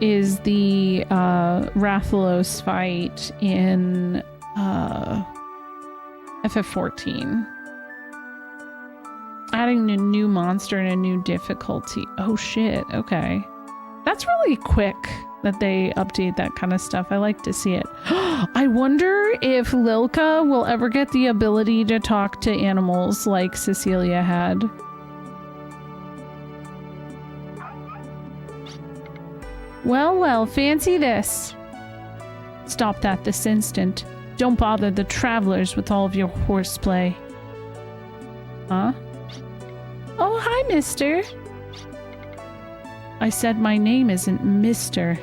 is the Rathalos fight in FF14. Adding a new monster and a new difficulty. Oh shit, okay. That's really quick that they update that kind of stuff. I like to see it. I wonder if Lilka will ever get the ability to talk to animals like Cecilia had. Well, well, fancy this. Stop that this instant. Don't bother the travelers with all of your horseplay. Huh? Oh, hi, mister. I said my name isn't Mister.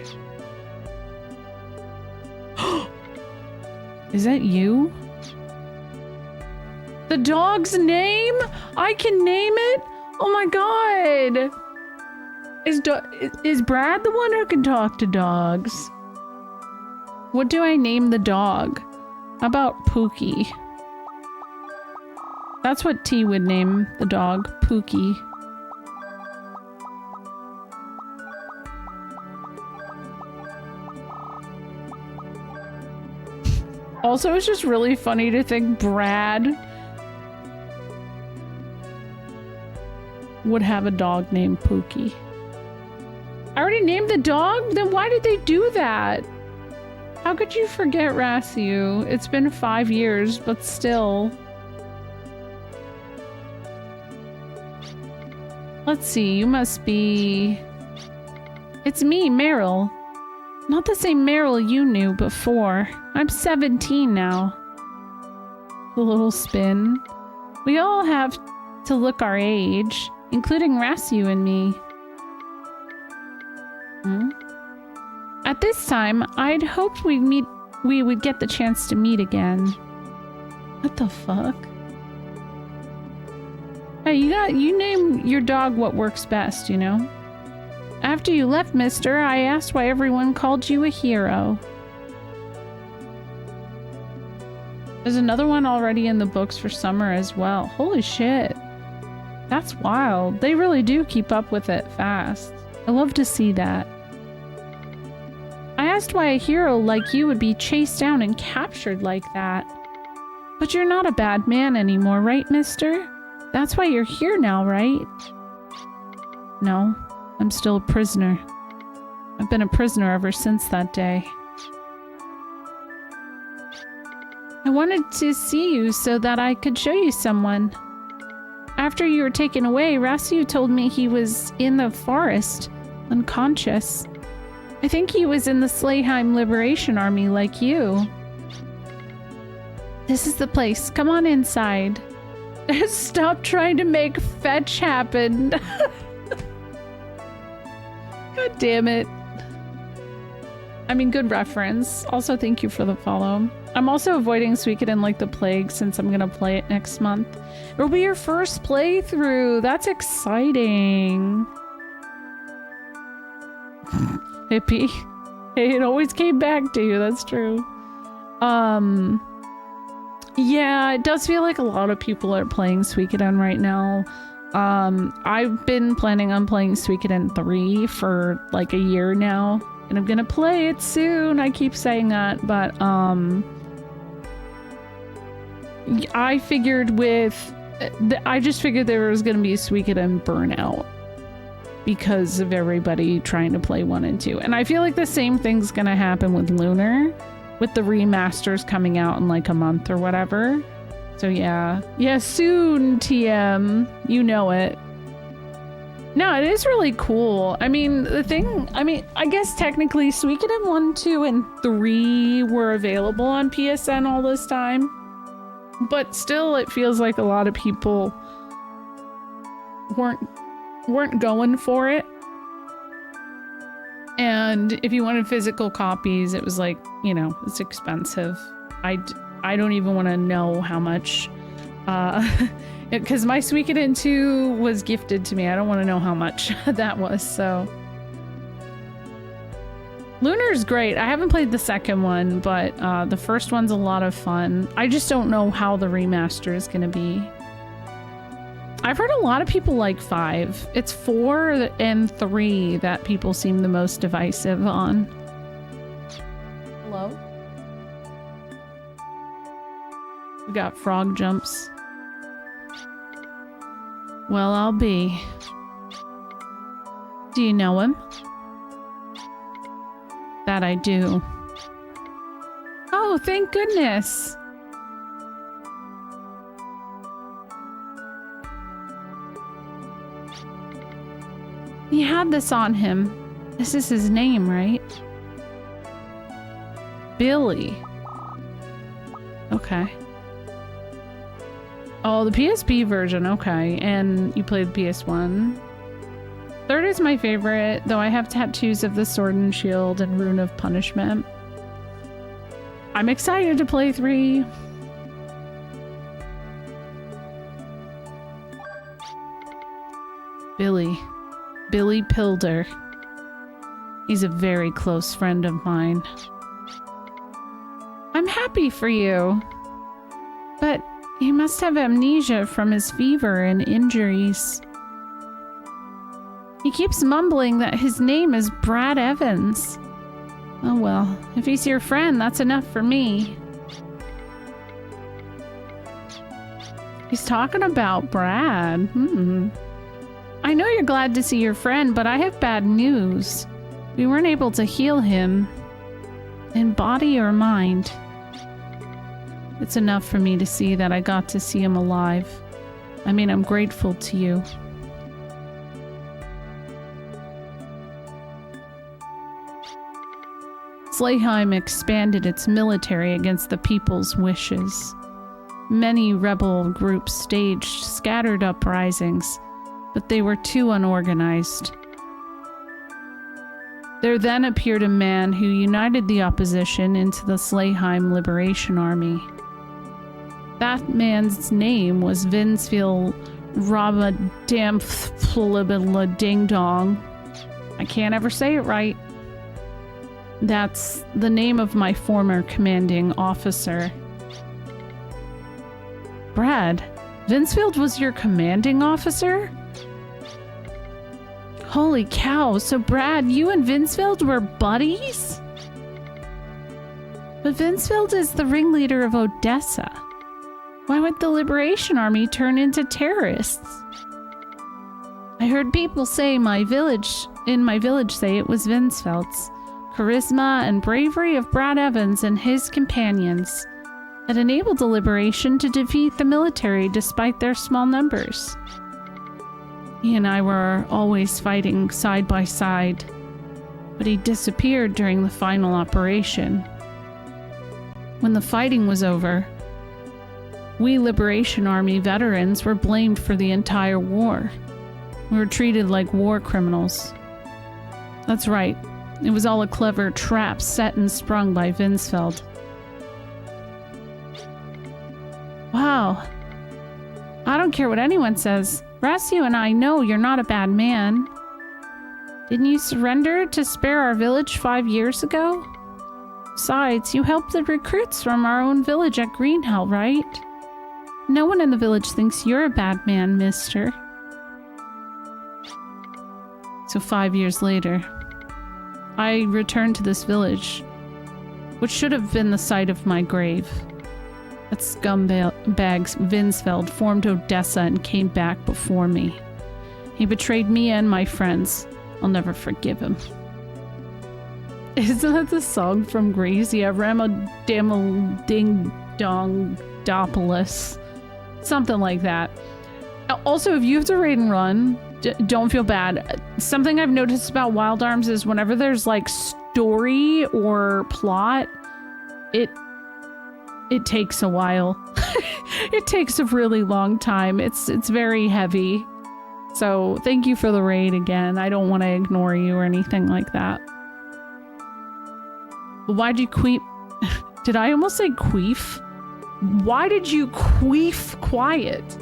Is that you? The dog's name? I can name it? Oh my god! Is Brad the one who can talk to dogs? What do I name the dog? How about Pookie? That's what T would name the dog, Pookie. Also, it's just really funny to think Brad would have a dog named Pookie. I already named the dog? Then why did they do that? How could you forget Rassiu? It's been 5 years, but still. Let's see, you must be... It's me, Meryl. Not the same Meryl you knew before. I'm 17 now. The little spin. We all have to look our age, including Rassiu and me. At this time, I'd hoped we would get the chance to meet again. What the fuck? Hey, you name your dog what works best, you know? After you left, mister, I asked why everyone called you a hero. There's another one already in the books for summer as well. Holy shit. That's wild. They really do keep up with it fast. I love to see that. I asked why a hero like you would be chased down and captured like that. But you're not a bad man anymore, right, mister? That's why you're here now, right? No, I'm still a prisoner. I've been a prisoner ever since that day. I wanted to see you so that I could show you someone. After you were taken away, Rasu told me he was in the forest, unconscious. I think he was in the Slayheim Liberation Army like you. This is the place. Come on inside. Stop trying to make fetch happen. God damn it. I mean, good reference. Also, thank you for the follow. I'm also avoiding Suikoden like the plague since I'm gonna play it next month. It'll be your first playthrough. That's exciting. Hippie. Hey, it always came back to you. That's true. Yeah, it does feel like a lot of people are playing Suikoden right now. I've been planning on playing Suikoden 3 for like a year now, and I'm gonna play it soon. I keep saying that, but I figured I just figured there was gonna be a Suikoden burnout because of everybody trying to play 1 and 2. And I feel like the same thing's gonna happen with Lunar, with the remasters coming out in like a month or whatever. So yeah. Yeah, soon, TM. You know it. No, it is really cool. I mean, I guess technically Suikoden 1, 2, and 3 were available on PSN all this time. But still, it feels like a lot of people weren't going for it. And if you wanted physical copies, it was like, you know, it's expensive. I don't even want to know how much, because my Suikoden 2 was gifted to me. I don't want to know how much that was, so. Lunar's great. I haven't played the second one, but the first one's a lot of fun. I just don't know how the remaster is going to be. I've heard a lot of people like 5. It's 4 and 3 that people seem the most divisive on. Hello? We got frog jumps. Well, I'll be. Do you know him? That I do. Oh, thank goodness. He had this on him. This is his name, right? Billy. Okay. Oh, the PSP version, okay. And you played PS1. 3rd is my favorite, though I have tattoos of the Sword and Shield and Rune of Punishment. I'm excited to play 3. Billy Pilder. He's a very close friend of mine. I'm happy for you. But he must have amnesia from his fever and injuries. He keeps mumbling that his name is Brad Evans. Oh well, if he's your friend, that's enough for me. He's talking about Brad. I know you're glad to see your friend, but I have bad news. We weren't able to heal him. In body or mind. It's enough for me to see that I got to see him alive. I mean, I'm grateful to you. Slayheim expanded its military against the people's wishes. Many rebel groups staged scattered uprisings, but they were too unorganized. There then appeared a man who united the opposition into the Slayheim Liberation Army. That man's name was Vinsfield Ramadamflibilla Ding Dong. I can't ever say it right. That's the name of my former commanding officer. Brad, Vinsfield was your commanding officer? Holy cow, so Brad, you and Vinsfield were buddies? But Vinsfield is the ringleader of Odessa. Why would the Liberation Army turn into terrorists? I heard people say in my village say it was Vinsfeld's charisma and bravery of Brad Evans and his companions that enabled the Liberation to defeat the military despite their small numbers. He and I were always fighting side by side, but he disappeared during the final operation. When the fighting was over, we Liberation Army veterans were blamed for the entire war. We were treated like war criminals. That's right. It was all a clever trap set and sprung by Vinsfeld. Wow. I don't care what anyone says. Rassiu and I know you're not a bad man. Didn't you surrender to spare our village 5 years ago? Besides, you helped the recruits from our own village at Greenhell, right? No one in the village thinks you're a bad man, mister. So 5 years later, I returned to this village, which should have been the site of my grave. That scumbag Vinsfeld formed Odessa and came back before me. He betrayed me and my friends. I'll never forgive him. Isn't that the song from Grease? Yeah, Ramadingdongdopolis. Something like that. Also, if you have to raid and run, don't feel bad. Something I've noticed about Wild Arms is whenever there's like story or plot, it takes a while. It takes a really long time. It's very heavy. So thank you for the raid again. I don't want to ignore you or anything like that. Why'd you queef? Did I almost say queef? Why did you queef quiet?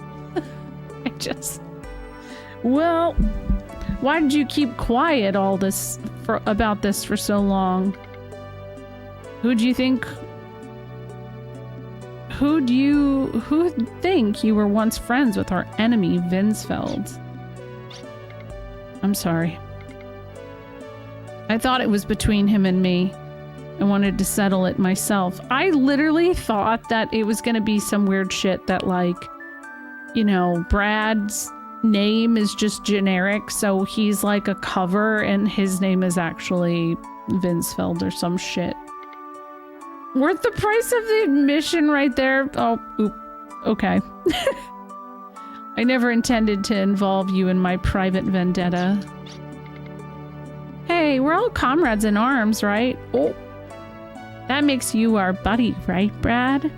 Well, why did you keep quiet about this for so long? Who'd think you were once friends with our enemy, Vinsfeld? I'm sorry. I thought it was between him and me. I wanted to settle it myself. I literally thought that it was gonna be some weird shit that, like, you know, Brad's name is just generic, so he's like a cover and his name is actually Vinsfeld or some shit. Worth the price of the admission right there. Oh, oop. Okay. I never intended to involve you in my private vendetta. Hey, we're all comrades in arms, right? Oh. That makes you our buddy, right, Brad?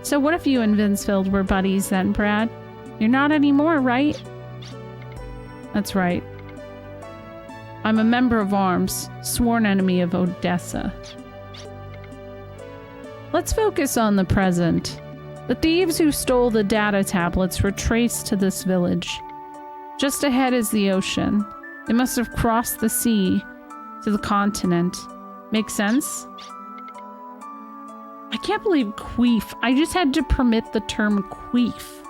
So what if you and Vinsfeld were buddies then, Brad? You're not anymore, right? That's right. I'm a member of arms, sworn enemy of Odessa. Let's focus on the present. The thieves who stole the data tablets were traced to this village. Just ahead is the ocean. They must have crossed the sea to the continent. Make sense? I can't believe queef. I just had to permit the term queef.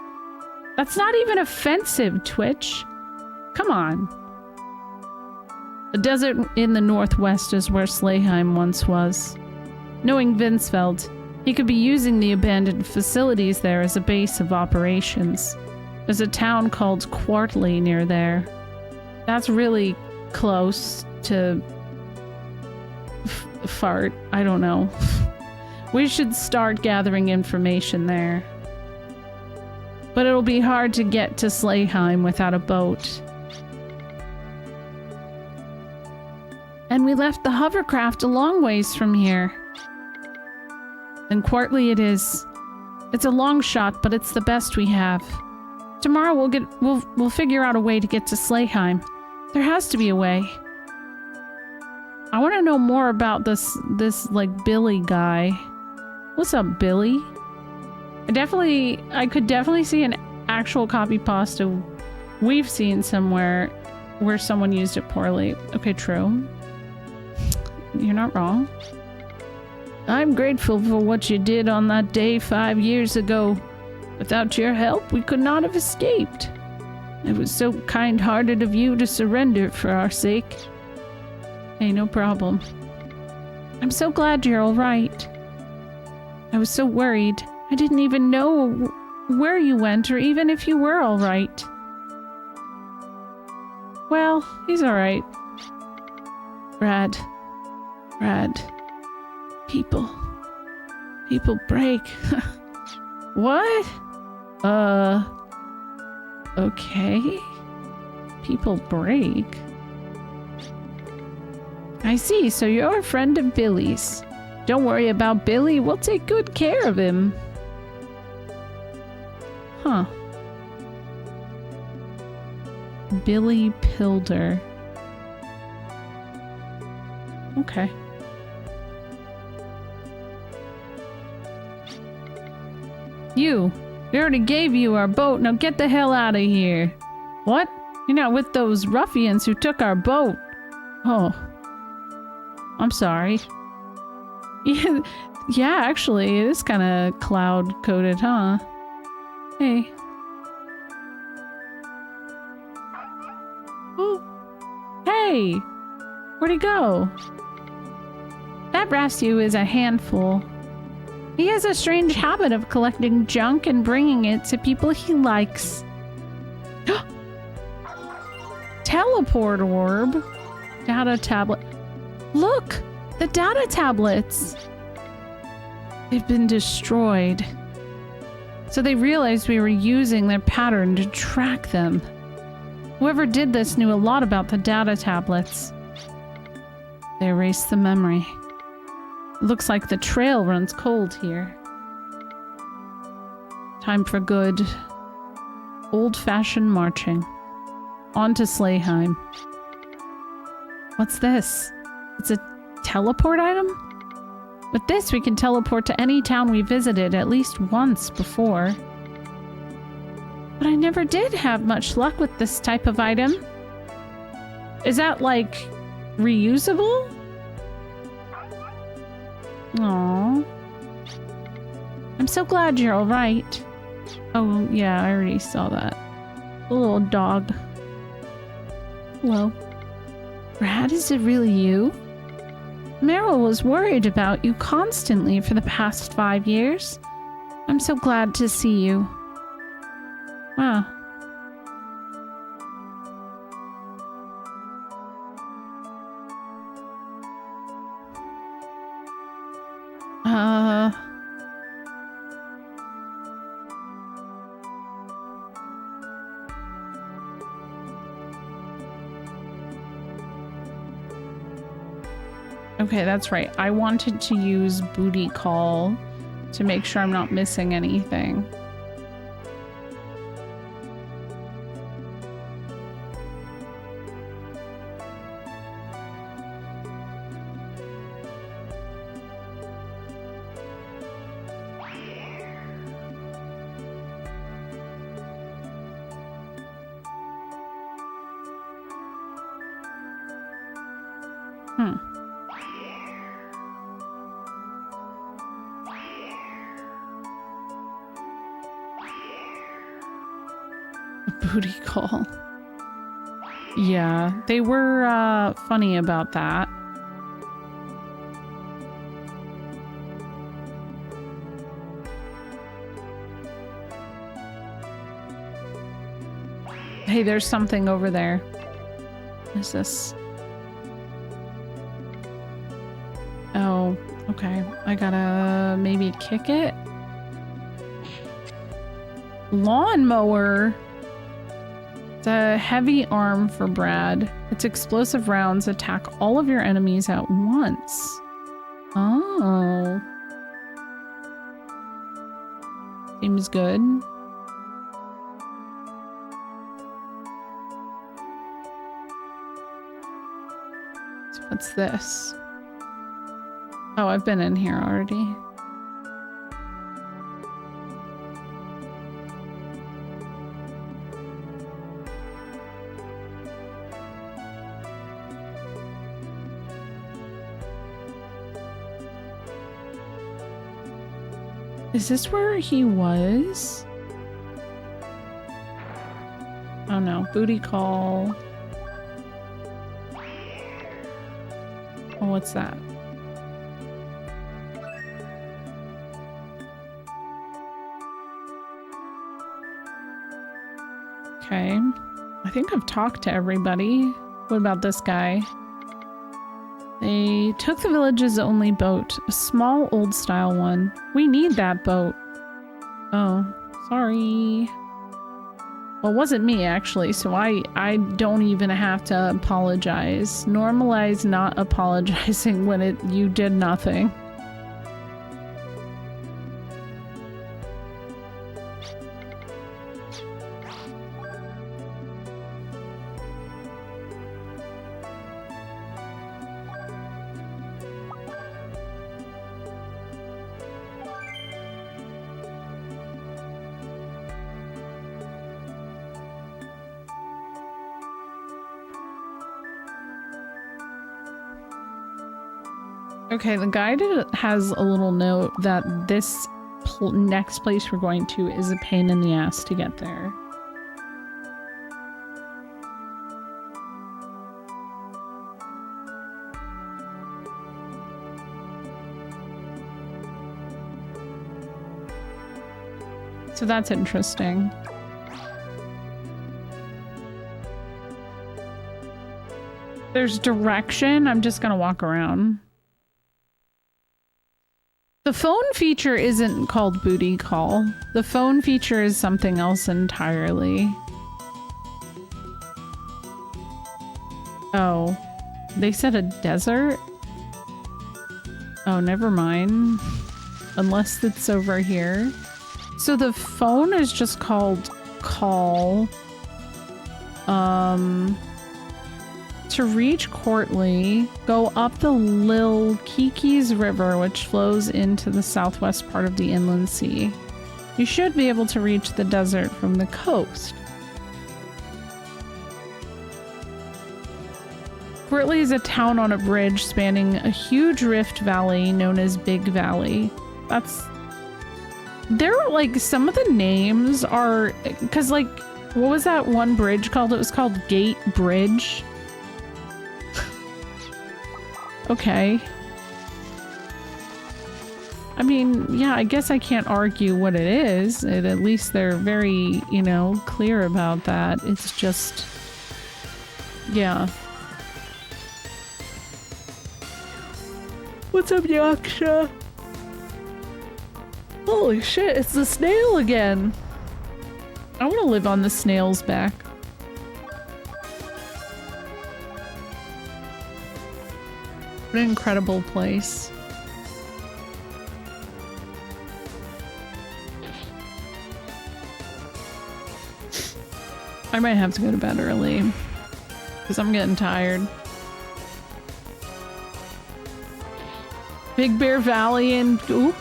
That's not even offensive, Twitch. Come on. The desert in the northwest is where Slayheim once was. Knowing Vinsfeld, he could be using the abandoned facilities there as a base of operations. There's a town called Quartley near there. That's really close to fart. I don't know. We should start gathering information there. But it'll be hard to get to Slayheim without a boat. And we left the hovercraft a long ways from here. Then Quartley it is. It's a long shot, but it's the best we have. Tomorrow we'll figure out a way to get to Slayheim. There has to be a way. I want to know more about this like Billy guy. What's up, Billy? I could definitely see an actual copy pasta we've seen somewhere where someone used it poorly. Okay, true. You're not wrong. I'm grateful for what you did on that day 5 years ago. Without your help, we could not have escaped. It was so kind-hearted of you to surrender for our sake. Hey, no problem. I'm so glad you're all right. I was so worried. I didn't even know where you went or even if you were all right. Well, he's all right. Brad. People break. What? Okay. People break. I see, so you're a friend of Billy's. Don't worry about Billy, we'll take good care of him. Huh. Billy Pilder. Okay. We already gave you our boat, now get the hell out of here. What? You're not with those ruffians who took our boat. Oh. I'm sorry. Yeah, actually, it is kind of cloud-coded, huh? Hey. Oh. Hey! Where'd he go? That Rasu is a handful. He has a strange habit of collecting junk and bringing it to people he likes. Teleport orb. Data tablet. Look! The data tablets! They've been destroyed. So they realized we were using their pattern to track them. Whoever did this knew a lot about the data tablets. They erased the memory. It looks like the trail runs cold here. Time for good, old-fashioned marching. On to Slayheim. What's this? It's a teleport item? With this, we can teleport to any town we visited at least once before. But I never did have much luck with this type of item. Is that, like, reusable? Aww. I'm so glad you're alright. Oh, yeah, I already saw that. The little dog. Hello. Brad, is it really you? Meryl was worried about you constantly for the past 5 years. I'm so glad to see you. Wow. Okay, that's right. I wanted to use booty call to make sure I'm not missing anything. Booty call. Yeah, they were funny about that. Hey, there's something over there. What is this? Oh, okay. I gotta maybe kick it. Lawnmower. It's a heavy arm for Brad. Its explosive rounds attack all of your enemies at once. Oh. Seems good. So what's this? Oh, I've been in here already. Is this where he was? Oh no, booty call. Oh, what's that? Okay. I think I've talked to everybody. What about this guy? They took the village's only boat, a small old-style one. We need that boat. Oh, sorry. Well, it wasn't me, actually, so I don't even have to apologize. Normalize not apologizing when you did nothing. Okay, the guide has a little note that this next place we're going to is a pain in the ass to get there. So that's interesting. There's direction. I'm just gonna walk around. The phone feature isn't called booty call. The phone feature is something else entirely. Oh, they said a desert? Oh, never mind. Unless it's over here. So the phone is just called call. To reach Courtly, go up the Lilka's River, which flows into the southwest part of the inland sea. You should be able to reach the desert from the coast. Courtly is a town on a bridge spanning a huge rift valley known as Big Valley. Like, some of the names are, because, like, what was that one bridge called? It was called Gate Bridge. Okay. I mean, yeah, I guess I can't argue what it is. At least they're very, you know, clear about that. It's just... yeah. What's up, Yaksha? Holy shit, it's the snail again! I want to live on the snail's back. What an incredible place. I might have to go to bed early because I'm getting tired. Big Bear Valley and ooh.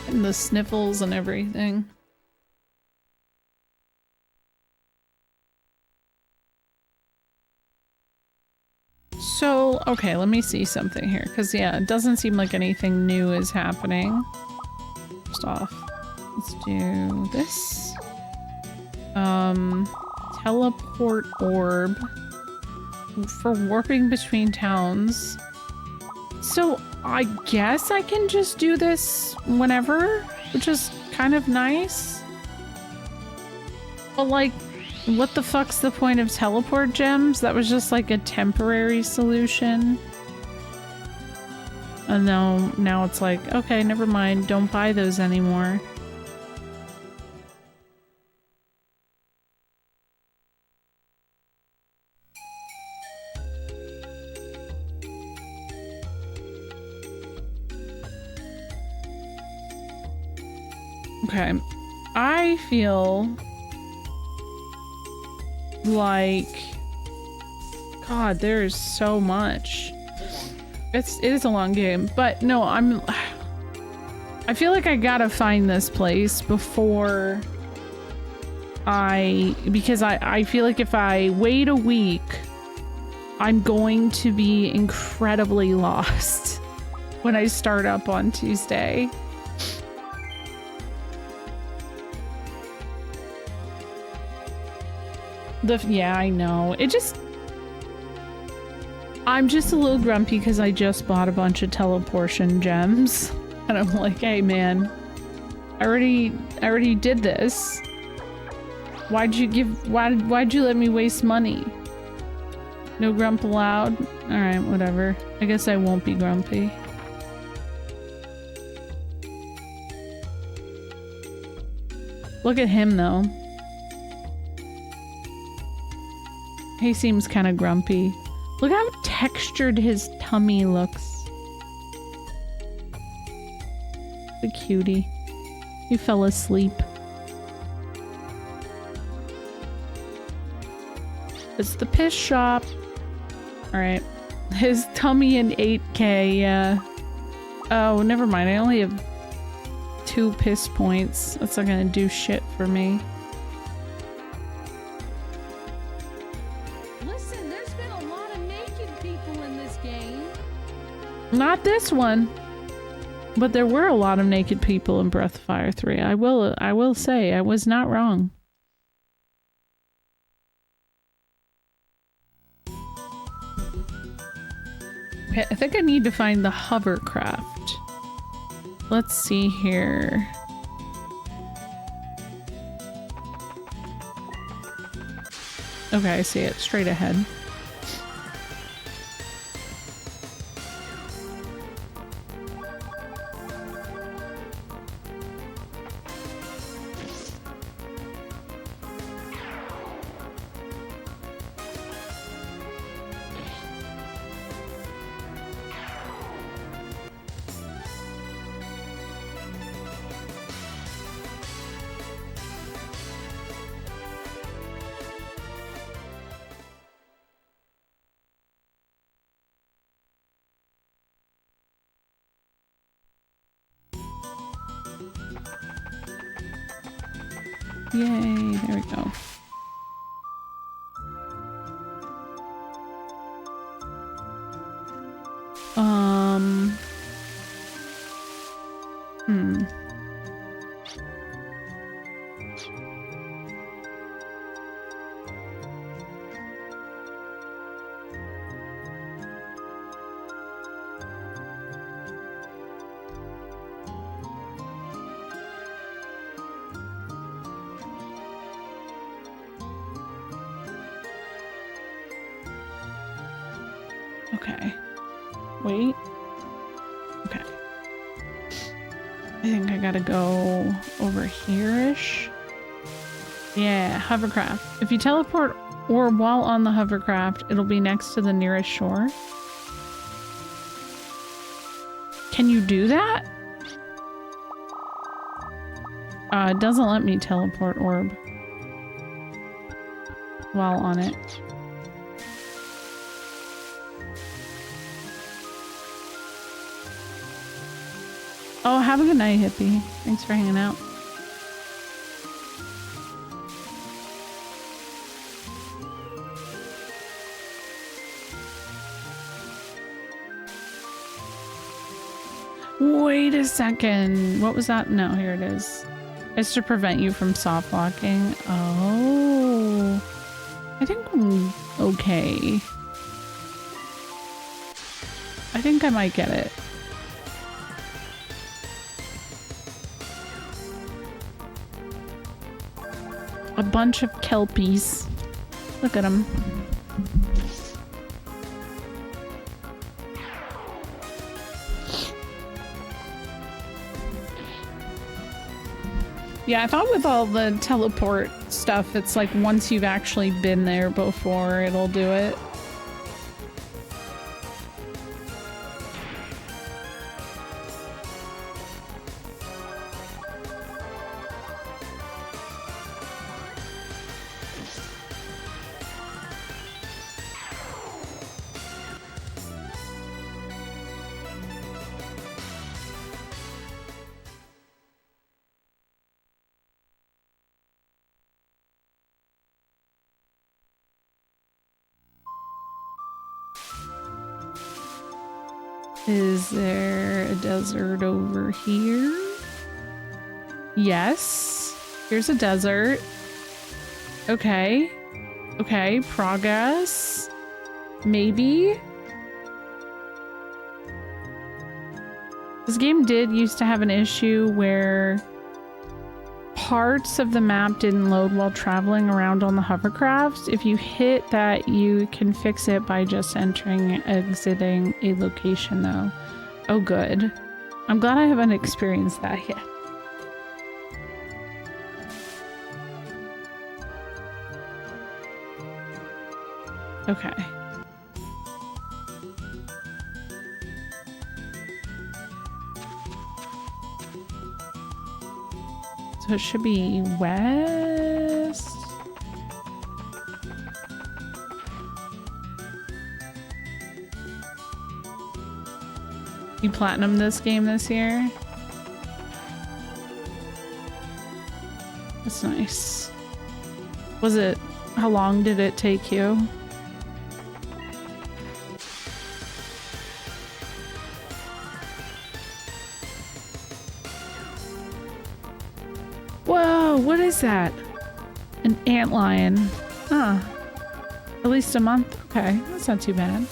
And the sniffles and everything. So, okay, let me see something here. Because, yeah, it doesn't seem like anything new is happening. First off, let's do this. Teleport orb. For warping between towns. So, I guess I can just do this whenever, which is kind of nice. But, like, what the fuck's the point of teleport gems? That was just like a temporary solution. And now it's like, okay, never mind, don't buy those anymore. Okay, I feel like, God, there's so much. It is a long game, but no, I feel like I gotta find this place before because I feel like if I wait a week, I'm going to be incredibly lost when I start up on Tuesday. Yeah, I know. I'm just a little grumpy because I just bought a bunch of teleportation gems. And I'm like, hey man, I already did this. Why'd you let me waste money? No grump allowed? Alright, whatever. I guess I won't be grumpy. Look at him though. He seems kind of grumpy. Look how textured his tummy looks. The cutie. He fell asleep. It's the piss shop. Alright. His tummy in 8K, yeah. Oh, never mind. I only have 2 piss points. That's not gonna do shit for me. Listen, there's been a lot of naked people in this game. Not this one. But there were a lot of naked people in Breath of Fire 3. I will say, I was not wrong. Okay, I think I need to find the hovercraft. Let's see here. Okay, I see it straight ahead. Yay, there we go. Okay. Wait. Okay. I think I gotta go over here-ish. Yeah, hovercraft. If you teleport orb while on the hovercraft, it'll be next to the nearest shore. Can you do that? It doesn't let me teleport orb while on it. Oh, have a good night, hippie. Thanks for hanging out. Wait a second. What was that? No, here it is. It's to prevent you from soft locking. Oh. I think I'm okay. I think I might get it. A bunch of kelpies. Look at them. Yeah, I thought with all the teleport stuff, it's like once you've actually been there before, it'll do it. Is there a desert over here? Yes. Here's a desert. Okay. Okay, progress. Maybe. This game did used to have an issue where parts of the map didn't load while traveling around on the hovercraft. If you hit that, you can fix it by just entering and exiting a location though. Oh good. I'm glad I haven't experienced that yet. Okay. So it should be west. You platinum this game this year? That's nice. Was it, how long did it take you? Whoa, what is that? An antlion. Huh. At least a month? Okay, that's not too bad.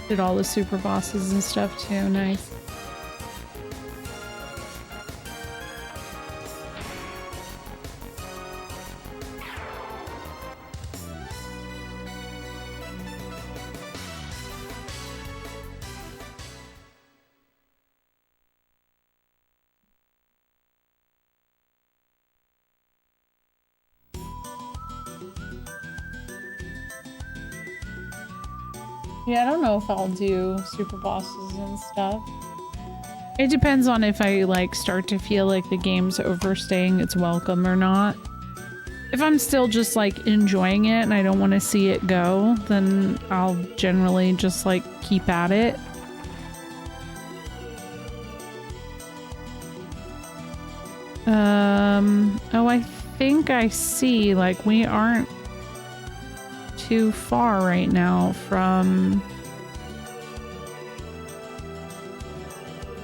Did all the super bosses and stuff too, nice. Yeah, I don't know if I'll do super bosses and stuff. It depends on if I like start to feel like the game's overstaying its welcome or not. If I'm still just like enjoying it and I don't want to see it go, then I'll generally just like keep at it. Oh, I think I see, like, we aren't too far right now from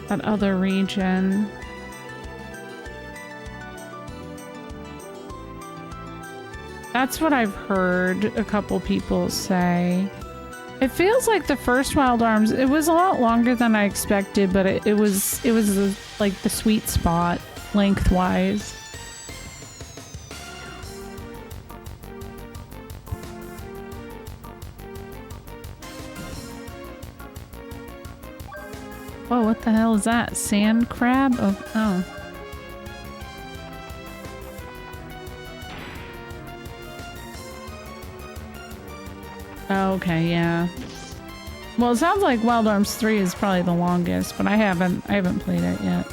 that other region. That's what I've heard a couple people say. It feels like the first Wild Arms, it was a lot longer than I expected, but it was like the sweet spot lengthwise. Whoa, what the hell is that? Sand crab? Oh. Oh, okay, yeah. Well, it sounds like Wild Arms 3 is probably the longest, but I haven't played it yet.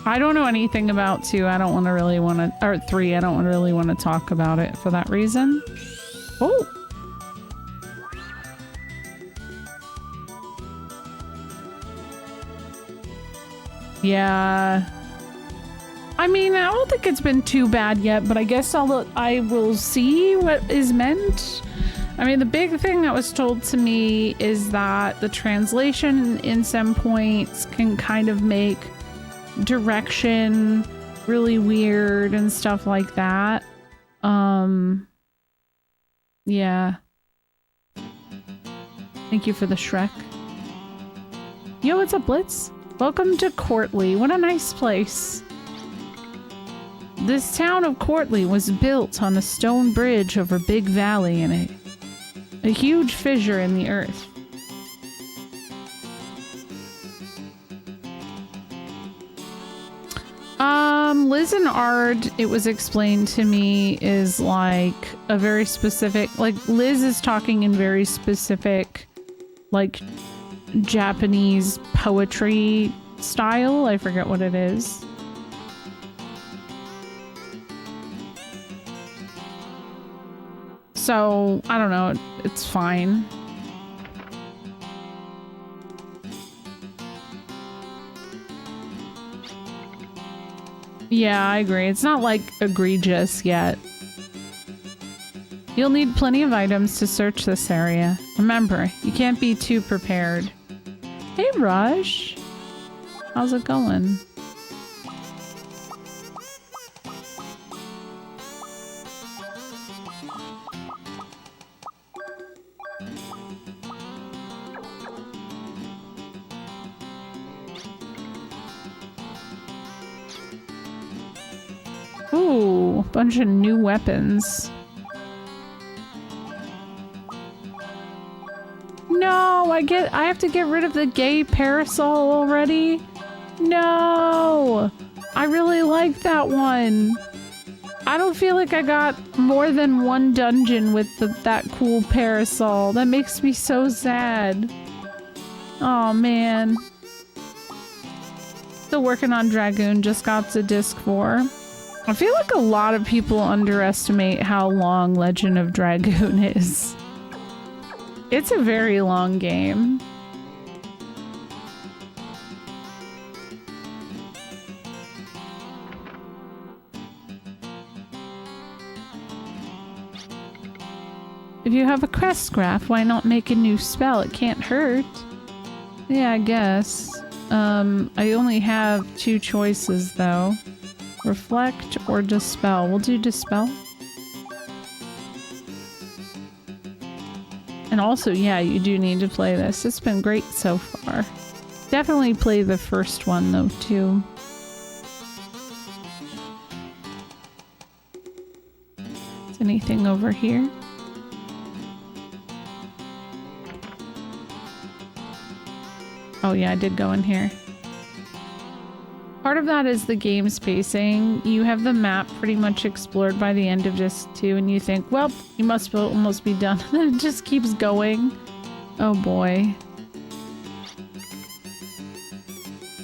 I don't know anything about 2. I don't really want to, or 3. I don't really want to talk about it for that reason. Oh. Yeah. I mean, I don't think it's been too bad yet, but I guess I will see what is meant. I mean, the big thing that was told to me is that the translation in some points can kind of make direction really weird and stuff like that. Yeah. Thank you for the Shrek. Yo, what's up, Blitz? Welcome to Courtley. What a nice place. This town of Courtley was built on a stone bridge over Big Valley in a huge fissure in the earth. Liz and Ard, it was explained to me, is like a very specific, like Liz is talking in very specific, like Japanese poetry style. I forget what it is. So, I don't know, it's fine. Yeah, I agree. It's not like egregious yet. You'll need plenty of items to search this area. Remember, you can't be too prepared. Hey, Rush. How's it going? Ooh, bunch of new weapons. No, I have to get rid of the gay parasol already? No! I really like that one. I don't feel like I got more than one dungeon with that cool parasol. That makes me so sad. Oh man. Still working on Dragoon, just got to disc 4. I feel like a lot of people underestimate how long Legend of Dragoon is. It's a very long game. If you have a crest graph, why not make a new spell? It can't hurt. Yeah, I guess. I only have 2 choices though. Reflect or Dispel. We'll do Dispel. And also, yeah, you do need to play this. It's been great so far. Definitely play the first one though, too. Is anything over here? Oh yeah, I did go in here. Part of that is the game spacing. You have the map pretty much explored by the end of disc 2 and you think, well, you must almost be done. And then it just keeps going. Oh boy.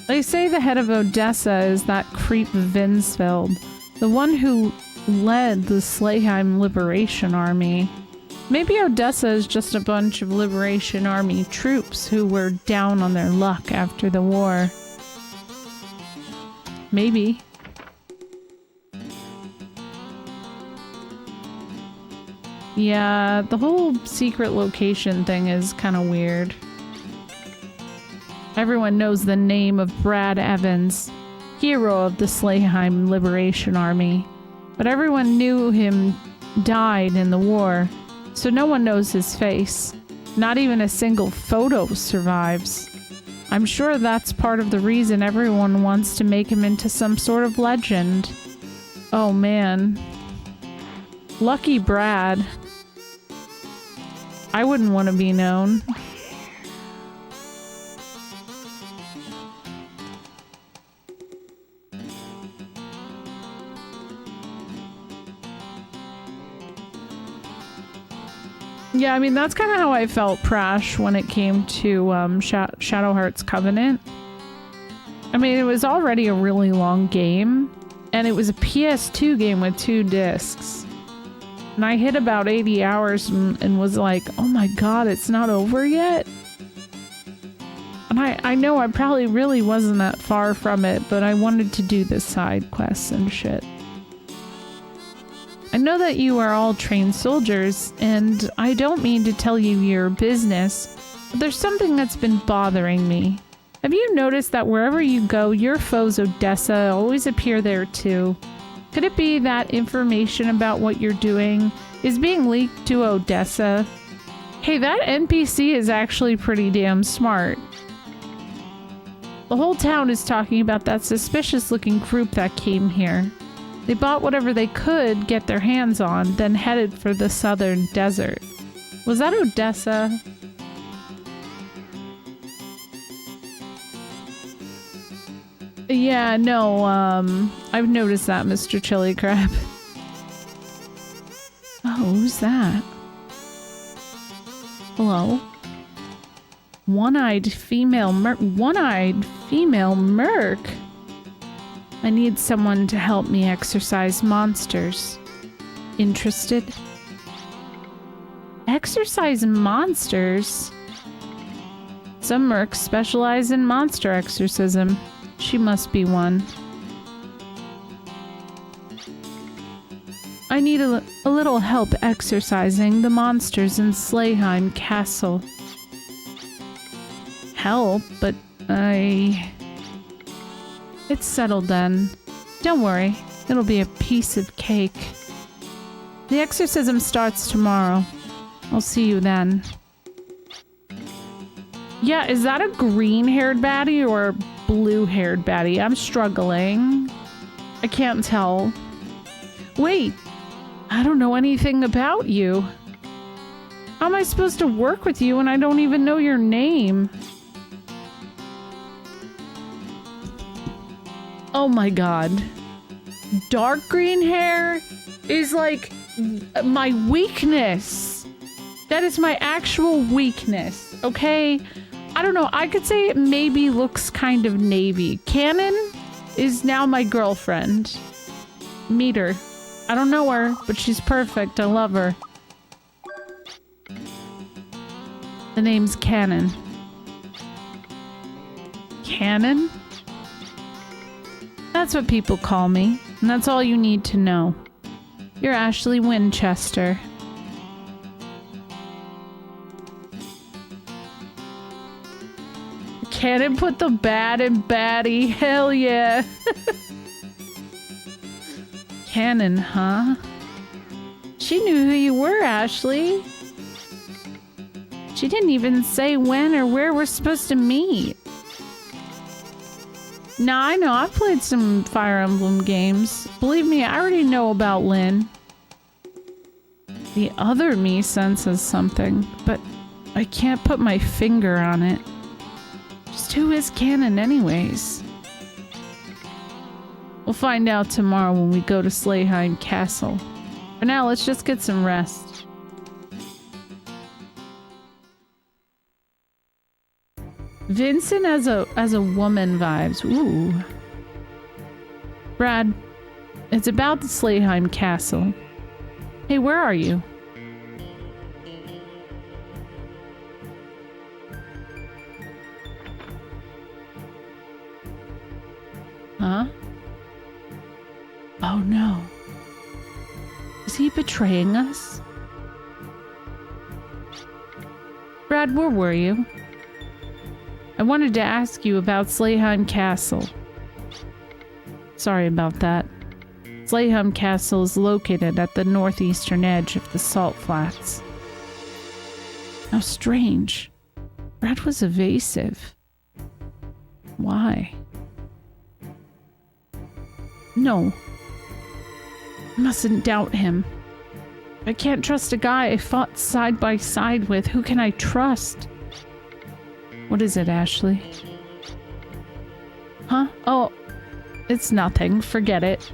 They say the head of Odessa is that creep Vinsfeld, the one who led the Slayheim Liberation Army. Maybe Odessa is just a bunch of Liberation Army troops who were down on their luck after the war. Maybe. Yeah, the whole secret location thing is kind of weird. Everyone knows the name of Brad Evans, hero of the Slayheim Liberation Army, but everyone knew him died in the war, so no one knows his face. Not even a single photo survives. I'm sure that's part of the reason everyone wants to make him into some sort of legend. Oh man. Lucky Brad. I wouldn't want to be known. Yeah, I mean, that's kind of how I felt Prash when it came to Shadow Heart's Covenant. I mean, it was already a really long game, and it was a PS2 game with 2 discs. And I hit about 80 hours and was like, oh my god, it's not over yet? And I know I probably really wasn't that far from it, but I wanted to do the side quests and shit. I know that you are all trained soldiers, and I don't mean to tell you your business, but there's something that's been bothering me. Have you noticed that wherever you go, your foes Odessa always appear there too? Could it be that information about what you're doing is being leaked to Odessa? Hey, that NPC is actually pretty damn smart. The whole town is talking about that suspicious-looking group that came here. They bought whatever they could get their hands on, then headed for the southern desert. Was that Odessa? Yeah, no, I've noticed that, Mr. Chili Crab. Oh, who's that? Hello? One-eyed female merc. I need someone to help me exorcise monsters. Interested? Exorcise monsters? Some mercs specialize in monster exorcism. She must be one. I need a little help exorcising the monsters in Slayheim Castle. Help, but It's settled then. Don't worry, it'll be a piece of cake. The exorcism starts tomorrow. I'll see you then. Yeah, is that a green-haired baddie or a blue-haired baddie? I'm struggling. I can't tell. Wait, I don't know anything about you. How am I supposed to work with you when I don't even know your name? Oh my god. Dark green hair is like my weakness. That is my actual weakness, okay? I don't know, I could say it maybe looks kind of navy. Cannon is now my girlfriend. Meet her. I don't know her, but she's perfect. I love her. The name's Cannon. Cannon? That's what people call me, and that's all you need to know. You're Ashley Winchester. Cannon put the bad in baddie. Hell yeah. Cannon, huh? She knew who you were, Ashley. She didn't even say when or where we're supposed to meet. Now, I know, I've played some Fire Emblem games. Believe me, I already know about Lynn. The other me senses something, but I can't put my finger on it. Just who is Cannon anyways? We'll find out tomorrow when we go to Slayheim Castle. For now, let's just get some rest. Vincent as a woman vibes. Ooh. Brad, it's about the Slayheim Castle. Hey, where are you? Huh? Oh no. Is he betraying us? Brad, where were you? I wanted to ask you about Slayheim Castle. Sorry about that. Slayheim Castle is located at the northeastern edge of the Salt Flats. How strange. Brad was evasive. Why? No. I mustn't doubt him. I can't trust a guy I fought side by side with. Who can I trust? What is it, Ashley? Huh? Oh, it's nothing. Forget it.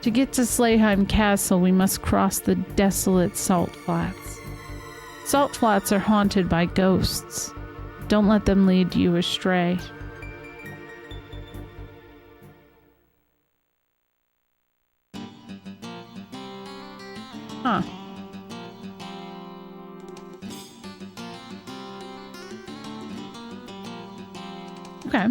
To get to Slayheim Castle, we must cross the desolate Salt Flats. Salt Flats are haunted by ghosts. Don't let them lead you astray. Huh. Okay.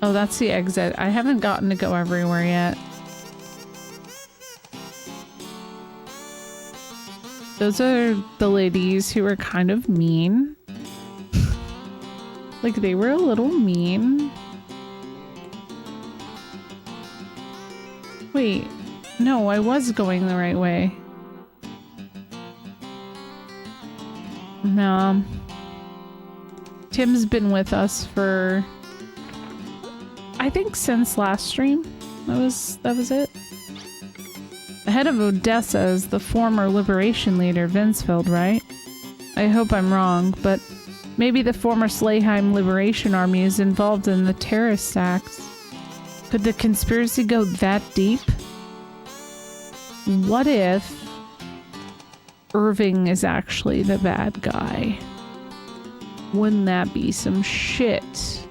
Oh, that's the exit. I haven't gotten to go everywhere yet. Those are the ladies who are kind of mean. Like, they were a little mean. Wait, no, I was going the right way. No. Tim's been with us for, I think, since last stream. That was it. head of Odessa is the former liberation leader, Vinsfeld, right? I hope I'm wrong, but maybe the former Slayheim Liberation Army is involved in the terrorist acts. Could the conspiracy go that deep? What if Irving is actually the bad guy? Wouldn't that be some shit?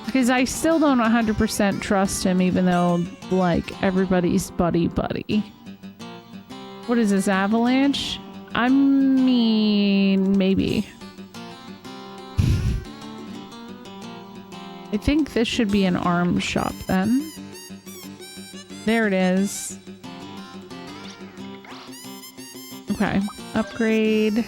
Because I still don't 100% trust him, even though, like, everybody's buddy-buddy. What is this, Avalanche? I mean, maybe. I think this should be an arms shop, then. There it is. Okay, upgrade.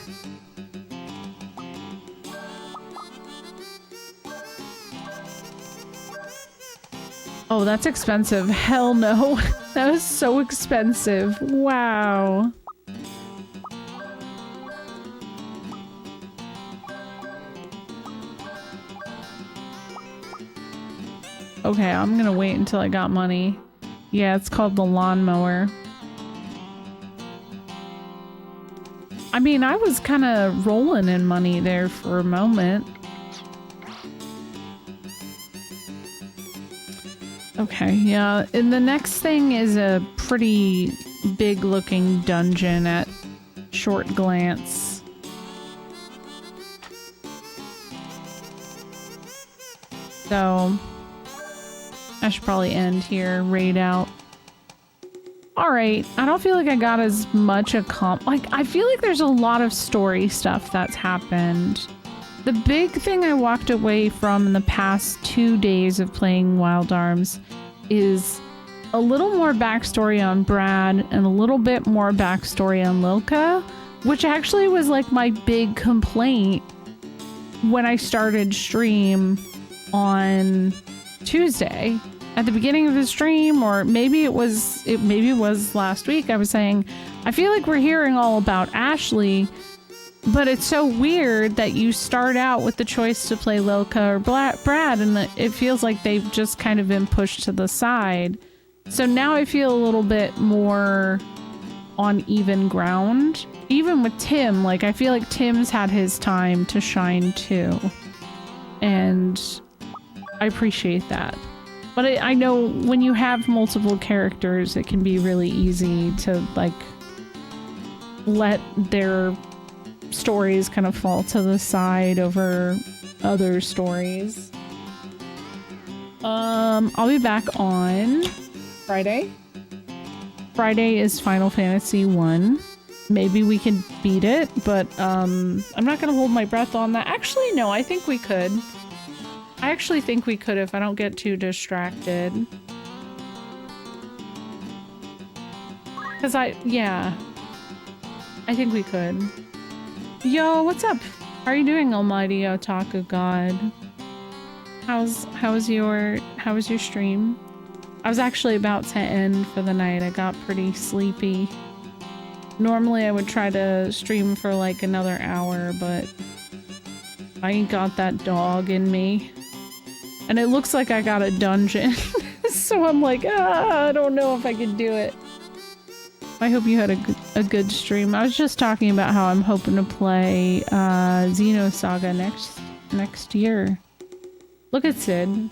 Oh, that's expensive. Hell no. That was so expensive. Wow. Okay, I'm gonna wait until I got money. Yeah, it's called the lawnmower. I mean, I was kind of rolling in money there for a moment. Okay, yeah, and the next thing is a pretty big looking dungeon at short glance. So, I should probably end here, raid out. Alright, I don't feel like I got as much I feel like there's a lot of story stuff that's happened. The big thing I walked away from in the past 2 days of playing Wild Arms is a little more backstory on Brad and a little bit more backstory on Lilka, which actually was like my big complaint when I started stream on Tuesday. At the beginning of the stream, or maybe it was last week, I was saying, I feel like we're hearing all about Ashley, but it's so weird that you start out with the choice to play Lilka or Brad, and it feels like they've just kind of been pushed to the side. So now I feel a little bit more on even ground. Even with Tim, like, I feel like Tim's had his time to shine too. And I appreciate that. But I know when you have multiple characters, it can be really easy to, like, let their stories kind of fall to the side over other stories. I'll be back on Friday. Friday is Final Fantasy 1. Maybe we can beat it, but I'm not gonna hold my breath on that. Actually, no, I think we could. I actually think we could if I don't get too distracted. Yeah. I think we could. Yo, what's up? How are you doing, almighty otaku god? How was your stream? I was actually about to end for the night. I got pretty sleepy. Normally I would try to stream for like another hour, but I ain't got that dog in me. And it looks like I got a dungeon. So I'm like, I don't know if I can do it. I hope you had a good stream. I was just talking about how I'm hoping to play Xenosaga next year. Look at Sid.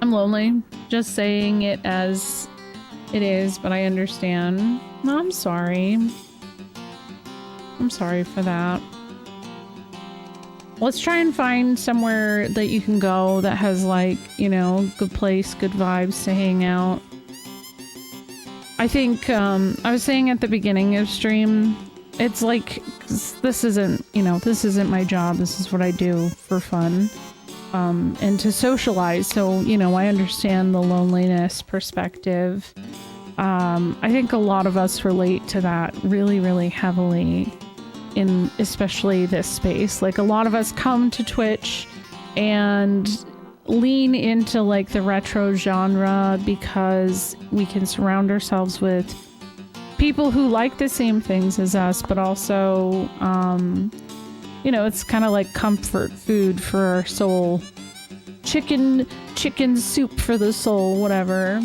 I'm lonely. Just saying it as it is, but I understand. No, I'm sorry. I'm sorry for that. Let's try and find somewhere that you can go that has, like, you know, good place, good vibes to hang out. I think, I was saying at the beginning of stream, it's like, this isn't, you know, this isn't my job. This is what I do for fun. And to socialize. So, you know, I understand the loneliness perspective. I think a lot of us relate to that really, really heavily in especially this space. Like, a lot of us come to Twitch and lean into like the retro genre because we can surround ourselves with people who like the same things as us, but also you know, it's kind of like comfort food for our soul. Chicken soup for the soul, whatever.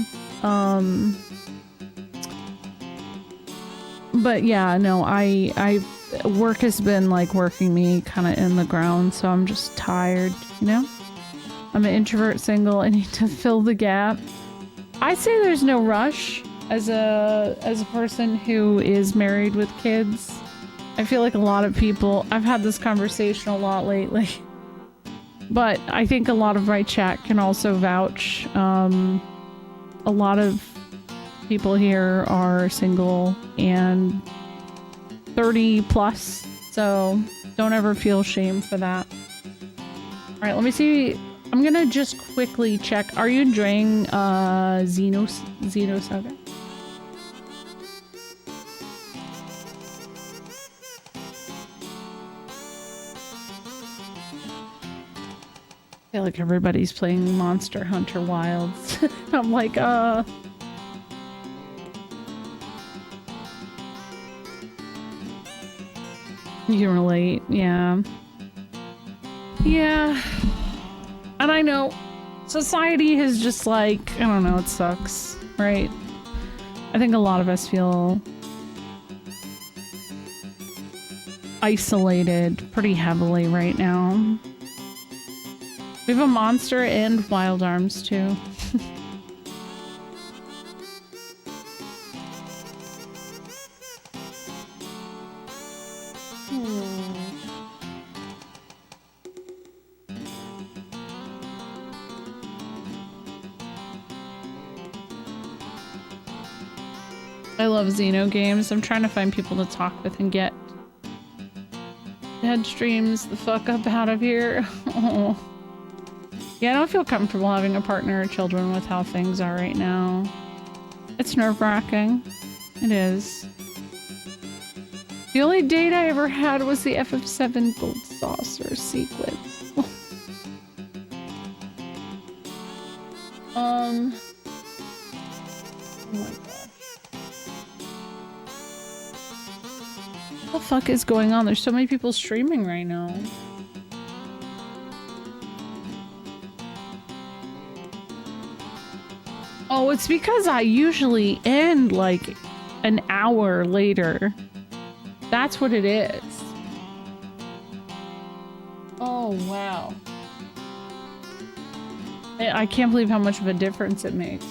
But yeah, no, I work has been like working me kind of in the ground, so I'm just tired, you know? I'm an introvert single. I need to fill the gap. I'd say there's no rush as a person who is married with kids. I feel like a lot of people, I've had this conversation a lot lately, but I think a lot of my chat can also vouch. A lot of people here are single and 30 plus, so don't ever feel shame for that. All right, let me see. I'm gonna just quickly check. Are you enjoying Xenosaga? I feel like everybody's playing Monster Hunter Wilds. I'm like, You can relate, yeah. Yeah. And I know society has just like, I don't know, it sucks, right? I think a lot of us feel isolated pretty heavily right now. We have a monster and wild arms too. I love Xeno games. I'm trying to find people to talk with and get dead streams the fuck up out of here. Oh. Yeah, I don't feel comfortable having a partner or children with how things are right now. It's nerve-wracking. It is. The only date I ever had was the FF7 Gold Saucer sequence. Oh my gosh. What the fuck is going on? There's so many people streaming right now. Oh, it's because I usually end like an hour later. That's what it is. Oh, wow. I can't believe how much of a difference it makes.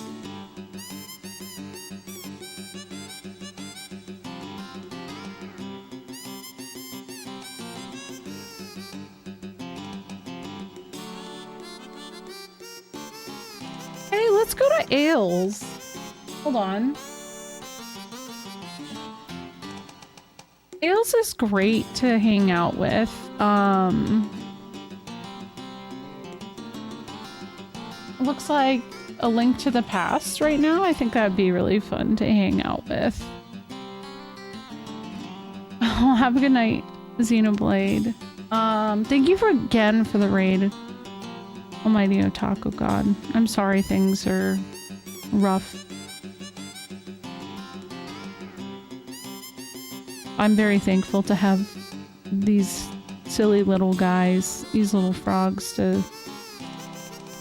Hey, let's go to Ailes. Hold on. Ailes is great to hang out with. Looks like a Link to the Past right now. I think that'd be really fun to hang out with. Oh, have a good night, Xenoblade. Thank you again for the raid. Almighty Otaku God. I'm sorry things are rough. I'm very thankful to have these silly little guys, these little frogs to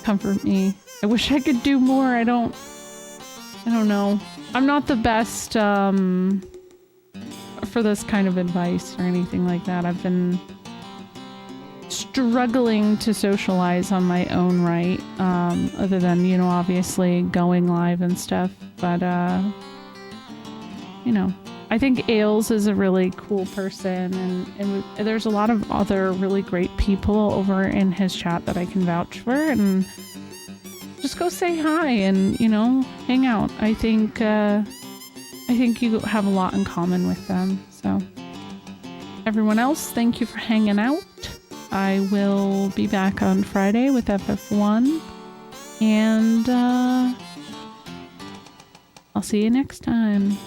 comfort me. I wish I could do more. I don't know. I'm not the best for this kind of advice or anything like that. I've been struggling to socialize on my own right, other than, you know, obviously going live and stuff, but you know, I think Ailes is a really cool person, and there's a lot of other really great people over in his chat that I can vouch for, and just go say hi and, you know, hang out. I think you have a lot in common with them. So everyone else, thank you for hanging out. I will be back on Friday with FF1, and I'll see you next time.